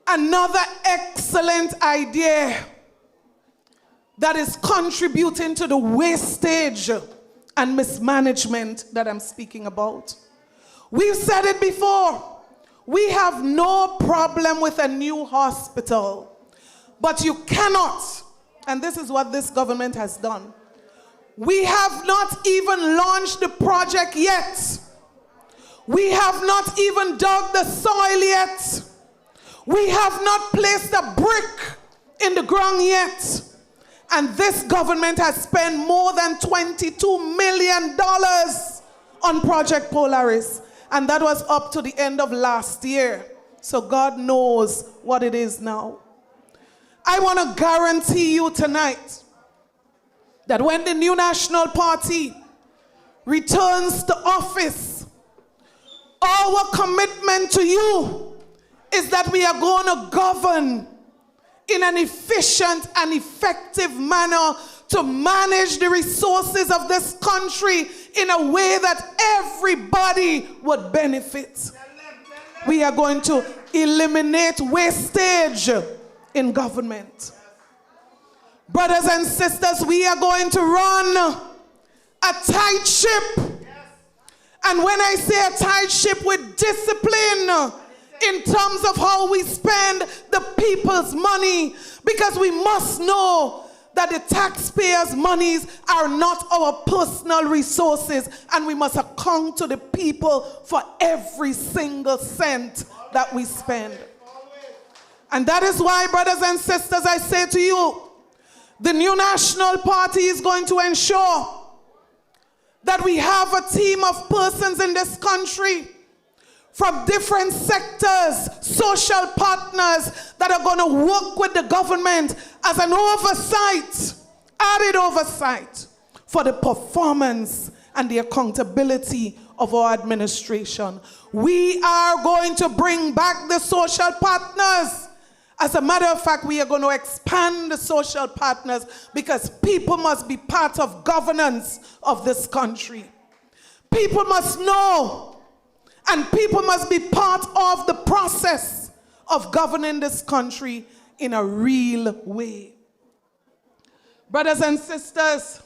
Another excellent idea that is contributing to the wastage and mismanagement that I'm speaking about. We've said it before. We have no problem with a new hospital. But you cannot, and this is what this government has done. We have not even launched the project yet. We have not even dug the soil yet. We have not placed a brick in the ground yet. And this government has spent more than $22 million on Project Polaris. And that was up to the end of last year. So God knows what it is now. I want to guarantee you tonight that when the New National Party returns to office, our commitment to you is that we are going to govern in an efficient and effective manner to manage the resources of this country in a way that everybody would benefit. We are going to eliminate wastage in government. Brothers and sisters, we are going to run a tight ship. And when I say a tight ship, with discipline in terms of how we spend the people's money, because we must know that the taxpayers' monies are not our personal resources, and we must account to the people for every single cent that we spend. And that is why, brothers and sisters, I say to you, the New National Party is going to ensure that we have a team of persons in this country from different sectors, social partners that are going to work with the government as an oversight, added oversight for the performance and the accountability of our administration. We are going to bring back the social partners. As a matter of fact, we are going to expand the social partners because people must be part of governance of this country. People must know, and people must be part of the process of governing this country in a real way. Brothers and sisters,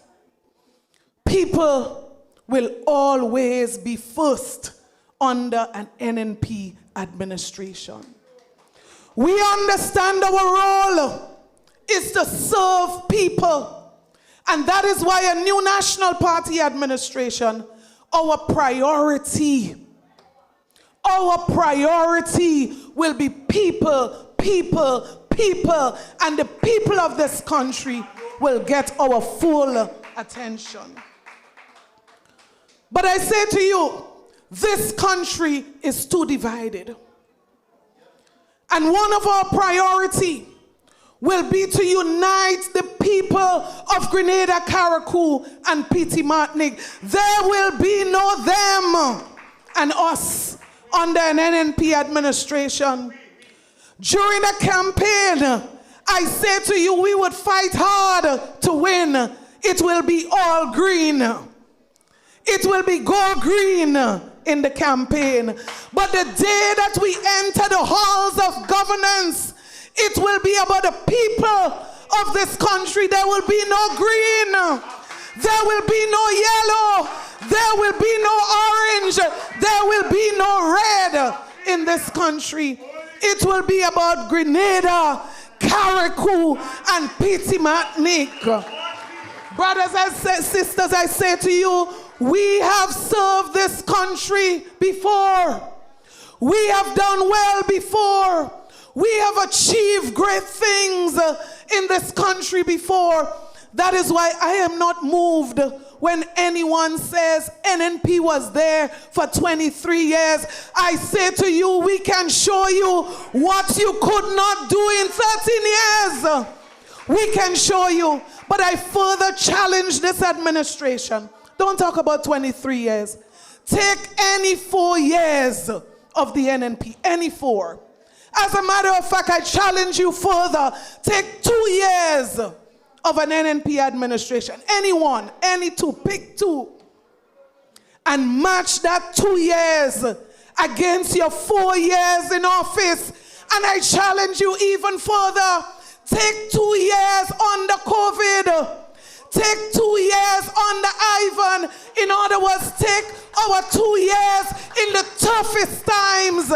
people will always be first under an NNP administration. We understand our role is to serve people. And that is why a New National Party administration, our priority Our priority will be people, people, people, and the people of this country will get our full attention. But I say to you, this country is too divided. And one of our priority will be to unite the people of Grenada, Carriacou, and Petite Martinique. There will be no them and us under an NNP administration. During a campaign, I said to you, we would fight hard to win. It will be all green. It will be go green in the campaign. But the day that we enter the halls of governance, it will be about the people of this country. There will be no green. There will be no yellow. There will be no orange. There will be no red in this country. It will be about Grenada, Carriacou, and Petite Martinique. Brothers and sisters, I say to you, we have served this country before. We have done well before. We have achieved great things in this country before. That is why I am not moved when anyone says NNP was there for 23 years. I say to you, we can show you what you could not do in 13 years. We can show you. But I further challenge this administration. Don't talk about 23 years. Take any 4 years of the NNP, any 4. As a matter of fact, I challenge you further. Take 2 years of an NNP administration. Anyone, any 2, pick 2. And match that 2 years against your 4 years in office. And I challenge you even further. Take 2 years under COVID. Take 2 years under Ivan. In other words, take our 2 years in the toughest times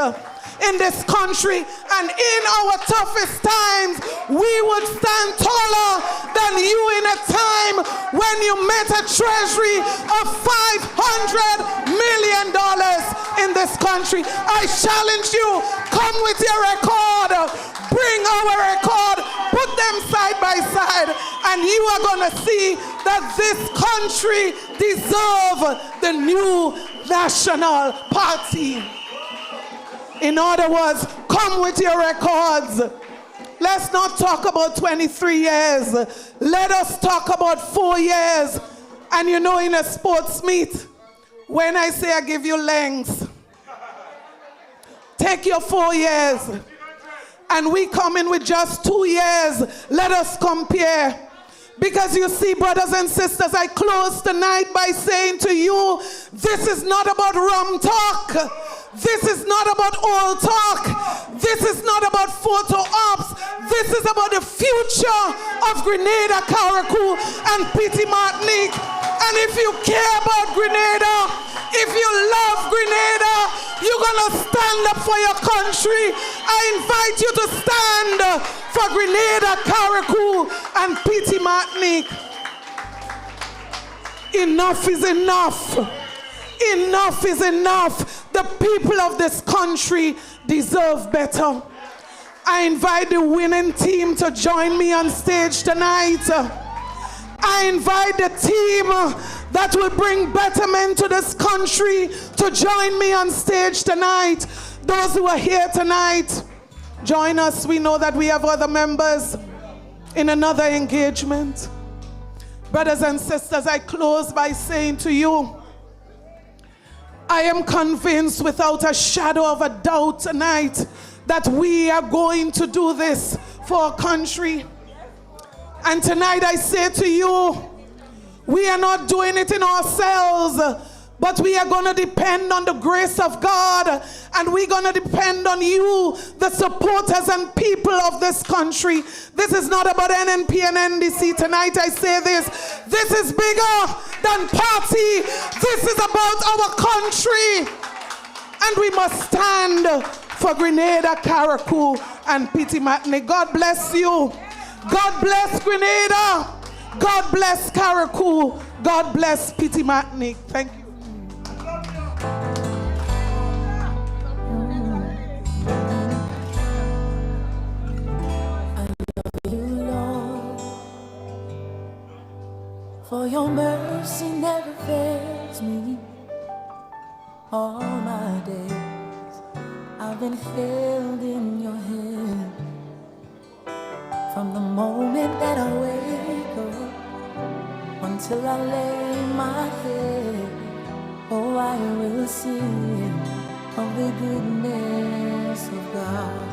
in this country. And in our toughest times, we would stand taller than you in a time when you met a treasury of $500 million in this country. I challenge you, come with your record. Bring our record, put them side by side, and you are going to see that this country deserves the new national party. In other words, come with your records. Let's not talk about 23 years. Let us talk about 4 years. And you know, in a sports meet, when I say I give you lengths, take your 4 years. And we come in with just 2 years. Let us compare. Because you see, brothers and sisters, I close tonight by saying to you, this is not about rum talk. This is not about old talk. This is not about photo ops. This is about the future of Grenada, Carriacou, and Petite Martinique. And if you care about Grenada, if you love Grenada, you're going to stand up for your country. I invite you to stand for Grenada, Carriacou, and Petite Martinique. Enough is enough. Enough is enough. The people of this country deserve better. I invite the winning team to join me on stage tonight. I invite the team that will bring betterment to this country to join me on stage tonight. Those who are here tonight, join us. We know that we have other members in another engagement. Brothers and sisters, I close by saying to you, I am convinced without a shadow of a doubt tonight that we are going to do this for our country. And tonight I say to you, we are not doing it in ourselves, but we are going to depend on the grace of God, and we're going to depend on you, the supporters and people of this country. This is not about NNP and NDC. Tonight I say this is bigger than party. This is about our country, and we must stand for Grenada, Carriacou, and Petite Martinique. God bless you. God bless Grenada. God bless Carriacou. God bless Petite Martinique. Thank you. For your mercy never fails me. All my days I've been held in your hand. From the moment that I wake up until I lay my head, oh, I will sing of the goodness of God.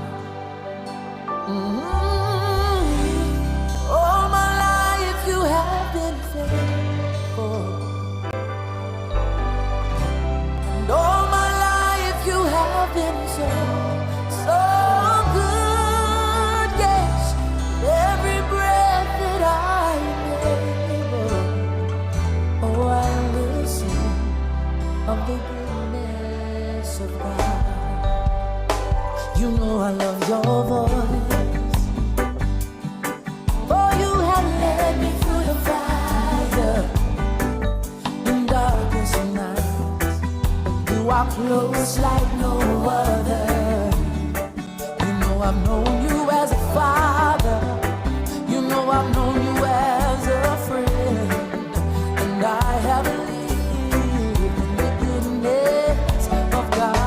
All my life you have been faithful, and all my life you have been so good. Yes, every breath that I take, oh, I will sing of the goodness of God. You know I love your voice, for you have led me through the fire in darkest nights. You are close like no other. You know I've known you as a father. You know I've known you as a friend, and I have lived in the goodness of God.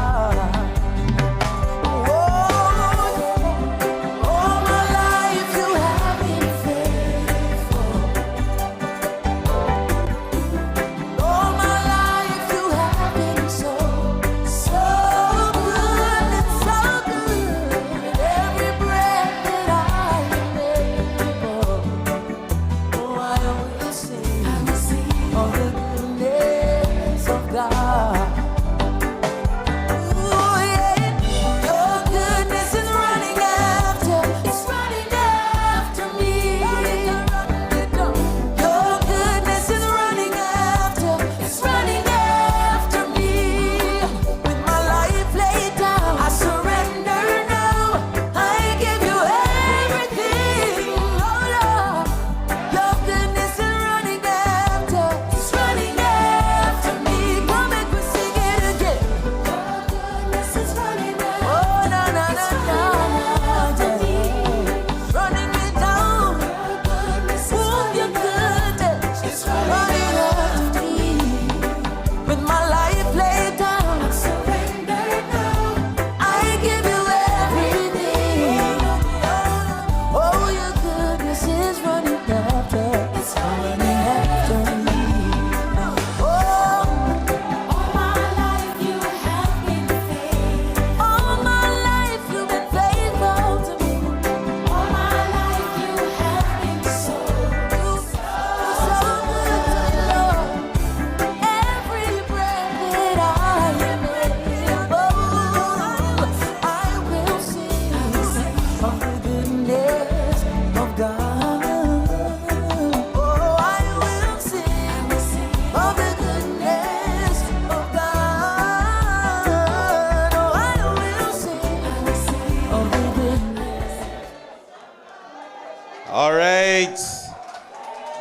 All right.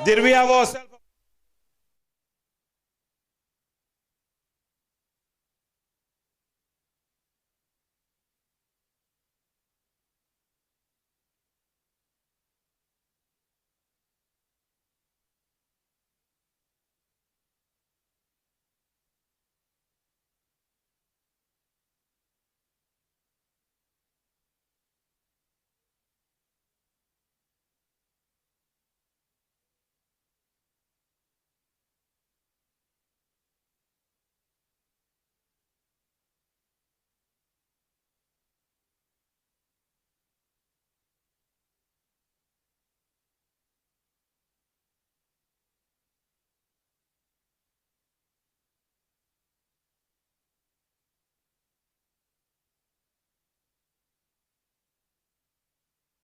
Did we have ourselves